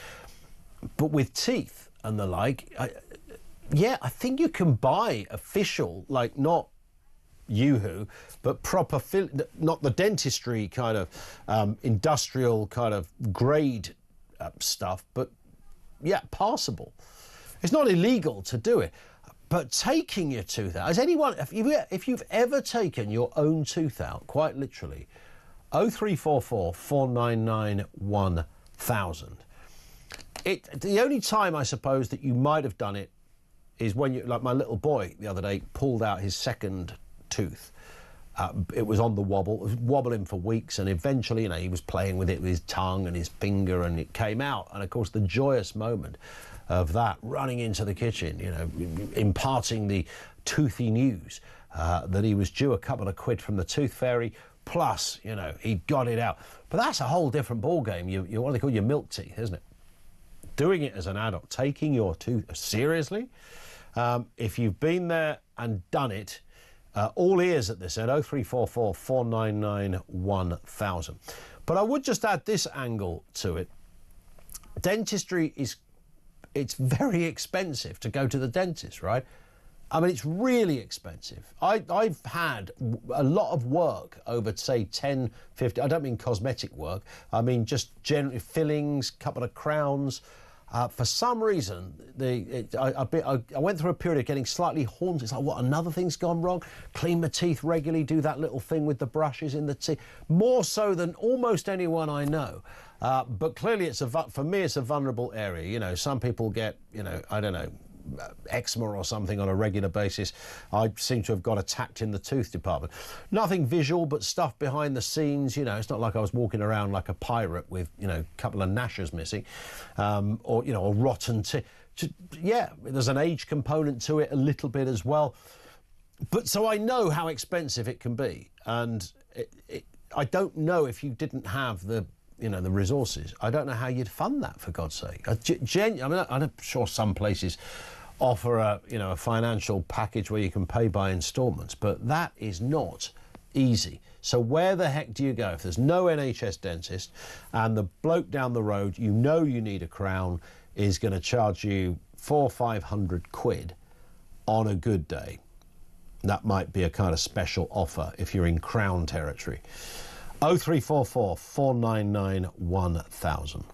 But with teeth and the like, I think you can buy official, not Yoo-hoo, but proper, not the dentistry kind of industrial kind of grade stuff, but passable. It's not illegal to do it, but taking your tooth out, if you've ever taken your own tooth out, quite literally, 0344 499 1000. The only time I suppose that you might have done it is when like my little boy the other day pulled out his second tooth. It was on the wobble. It was wobbling for weeks, and eventually, he was playing with it with his tongue and his finger, and it came out. And of course, the joyous moment of that, running into the kitchen, imparting the toothy news that he was due a couple of quid from the tooth fairy. Plus, he'd got it out. But that's a whole different ball game. You what they call your milk teeth, isn't it? Doing it as an adult, taking your tooth seriously. If you've been there and done it. All ears at this end, 0344 499 1000. But I would just add this angle to it. Dentistry it's very expensive to go to the dentist, right? I mean, it's really expensive. I've had a lot of work over, say, 10, 50, I don't mean cosmetic work, I mean just generally fillings, couple of crowns. For some reason, I went through a period of getting slightly haunted. It's like, what, another thing's gone wrong? Clean my teeth regularly, do that little thing with the brushes in the teeth. More so than almost anyone I know. But clearly, for me, it's a vulnerable area. Some people get, I don't know, eczema or something on a regular basis. I seem to have got attacked in the tooth department. Nothing visual, but stuff behind the scenes. It's not like I was walking around like a pirate with, a couple of gnashers missing, or a rotten teeth. There's an age component to it a little bit as well. But so I know how expensive it can be, and I don't know if you didn't have the resources. I don't know how you'd fund that, for God's sake. I'm sure some places offer a financial package where you can pay by instalments, but that is not easy. So where the heck do you go if there's no NHS dentist and the bloke down the road you need a crown is going to charge you 400 or 500 quid on a good day? That might be a kind of special offer if you're in crown territory. 0344 499 1000.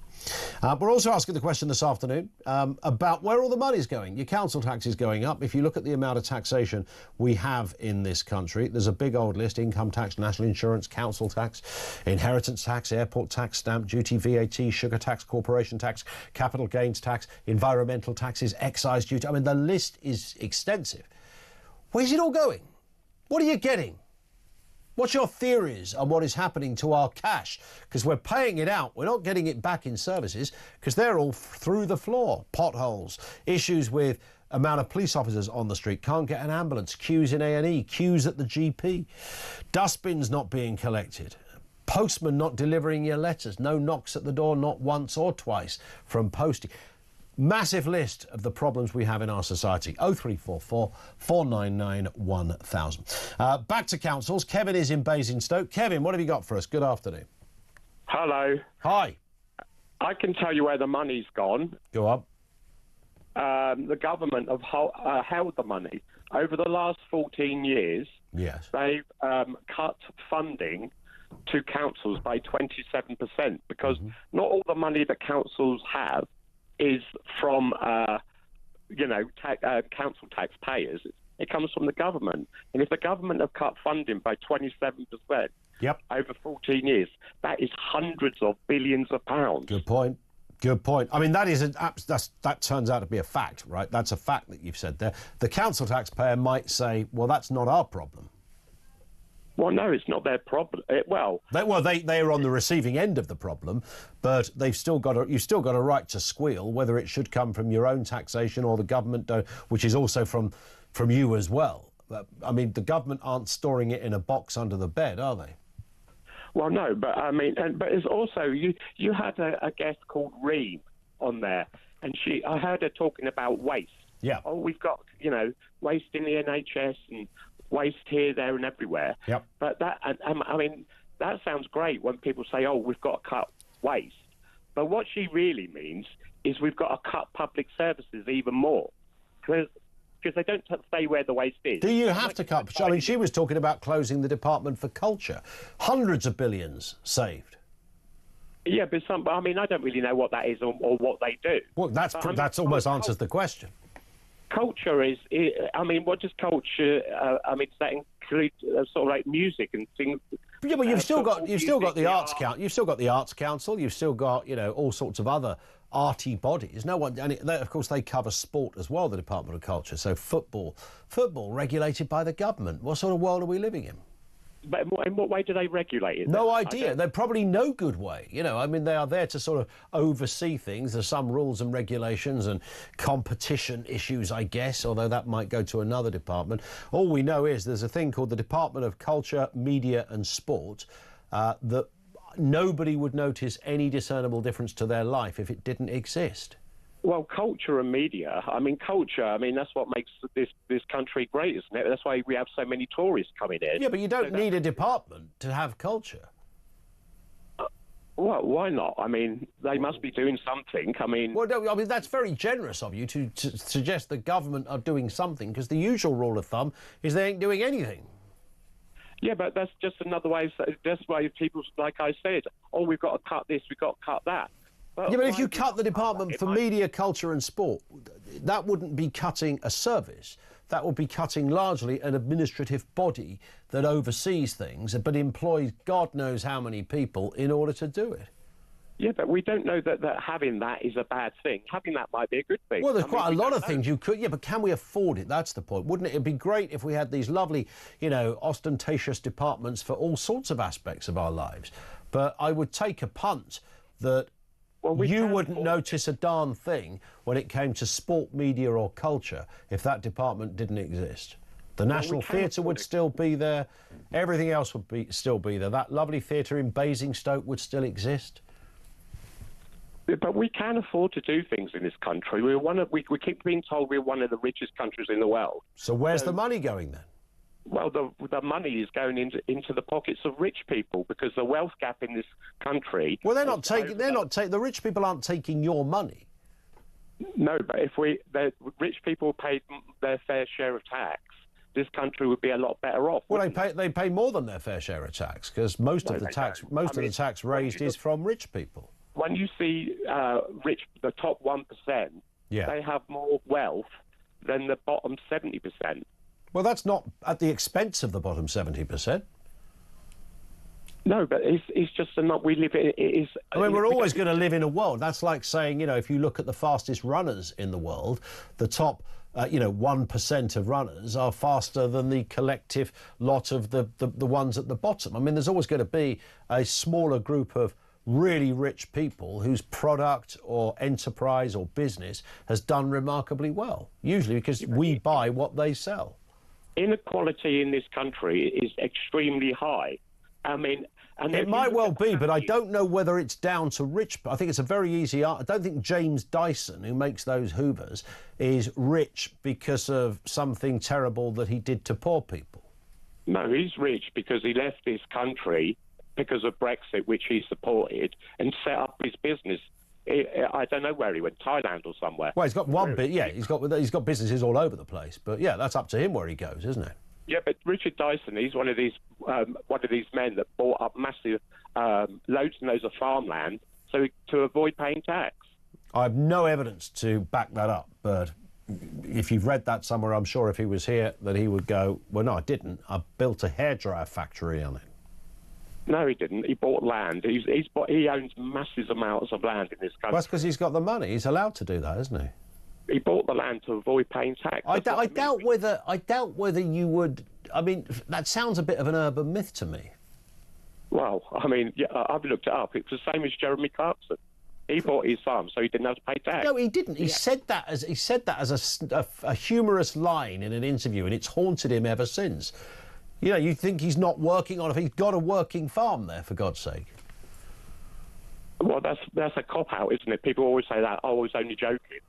We're also asking the question this afternoon about where all the money's going. Your council tax is going up. If you look at the amount of taxation we have in this country, there's a big old list: income tax, national insurance, council tax, inheritance tax, airport tax, stamp duty, VAT, sugar tax, corporation tax, capital gains tax, environmental taxes, excise duty. I mean, the list is extensive. Where's it all going? What are you getting? What's your theories on what is happening to our cash? Because we're paying it out. We're not getting it back in services because they're all through the floor. Potholes, issues with amount of police officers on the street, can't get an ambulance, queues in A&E, queues at the GP, dustbins not being collected, postman not delivering your letters, no knocks at the door, not once or twice from posting. Massive list of the problems we have in our society. 0344 499 1000. Back to councils. Kevin is in Basingstoke. Kevin, what have you got for us? Good afternoon. Hello. Hi. I can tell you where the money's gone. Go on. The government have held the money. Over the last 14 years, yes, they've cut funding to councils by 27% because not all the money that councils have is from, council taxpayers. It comes from the government. And if the government have cut funding by 27% over 14 years, that is hundreds of billions of pounds. Good point. Good point. I mean, that turns out to be a fact, right? That's a fact that you've said there. The council taxpayer might say, well, that's not our problem. Well, no, it's not their problem. They are on the receiving end of the problem, but you've still got a right to squeal whether it should come from your own taxation or the government, which is also from you as well. I mean, the government aren't storing it in a box under the bed, are they? Well, no, but I mean, but it's also you had a guest called Reem on there, and I heard her talking about waste. Yeah. Oh, we've got waste in the NHS and waste here, there, and everywhere. Yep. But I mean, that sounds great when people say, "Oh, we've got to cut waste," but what she really means is we've got to cut public services even more because they don't stay where the waste is. Do you have to cut? I mean, she was talking about closing the Department for Culture. Hundreds of billions saved. Yeah, but I mean, I don't really know what that is or what they do. Well, that's almost answers the question. Culture is, I mean, what does culture? I mean, does that include sort of like music and things? Yeah, but you've still got the Arts Council. You've still got the Arts Council. You've still got all sorts of other arty bodies. No one, and of course they cover sport as well. The Department of Culture. So football regulated by the government. What sort of world are we living in? But in what way do they regulate it? No idea. They're probably no good way. I mean, they are there to sort of oversee things. There's some rules and regulations and competition issues, I guess, although that might go to another department. All we know is there's a thing called the Department of Culture, Media and Sport that nobody would notice any discernible difference to their life if it didn't exist. Well, culture and media, that's what makes this country great, isn't it? That's why we have so many tourists coming in. Yeah, but you don't need a department to have culture. Well, why not? I mean, they must be doing something. Well, no, I mean, that's very generous of you to suggest the government are doing something, because the usual rule of thumb is they ain't doing anything. Yeah, but that's just another way. That's why people, like I said, oh, we've got to cut this, we've got to cut that. Yeah, but if you cut the Department for Media, Culture and Sport, that wouldn't be cutting a service. That would be cutting largely an administrative body that oversees things but employs God knows how many people in order to do it. Yeah, but we don't know that having that is a bad thing. Having that might be a good thing. Well, there's quite a lot of things you could... Yeah, but can we afford it? That's the point, wouldn't it? It'd be great if we had these lovely, ostentatious departments for all sorts of aspects of our lives. But I would take a punt that... Well, you wouldn't notice a darn thing when it came to sport, media or culture if that department didn't exist. The National Theatre would still be there. Everything else would still be there. That lovely theatre in Basingstoke would still exist. But we can afford to do things in this country. We keep being told we're one of the richest countries in the world. So where's the money going then? Well, the money is going into the pockets of rich people because the wealth gap in this country. Well, the rich people aren't taking your money. No, but if the rich people paid their fair share of tax, this country would be a lot better off. Well, they pay more than their fair share of tax because most of the tax raised is from rich people. When you see the top 1%, they have more wealth than the bottom 70%. Well, that's not at the expense of the bottom 70%. No, but it's just not. We live in. It is. I mean, we're always going to live in a world. That's like saying, if you look at the fastest runners in the world, the top, 1% of runners are faster than the collective lot of the ones at the bottom. I mean, there's always going to be a smaller group of really rich people whose product or enterprise or business has done remarkably well, usually because we buy what they sell. Inequality in this country is extremely high. I mean, and it might well be, but I don't know whether it's down to rich. I think it's a very easy. I don't think James Dyson, who makes those Hoovers, is rich because of something terrible that he did to poor people. No, he's rich because he left this country because of Brexit, which he supported, and set up his business. I don't know where he went, Thailand or somewhere. Well, he's got one bit, yeah. He's got businesses all over the place, but yeah, that's up to him where he goes, isn't it? Yeah, but Richard Dyson, he's one of these men that bought up massive loads and loads of farmland to avoid paying tax. I have no evidence to back that up, but if you've read that somewhere, I'm sure if he was here that he would go, well, no, I didn't. I built a hairdryer factory on it. No, he didn't. He bought land. He owns massive amounts of land in this country. Well, that's because he's got the money. He's allowed to do that, isn't he? He bought the land to avoid paying tax. I doubt whether you would. I mean, that sounds a bit of an urban myth to me. Well, I mean, yeah, I've looked it up. It's the same as Jeremy Clarkson. He bought his farm, so he didn't have to pay tax. No, he didn't. He said that as a humorous line in an interview, and it's haunted him ever since. You know, you think he's not working on it. He's got a working farm there, for God's sake. Well, that's a cop-out, isn't it? People always say that, I was only joking.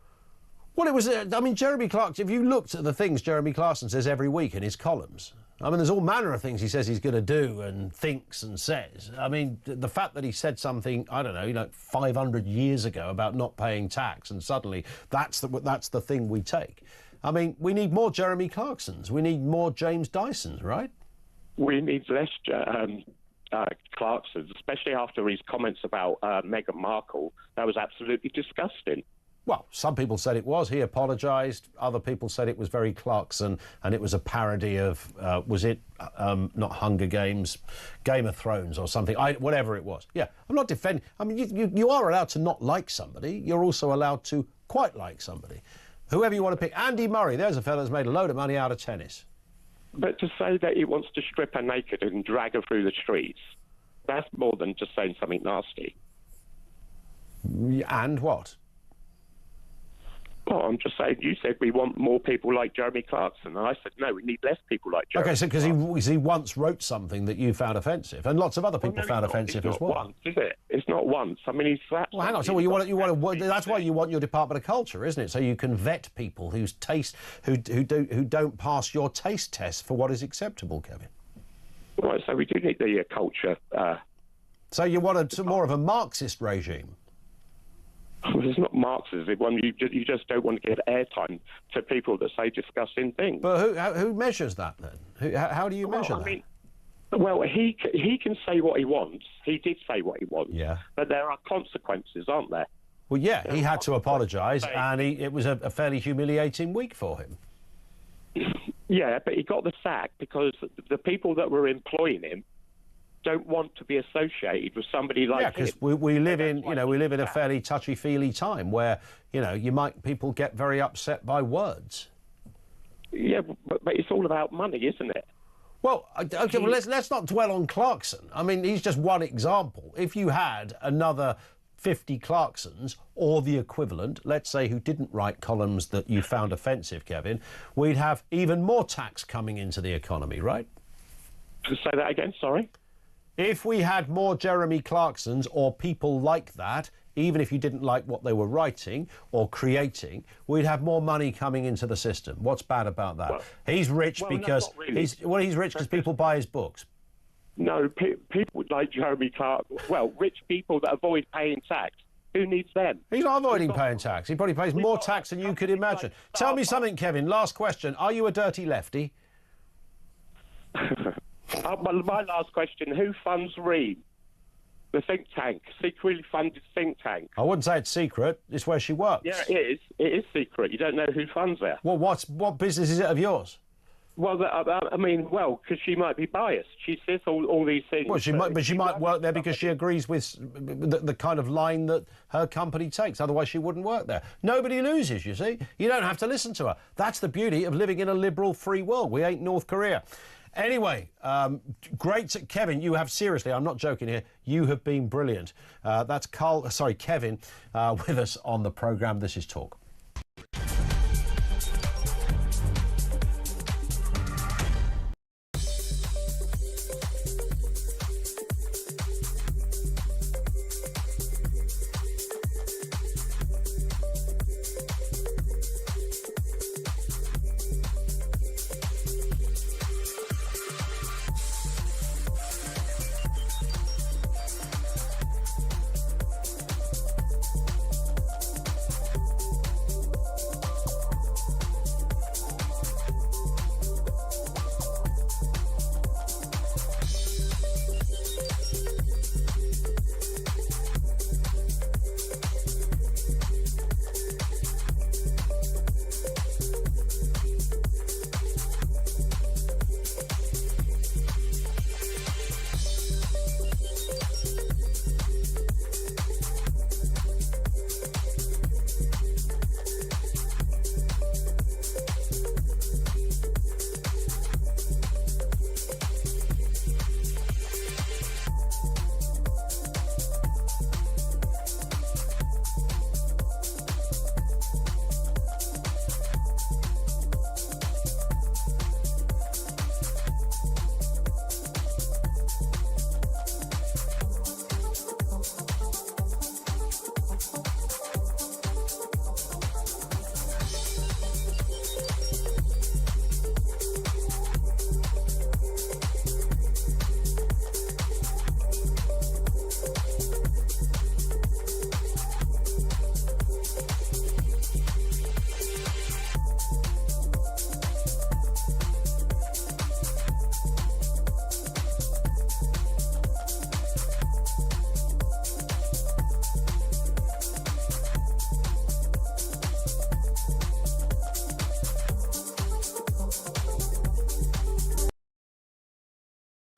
Well, it was, I mean, Jeremy Clarkson, if you looked at the things Jeremy Clarkson says every week in his columns, I mean, there's all manner of things he says he's going to do and thinks and says. I mean, the fact that he said something, I don't know, 500 years ago about not paying tax, and suddenly that's the thing we take. I mean, we need more Jeremy Clarksons. We need more James Dysons, right? We need less Clarksons, especially after his comments about Meghan Markle. That was absolutely disgusting. Well, some people said it was. He apologised. Other people said it was very Clarkson, and it was a parody of, was it not Hunger Games, Game of Thrones or something, whatever it was. Yeah, I'm not defending. I mean, you are allowed to not like somebody. You're also allowed to quite like somebody. Whoever you want to pick. Andy Murray, there's a fellow that's made a load of money out of tennis. But to say that he wants to strip her naked and drag her through the streets, that's more than just saying something nasty. And what? Well, I'm just saying, you said we want more people like Jeremy Clarkson, and I said, no, we need less people like Jeremy. OK, so because he once wrote something that you found offensive, and lots of other people found offensive as well. It's not once, is it? It's not once. I mean, he's slapped. Well, hang on. So that's why you want your Department of Culture, isn't it? So you can vet people whose taste, who don't pass your taste test for what is acceptable, Kevin. Well, so we do need the culture. So you want more of a Marxist regime? Well, it's not Marxism. You just don't want to give airtime to people that say disgusting things. But who measures that then? How do you measure that? Mean, well, he can say what he wants. He did say what he wants. Yeah. But there are consequences, aren't there? Well, yeah, he had to apologise, and it was a fairly humiliating week for him. Yeah, but he got the sack because the people that were employing him don't want to be associated with somebody like him. Yeah, because we live in a fairly touchy-feely time where people get very upset by words. Yeah, but it's all about money, isn't it? Well, okay, well, let's not dwell on Clarkson. I mean, he's just one example. If you had another 50 Clarksons or the equivalent, let's say, who didn't write columns that you found offensive, Kevin, we'd have even more tax coming into the economy, right? Say that again, sorry? If we had more Jeremy Clarksons or people like that, even if you didn't like what they were writing or creating, we'd have more money coming into the system. What's bad about that? Well, he's rich because he's rich because people buy his books. No, people like Jeremy Clark. Well, rich people that avoid paying tax. Who needs them? He's not avoiding paying tax. He probably pays more tax than you could imagine. Tell me something, Kevin. Last question. Are you a dirty lefty? My last question, who funds REAM? The think tank, secretly funded think tank. I wouldn't say it's secret. It's where she works. Yeah, it is. It is secret. You don't know who funds her. Well, what business is it of yours? Well, because she might be biased. She says all these things. Well, she might work there because she agrees with the kind of line that her company takes. Otherwise, she wouldn't work there. Nobody loses, you see. You don't have to listen to her. That's the beauty of living in a liberal, free world. We ain't North Korea. Anyway, great. Kevin, you have, seriously, I'm not joking here, you have been brilliant. That's Kevin with us on the programme. This is Talk.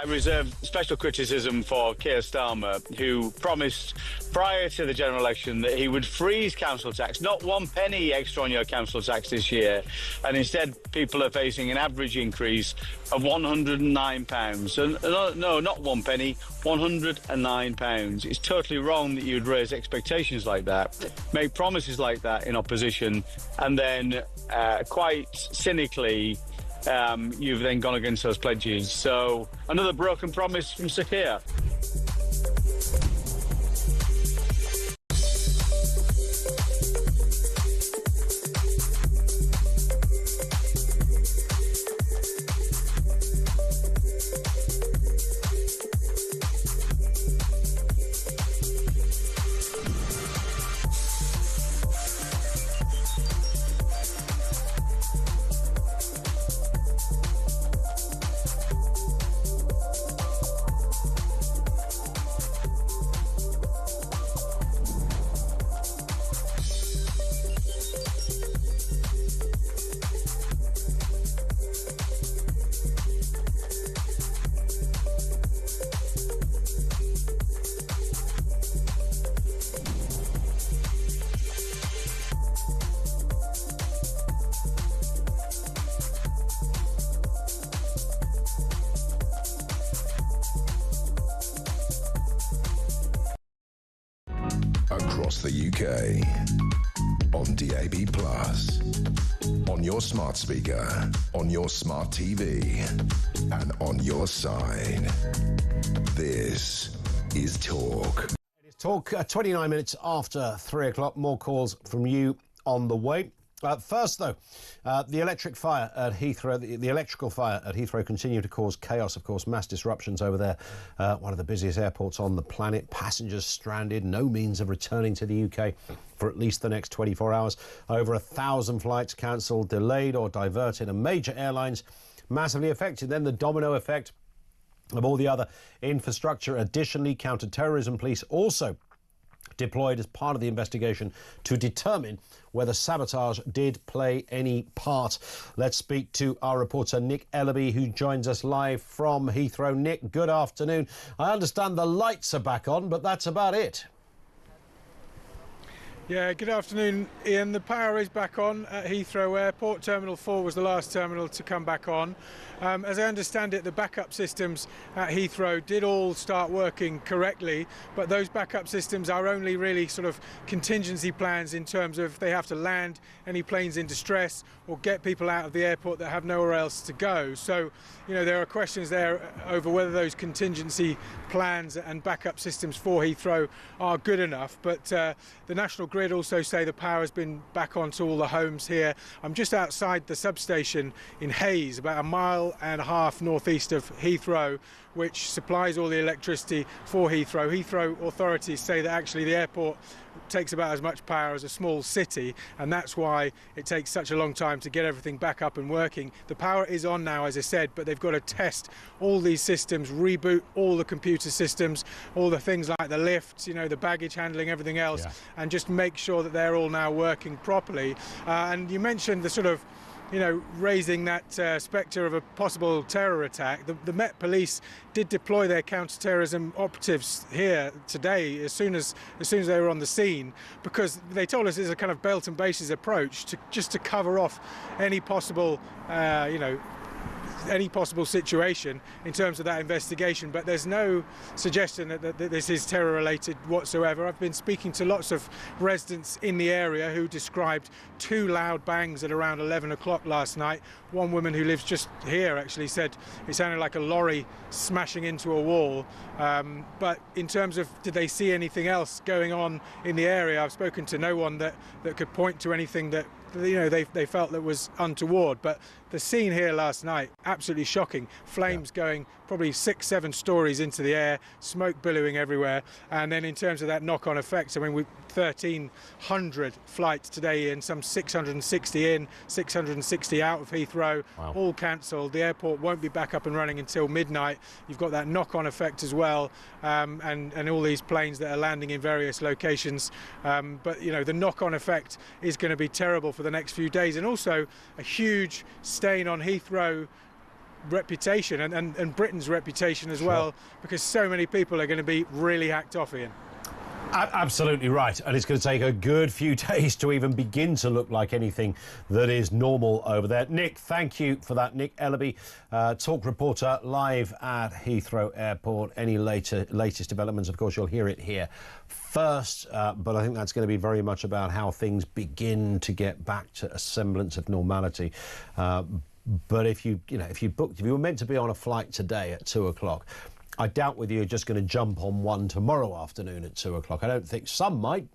I reserve special criticism for Keir Starmer, who promised prior to the general election that he would freeze council tax, not 1 penny extra on your council tax this year, and instead people are facing an average increase of £109. And no, not 1 penny, £109. It's totally wrong that you'd raise expectations like that, make promises like that in opposition, and then quite cynically you've then gone against those pledges. So another broken promise from Sir Keir. Across the UK, on DAB+, on your smart speaker, on your smart TV, and on your side. This is Talk. It is Talk, 29 minutes after 3 o'clock. More calls from you on the way. First, though, the electrical fire at Heathrow continued to cause chaos, of course, mass disruptions over there. One of the busiest airports on the planet. Passengers stranded, no means of returning to the UK for at least the next 24 hours. Over 1,000 flights cancelled, delayed or diverted, and major airlines massively affected. Then the domino effect of all the other infrastructure. Additionally, counter-terrorism police also deployed as part of the investigation to determine whether sabotage did play any part. Let's speak to our reporter Nick Ellaby, who joins us live from Heathrow. Nick, good afternoon. I understand the lights are back on, but that's about it. Yeah, good afternoon, Ian. The power is back on at Heathrow Airport. Terminal 4 was the last terminal to come back on. As I understand it, the backup systems at Heathrow did all start working correctly, but those backup systems are only really sort of contingency plans in terms of they have to land any planes in distress or get people out of the airport that have nowhere else to go. So, you know, there are questions there over whether those contingency plans and backup systems for Heathrow are good enough. But the National Grid also say the power has been back on to all the homes here. I'm just outside the substation in Hayes, about 1.5 miles northeast of Heathrow, which supplies all the electricity for Heathrow. Heathrow authorities say that actually the airport takes about as much power as a small city, and that's why it takes such a long time to get everything back up and working. The power is on now, as I said, but they've got to test all these systems, reboot all the computer systems, all the things like the lifts, you know, the baggage handling, everything else, and just make sure that they're all now working properly. And you mentioned the sort of, you know, raising that spectre of a possible terror attack. The Met Police did deploy their counter-terrorism operatives here today as soon as they were on the scene, because they told us it's a kind of belt and bases approach to cover off any possible any possible situation in terms of that investigation. But there's no suggestion that this is terror related whatsoever. I've been speaking to lots of residents in the area who described 2 loud bangs at around 11 o'clock last night. One woman who lives just here actually said it sounded like a lorry smashing into a wall. But in terms of did they see anything else going on in the area, I've spoken to no one that could point to anything that, you know, they felt that was untoward. But the scene here last night, absolutely shocking. Flames going probably 6-7 stories into the air, smoke billowing everywhere. And then in terms of that knock-on effect, I mean, we've 1,300 flights today in, some 660 in, 660 out of Heathrow, all cancelled. The airport won't be back up and running until midnight. You've got that knock-on effect as well, and all these planes that are landing in various locations. But, you know, the knock-on effect is going to be terrible for the next few days, and also a huge stain on Heathrow reputation and Britain's reputation as well, because so many people are going to be really hacked off, Ian. Absolutely right, and it's going to take a good few days to even begin to look like anything that is normal over there. Nick, thank you for that. Nick Ellaby, talk reporter live at Heathrow Airport. Any latest developments, of course, you'll hear it here first, but I think that's going to be very much about how things begin to get back to a semblance of normality. But if you were meant to be on a flight today at 2 o'clock, I doubt whether you're just going to jump on one tomorrow afternoon at 2 o'clock. I don't think some might,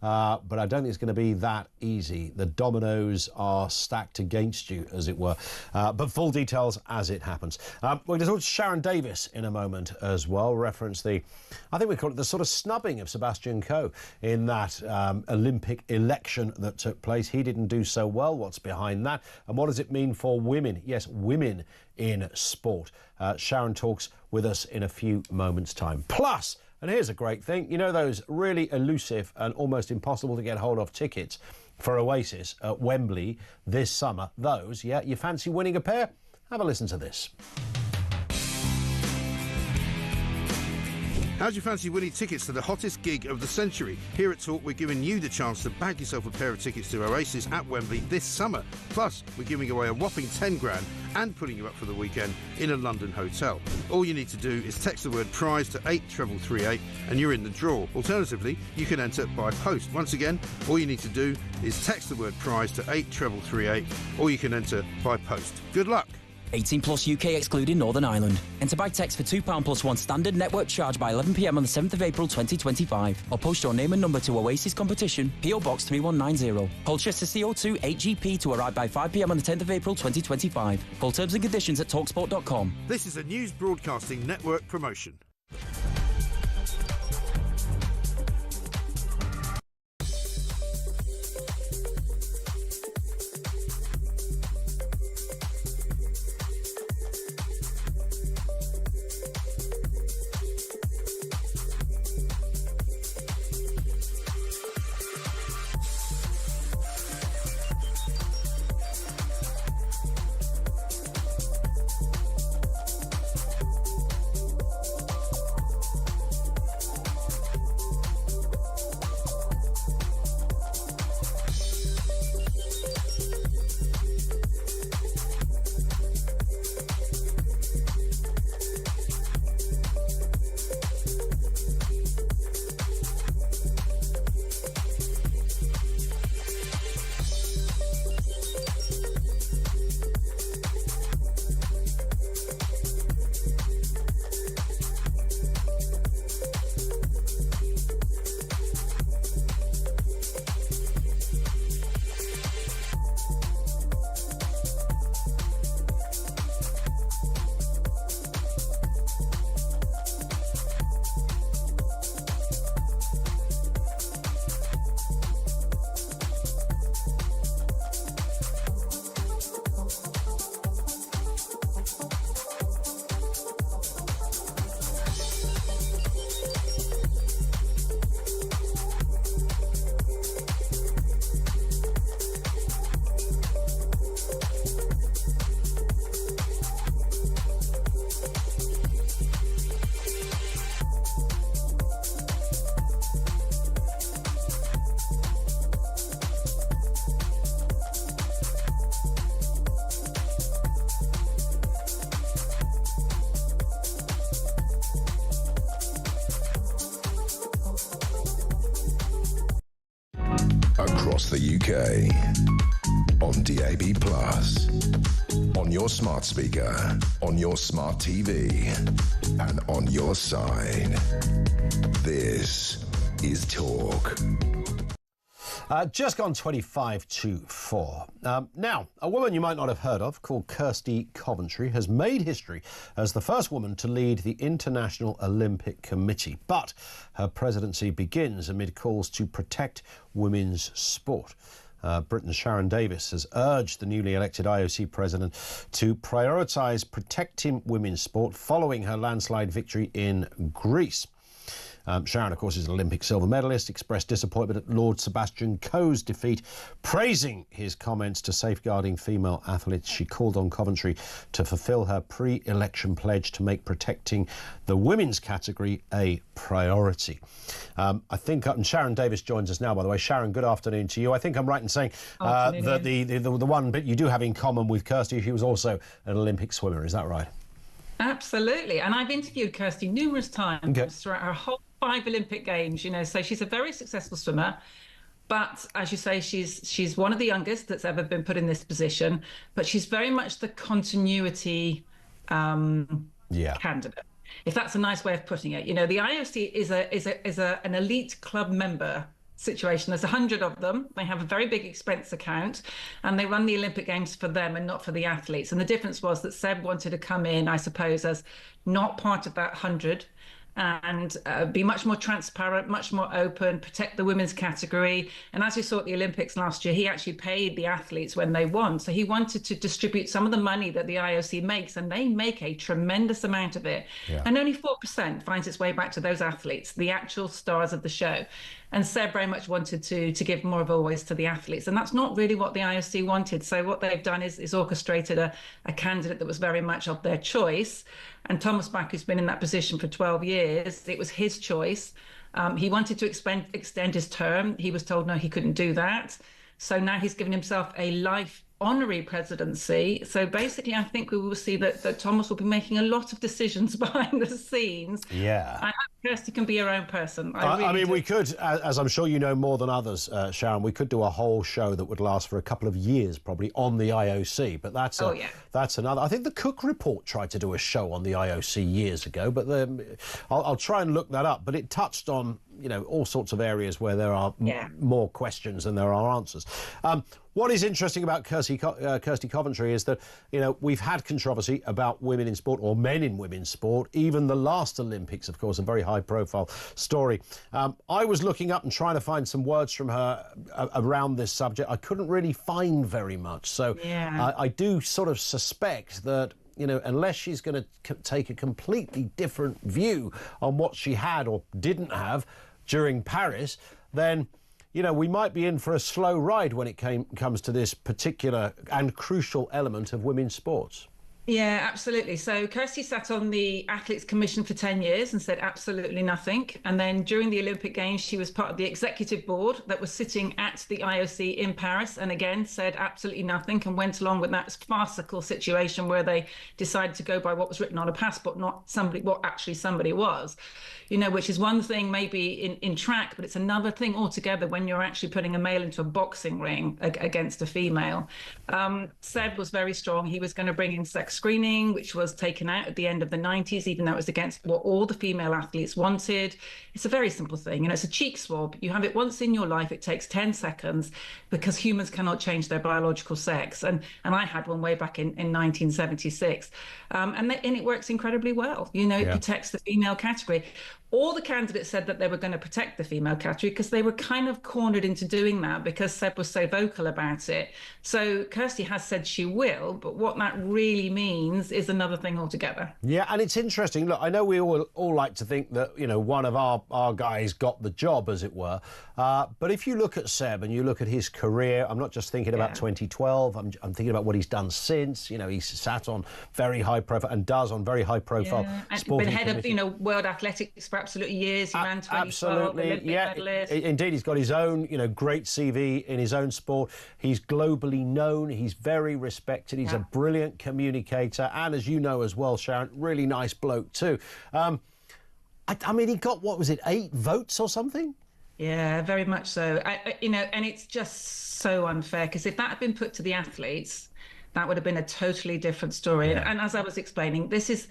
but I don't think it's going to be that easy. The dominoes are stacked against you, as it were. But full details as it happens. We're going to talk to Sharon Davis in a moment as well. Reference I think we call it the sort of snubbing of Sebastian Coe in that Olympic election that took place. He didn't do so well. What's behind that? And what does it mean for women? Yes, women in sport. Sharon talks with us in a few moments' time. Plus, and here's a great thing, you know those really elusive and almost impossible to get hold of tickets for Oasis at Wembley this summer? Those, yeah, you fancy winning a pair? Have a listen to this. How do you fancy winning tickets to the hottest gig of the century? Here at Talk, we're giving you the chance to bag yourself a pair of tickets to Oasis at Wembley this summer. Plus, we're giving away a whopping 10 grand and putting you up for the weekend in a London hotel. All you need to do is text the word prize to 83338 and you're in the draw. Alternatively, you can enter by post. Once again, all you need to do is text the word prize to 83338 or you can enter by post. Good luck. 18 plus UK excluding Northern Ireland. Enter by text for £2 plus one standard network charge by 11 p.m. on the 7th of April 2025. Or post your name and number to Oasis Competition, PO Box 3190. Colchester CO2 8GP to arrive by 5 p.m. on the 10th of April 2025. Full terms and conditions at talksport.com. This is a News Broadcasting Network promotion. Across the UK, on DAB+, on your smart speaker, on your smart TV, and on your side. This is Talk. Just gone 25 to 4. Now, a woman you might not have heard of called Kirsty Coventry has made history as the first woman to lead the International Olympic Committee. But her presidency begins amid calls to protect women's sport. Britain's Sharon Davis has urged the newly elected IOC president to prioritise protecting women's sport following her landslide victory in Greece. Sharon, of course, is an Olympic silver medalist, expressed disappointment at Lord Sebastian Coe's defeat, praising his comments to safeguarding female athletes. She called on Coventry to fulfil her pre-election pledge to make protecting the women's category a priority. I think, and Sharon Davis joins us now, by the way. Sharon, good afternoon to you. I think I'm right in saying that the one bit you do have in common with Kirsty, she was also an Olympic swimmer. Is that right? Absolutely. And I've interviewed Kirsty numerous times throughout her whole 5 Olympic Games, you know, so she's a very successful swimmer. But as you say, she's one of the youngest that's ever been put in this position. But she's very much the continuity candidate, if that's a nice way of putting it. You know, the IOC is an elite club member situation. There's 100 of them. They have a very big expense account, and they run the Olympic Games for them and not for the athletes. And the difference was that Seb wanted to come in, I suppose, as not part of that 100 and be much more transparent, much more open, protect the women's category. And as we saw at the Olympics last year, he actually paid the athletes when they won. So he wanted to distribute some of the money that the IOC makes, and they make a tremendous amount of it. And only 4% finds its way back to those athletes, the actual stars of the show. And Seb very much wanted to give more of always to the athletes. And that's not really what the IOC wanted. So what they've done is orchestrated a candidate that was very much of their choice. And Thomas Bach, who's been in that position for 12 years, it was his choice. He wanted to extend his term. He was told, no, he couldn't do that. So now he's given himself a life honorary presidency. So basically, I think we will see that Thomas will be making a lot of decisions behind the scenes. Yeah. I hope Kirsty can be her own person. I mean, we could, as I'm sure you know more than others, Sharon, we could do a whole show that would last for a couple of years, probably, on the IOC. But that's another. I think the Cook Report tried to do a show on the IOC years ago, but I'll try and look that up. But it touched on, you know, all sorts of areas where there are more questions than there are answers. What is interesting about Kirsty Coventry is that, you know, we've had controversy about women in sport, or men in women's sport. Even the last Olympics, of course, a very high-profile story. I was looking up and trying to find some words from her around this subject. I couldn't really find very much. So I do sort of suspect that, you know, unless she's going to take a completely different view on what she had or didn't have during Paris, then, you know, we might be in for a slow ride when it comes to this particular and crucial element of women's sports. Yeah, absolutely. So Kirsty sat on the Athletes Commission for 10 years and said absolutely nothing. And then during the Olympic Games, she was part of the executive board that was sitting at the IOC in Paris, and again said absolutely nothing, and went along with that farcical situation where they decided to go by what was written on a passport, not what actually somebody was. You know, which is one thing maybe in track, but it's another thing altogether when you're actually putting a male into a boxing ring against a female. Seb was very strong. He was going to bring in sex screening, which was taken out at the end of the 90s, even though it was against what all the female athletes wanted. It's a very simple thing. You know, it's a cheek swab. You have it once in your life. It takes 10 seconds because humans cannot change their biological sex. And I had one way back in 1976. And it works incredibly well. You know, it protects the female category. All the candidates said that they were going to protect the female category because they were kind of cornered into doing that because Seb was so vocal about it. So Kirsty has said she will, but what that really means is another thing altogether. Yeah, and it's interesting. Look, I know we all like to think that, you know, one of our guys got the job, as it were. But if you look at Seb and you look at his career, I'm not just thinking about 2012. I'm thinking about what he's done since. You know, he's sat on very high profile and does on very high profile sporting been head of, you know, World Athletics for absolutely years. He ran 2012, Olympic medalist. Indeed, he's got his own, you know, great CV in his own sport. He's globally known. He's very respected. He's a brilliant communicator, and as you know as well, Sharon, really nice bloke too. I mean, he got, what was it, 8 votes or something? Yeah, very much so. You know, and it's just so unfair because if that had been put to the athletes, that would have been a totally different story. Yeah. And as I was explaining, this is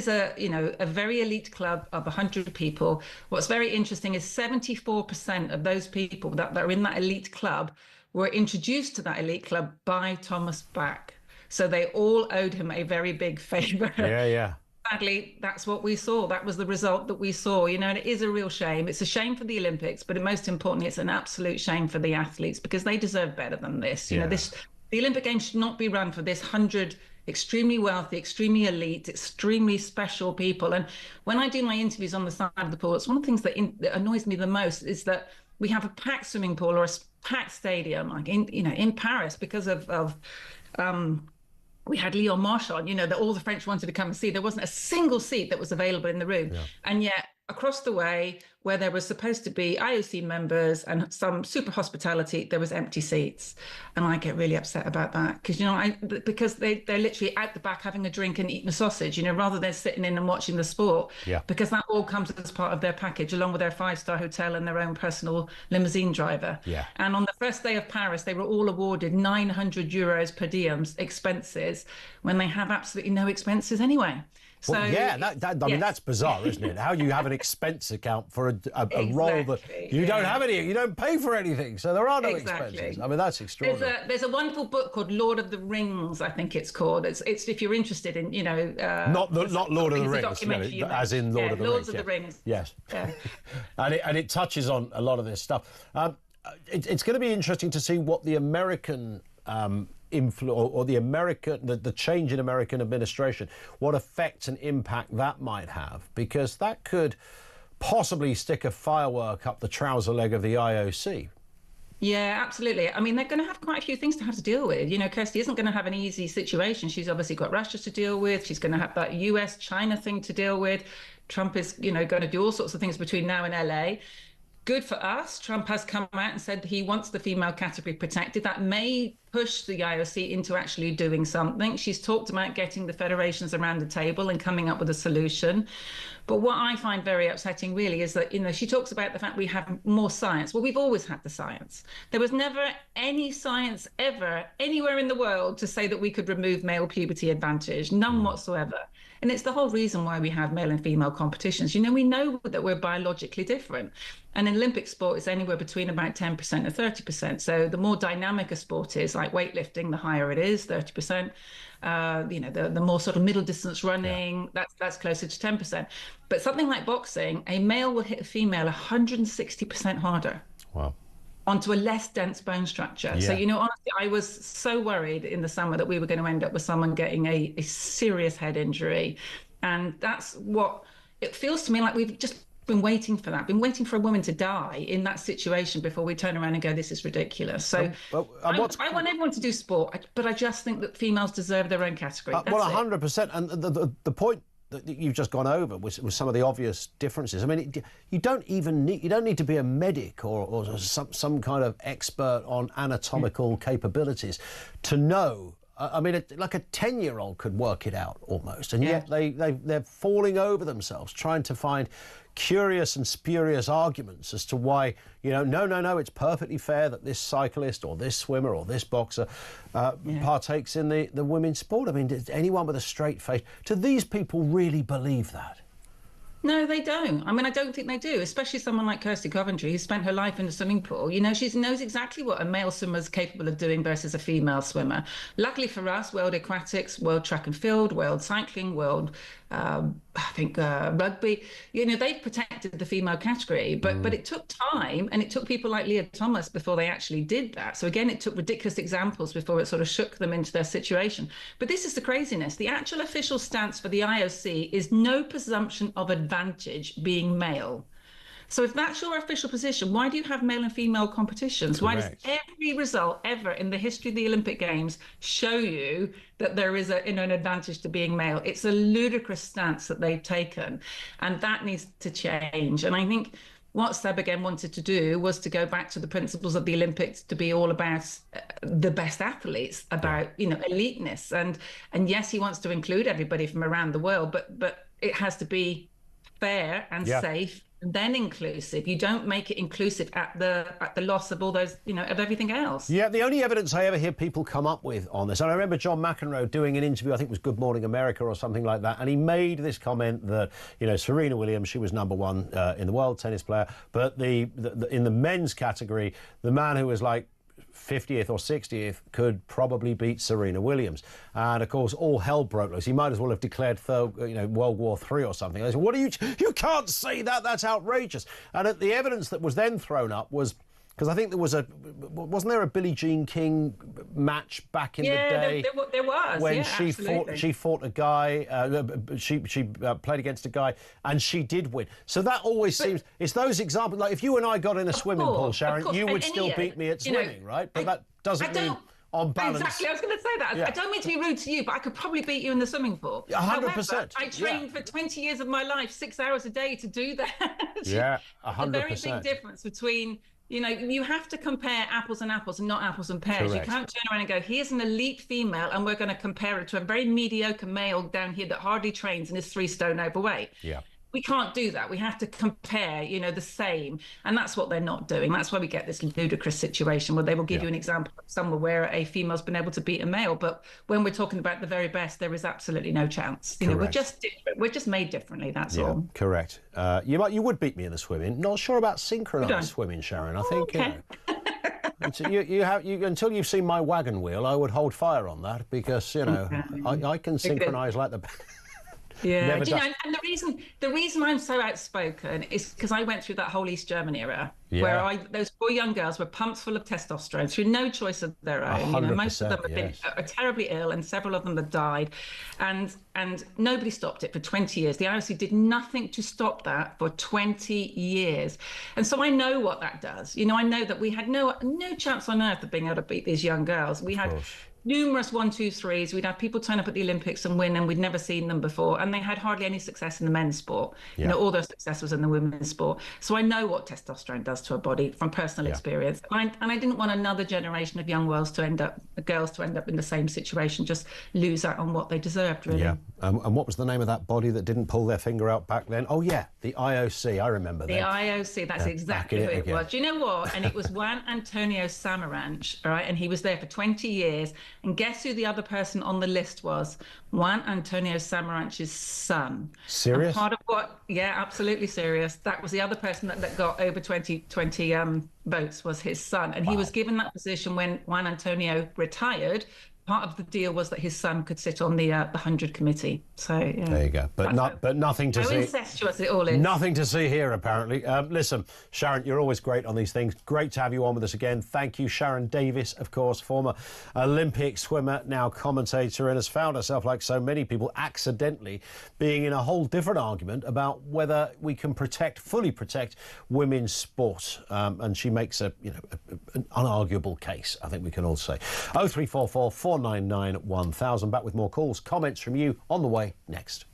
a, you know, a very elite club of 100 people. What's very interesting is 74% of those people that are in that elite club were introduced to that elite club by Thomas Bach. So they all owed him a very big favour. Yeah. Sadly, that's what we saw. That was the result that we saw, you know, and it is a real shame. It's a shame for the Olympics, but most importantly, it's an absolute shame for the athletes because they deserve better than this. You know, the Olympic Games should not be run for this 100 extremely wealthy, extremely elite, extremely special people. And when I do my interviews on the side of the pool, it's one of the things that annoys me the most is that we have a packed swimming pool or a packed stadium, like in Paris, because of we had Leon Marchand, that all the French wanted to come and see. There wasn't a single seat that was available in the room. Yeah. And yet across the way, where there was supposed to be IOC members and some super hospitality, there was empty seats. And I get really upset about that because they're literally out the back having a drink and eating a sausage, rather than sitting in and watching the sport. Yeah. Because that all comes as part of their package, along with their 5-star hotel and their own personal limousine driver. Yeah. And on the first day of Paris, they were all awarded 900 euros per diems expenses when they have absolutely no expenses anyway. Well, so, yeah, I mean, that's bizarre, isn't it? How you have an expense account for a role that you don't have any, you don't pay for anything, so there are no expenses. I mean, that's extraordinary. There's a wonderful book called Lord of the Rings, I think it's called. It's if you're interested in, not Lord of the Rings, as in Lord of the Rings. Lords of the Rings. Yes. Yeah. and it touches on a lot of this stuff. It's going to be interesting to see what the American or the change in American administration, what effects and impact that might have, because that could possibly stick a firework up the trouser leg of the IOC. Yeah, absolutely. I mean, they're going to have quite a few things to have to deal with. Kirsty isn't going to have an easy situation. She's obviously got Russia to deal with. She's going to have that US-China thing to deal with. Trump is, going to do all sorts of things between now and LA. Good for us. Trump has come out and said he wants the female category protected. That may push the IOC into actually doing something. She's talked about getting the federations around the table and coming up with a solution. But what I find very upsetting really is that, she talks about the fact we have more science. Well, we've always had the science. There was never any science ever anywhere in the world to say that we could remove male puberty advantage, none whatsoever. And it's the whole reason why we have male and female competitions. We know that we're biologically different. And in Olympic sport, it's anywhere between about 10% and 30%. So the more dynamic a sport is, like weightlifting, the higher it is, 30%. The more sort of middle distance running, that's closer to 10%. But something like boxing, a male will hit a female 160% harder. Wow. Onto a less dense bone structure. Yeah. So, honestly, I was so worried in the summer that we were going to end up with someone getting a serious head injury. And that's what it feels to me like we've just been waiting for that, been waiting for a woman to die in that situation before we turn around and go, this is ridiculous. So I want everyone to do sport, but I just think that females deserve their own category. Well, 100%. And the point that you've just gone over was some of the obvious differences. I mean, you don't need to be a medic or some kind of expert on anatomical capabilities to know. I mean, like a 10-year-old could work it out almost, and yet they're falling over themselves trying to find curious and spurious arguments as to why, no, it's perfectly fair that this cyclist or this swimmer or this boxer partakes in the women's sport. I mean, does anyone with a straight face, do these people really believe that? No, they don't. I mean, I don't think they do, especially someone like Kirsty Coventry, who spent her life in the swimming pool. She knows exactly what a male swimmer is capable of doing versus a female swimmer. Luckily for us, World Aquatics, World Track and Field, World Cycling, World, rugby, they've protected the female category, but it took time, and it took people like Leah Thomas before they actually did that. So again, it took ridiculous examples before it sort of shook them into their situation. But this is the craziness. The actual official stance for the IOC is no presumption of advantage being male. So if that's your official position, why do you have male and female competitions? Correct. Why does every result ever in the history of the Olympic Games show you that there is an advantage to being male? It's a ludicrous stance that they've taken, and that needs to change. And I think what Seb again wanted to do was to go back to the principles of the Olympics, to be all about the best athletes, about eliteness, and yes, he wants to include everybody from around the world, but it has to be fair and safe, and then inclusive. You don't make it inclusive at the loss of all those, of everything else. Yeah, the only evidence I ever hear people come up with on this, and I remember John McEnroe doing an interview, I think it was Good Morning America or something like that, and he made this comment that, Serena Williams, she was #1 in the world, tennis player, but in the men's category, the man who was like 50th or 60th could probably beat Serena Williams. And of course, all hell broke loose. He might as well have declared World War III or something. I said, what are you can't say that, that's outrageous. And the evidence that was then thrown up was Because I think wasn't there a Billie Jean King match back in the day? Yeah, there was. When Absolutely. she fought a guy, she played against a guy, and she did win. So that always seems, it's those examples. Like if you and I got in a swimming pool, Sharon, you would still beat me at swimming, right? But that doesn't mean on balance. Exactly, I was going to say that. Yeah. I don't mean to be rude to you, but I could probably beat you in the swimming pool. 100%. However, I trained for 20 years of my life, 6 hours a day to do that. Yeah, 100%. A very big difference between, you have to compare apples and apples and not apples and pears. Correct. You can't turn around and go, here's an elite female, and we're going to compare it to a very mediocre male down here that hardly trains and is 3 stone overweight. Yeah. We can't do that. We have to compare, the same. And that's what they're not doing. That's why we get this ludicrous situation where they will give you an example of somewhere where a female's been able to beat a male. But when we're talking about the very best, there is absolutely no chance. We're just different. We're just made differently. That's all. Correct. You would beat me in the swimming. Not sure about synchronised swimming, Sharon. I think until you've seen my wagon wheel, I would hold fire on that because I can synchronise like the. Yeah, and the reason I'm so outspoken is because I went through that whole East German era where those 4 young girls were pumped full of testosterone through no choice of their own. Most of them have been terribly ill, and several of them have died, and nobody stopped it for 20 years. The IOC did nothing to stop that for 20 years, and so I know what that does. I know that we had no chance on earth of being able to beat these young girls. We had numerous 1, 2, 3s. We'd have people turn up at the Olympics and win, and we'd never seen them before. And they had hardly any success in the men's sport. Yeah. All their success was in the women's sport. So I know what testosterone does to a body from personal experience. And I didn't want another generation of young girls to end up in the same situation, just lose out on what they deserved, really. Yeah. And what was the name of that body that didn't pull their finger out back then? Oh, yeah, the IOC. I remember that. The IOC, that's exactly who it was. Do you know what? And it was Juan Antonio Samaranch, right? And he was there for 20 years. And guess who the other person on the list was? Juan Antonio Samaranch's son. Serious? And part of what? Yeah, absolutely serious. That was the other person that got over 20 votes was his son. And he was given that position when Juan Antonio retired. Part of the deal was that his son could sit on the 100 committee. So yeah. There you go. But nothing to see. How incestuous it all is. Nothing to see here, apparently. Listen, Sharon, you're always great on these things. Great to have you on with us again. Thank you, Sharon Davis, of course, former Olympic swimmer, now commentator, and has found herself, like so many people, accidentally being in a whole different argument about whether we can fully protect women's sport. And she makes an unarguable case, I think we can all say. 0344 499 1000. Back with more calls, comments from you on the way next.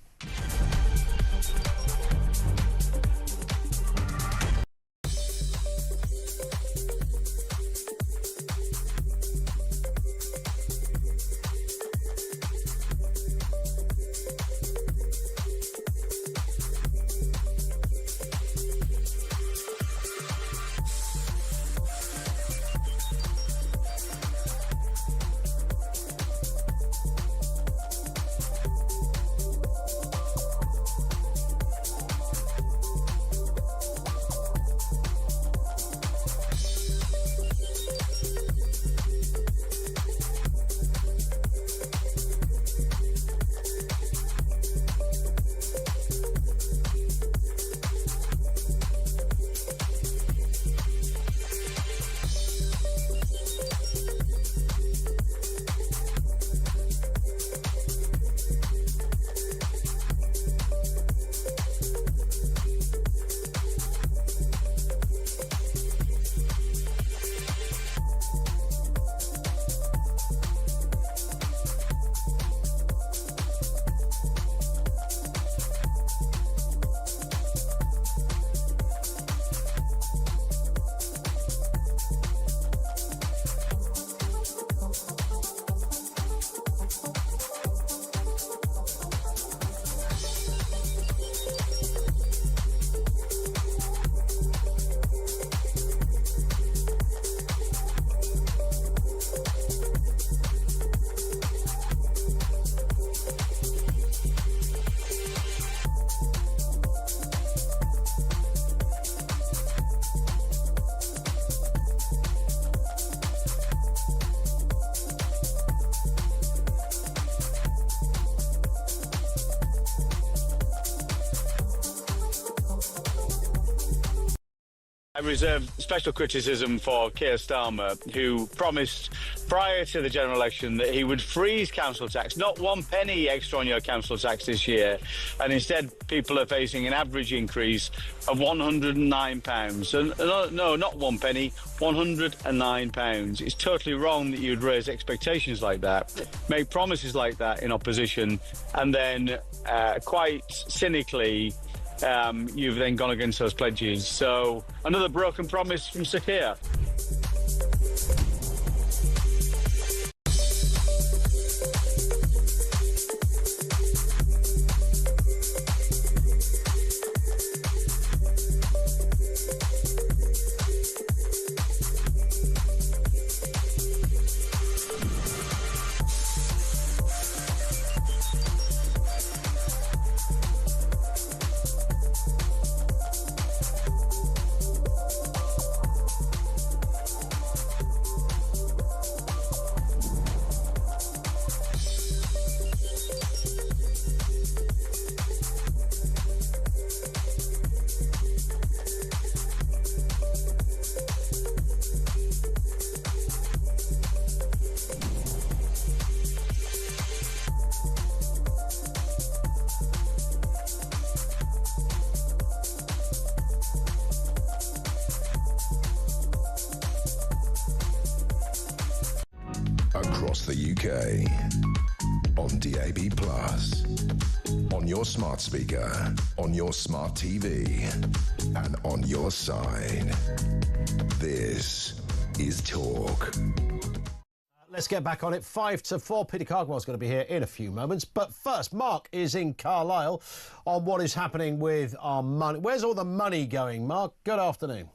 I reserve special criticism for Keir Starmer, who promised prior to the general election that he would freeze council tax, not 1 penny extra on your council tax this year, and instead people are facing an average increase of £109. And no, not 1 penny, £109. It's totally wrong that you'd raise expectations like that, make promises like that in opposition, and then quite cynically you've then gone against those pledges. So another broken promise from Sir Keir. Across the UK, on DAB+, on your smart speaker, on your smart TV, and on your side. This is Talk. Let's get back on it. 5 to 4. Peter Cardwell's going to be here in a few moments. But first, Mark is in Carlisle on what is happening with our money. Where's all the money going, Mark? Good afternoon.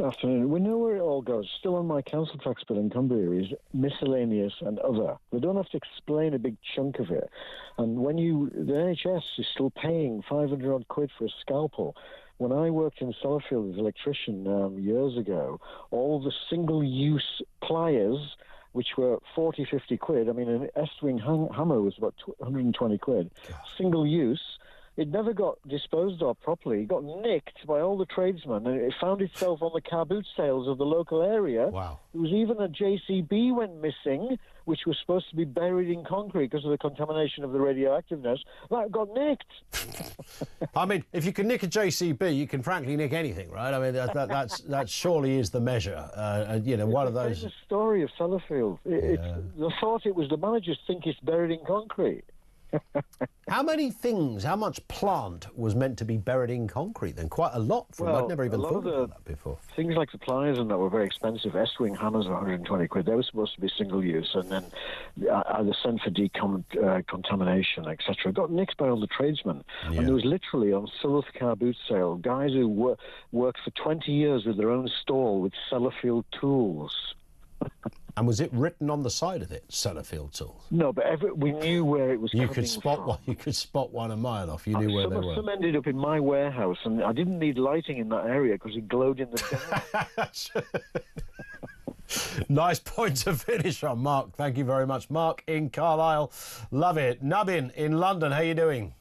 Afternoon. We know where it all goes. Still on my council tax bill in Cumbria is miscellaneous and other. They don't have to explain a big chunk of it. And when the NHS is still paying 500 odd quid for a scalpel. When I worked in Sellafield as an electrician years ago, all the single-use pliers, which were 40, 50 quid, I mean, an Estwing hammer was about 120 quid, single use. It never got disposed of properly. It got nicked by all the tradesmen, and it found itself on the car boot sales of the local area. Wow. There was even a JCB went missing, which was supposed to be buried in concrete because of the contamination of the radioactiveness. That got nicked. I mean, if you can nick a JCB, you can frankly nick anything, right? I mean, that surely is the measure. You know, one of those. It's the story of Sellafield. They thought it was the managers think it's buried in concrete. How much plant was meant to be buried in concrete then? Quite a lot. I'd never even thought about that before. Things like the pliers and that were very expensive. Estwing hammers were 120 quid. They were supposed to be single use, and then either sent for decontamination, etc. Got nicked by all the tradesmen. Yeah. And there was literally on Silver car boot sale guys who worked for 20 years with their own stall with Sellafield tools. And was it written on the side of it, Sellafield tools? No, but we knew where it was coming from. You could spot one a mile off. You knew where they were. Some ended up in my warehouse, and I didn't need lighting in that area because it glowed in the dark. Nice point to finish on, Mark. Thank you very much. Mark in Carlisle. Love it. Nubbin in London. How you doing?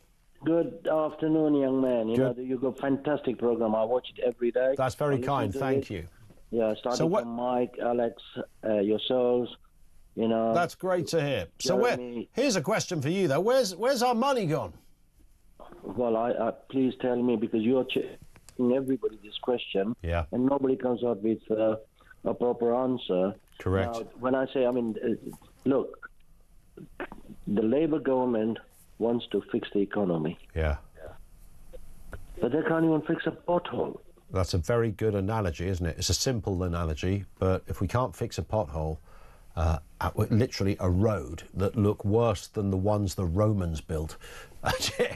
Good afternoon, young man. You've got a fantastic program. I watch it every day. That's very kind. Thank you. Yeah, starting from Mike, Alex, yourselves, That's great to hear. So here's a question for you, though. Where's our money gone? Well, please tell me, because you're asking everybody this question, and nobody comes out with a proper answer. Correct. Now, when I say, look, the Labour government wants to fix the economy. Yeah. But they can't even fix a pothole. That's a very good analogy, isn't it? It's a simple analogy, but if we can't fix a pothole, literally a road that look worse than the ones the Romans built,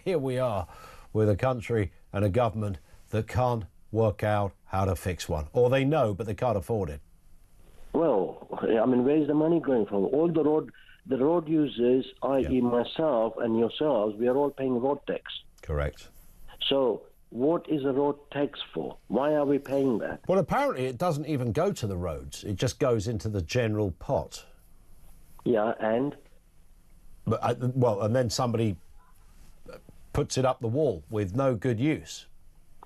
here we are with a country and a government that can't work out how to fix one. Or they know, but they can't afford it. Well, where's the money going from? All the road users, i.e. myself and yourselves, we are all paying road tax. Correct. So what is a road tax for? Why are we paying that? Well, apparently it doesn't even go to the roads. It just goes into the general pot. Yeah, and? But and then somebody puts it up the wall with no good use.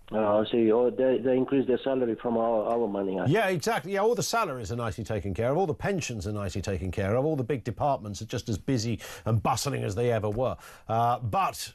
See, they increase their salary from our money. Yeah, exactly. Yeah, all the salaries are nicely taken care of, all the pensions are nicely taken care of, all the big departments are just as busy and bustling as they ever were. But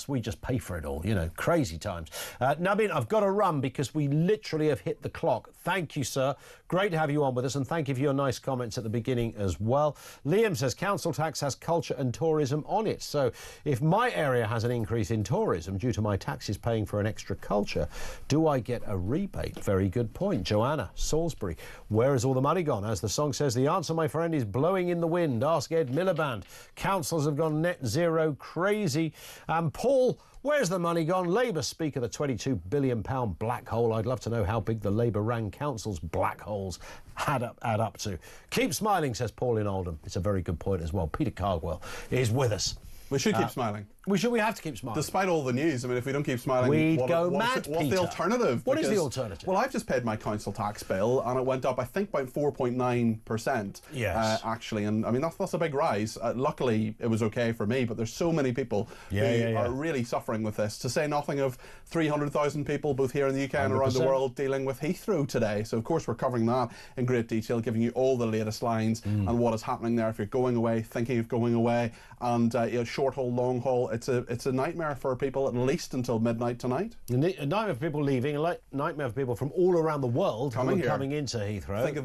we just pay for it all, crazy times. Nabin, I've got to run because we literally have hit the clock. Thank you, sir. Great to have you on with us, and thank you for your nice comments at the beginning as well. Liam says council tax has culture and tourism on it. So if my area has an increase in tourism due to my taxes paying for an extra culture, do I get a rebate? Very good point. Joanna, Salisbury, where has all the money gone? As the song says, the answer, my friend, is blowing in the wind. Ask Ed Miliband. Councils have gone net zero crazy. And Paul, where's the money gone? Labour speak of the £22 billion black hole. I'd love to know how big the Labour-run council's black holes add up to. Keep smiling, says Paul in Oldham. It's a very good point as well. Peter Cardwell is with us. We should keep smiling. We have to keep smiling. Despite all the news, I mean, if we don't keep smiling, we'd go mad, what's the alternative? What is the alternative? Well, I've just paid my council tax bill, and it went up, I think, by 4.9%. Yes. Actually, and I mean, that's a big rise. Luckily, it was okay for me, but there's so many people who are really suffering with this, to say nothing of 300,000 people, both here in the UK and around the world, dealing with Heathrow today. So, of course, we're covering that in great detail, giving you all the latest lines and what is happening there if you're going away, thinking of going away, and short haul, long haul. It's a nightmare for people at least until midnight tonight. A nightmare for people leaving, a nightmare for people from all around the world coming into Heathrow. Think of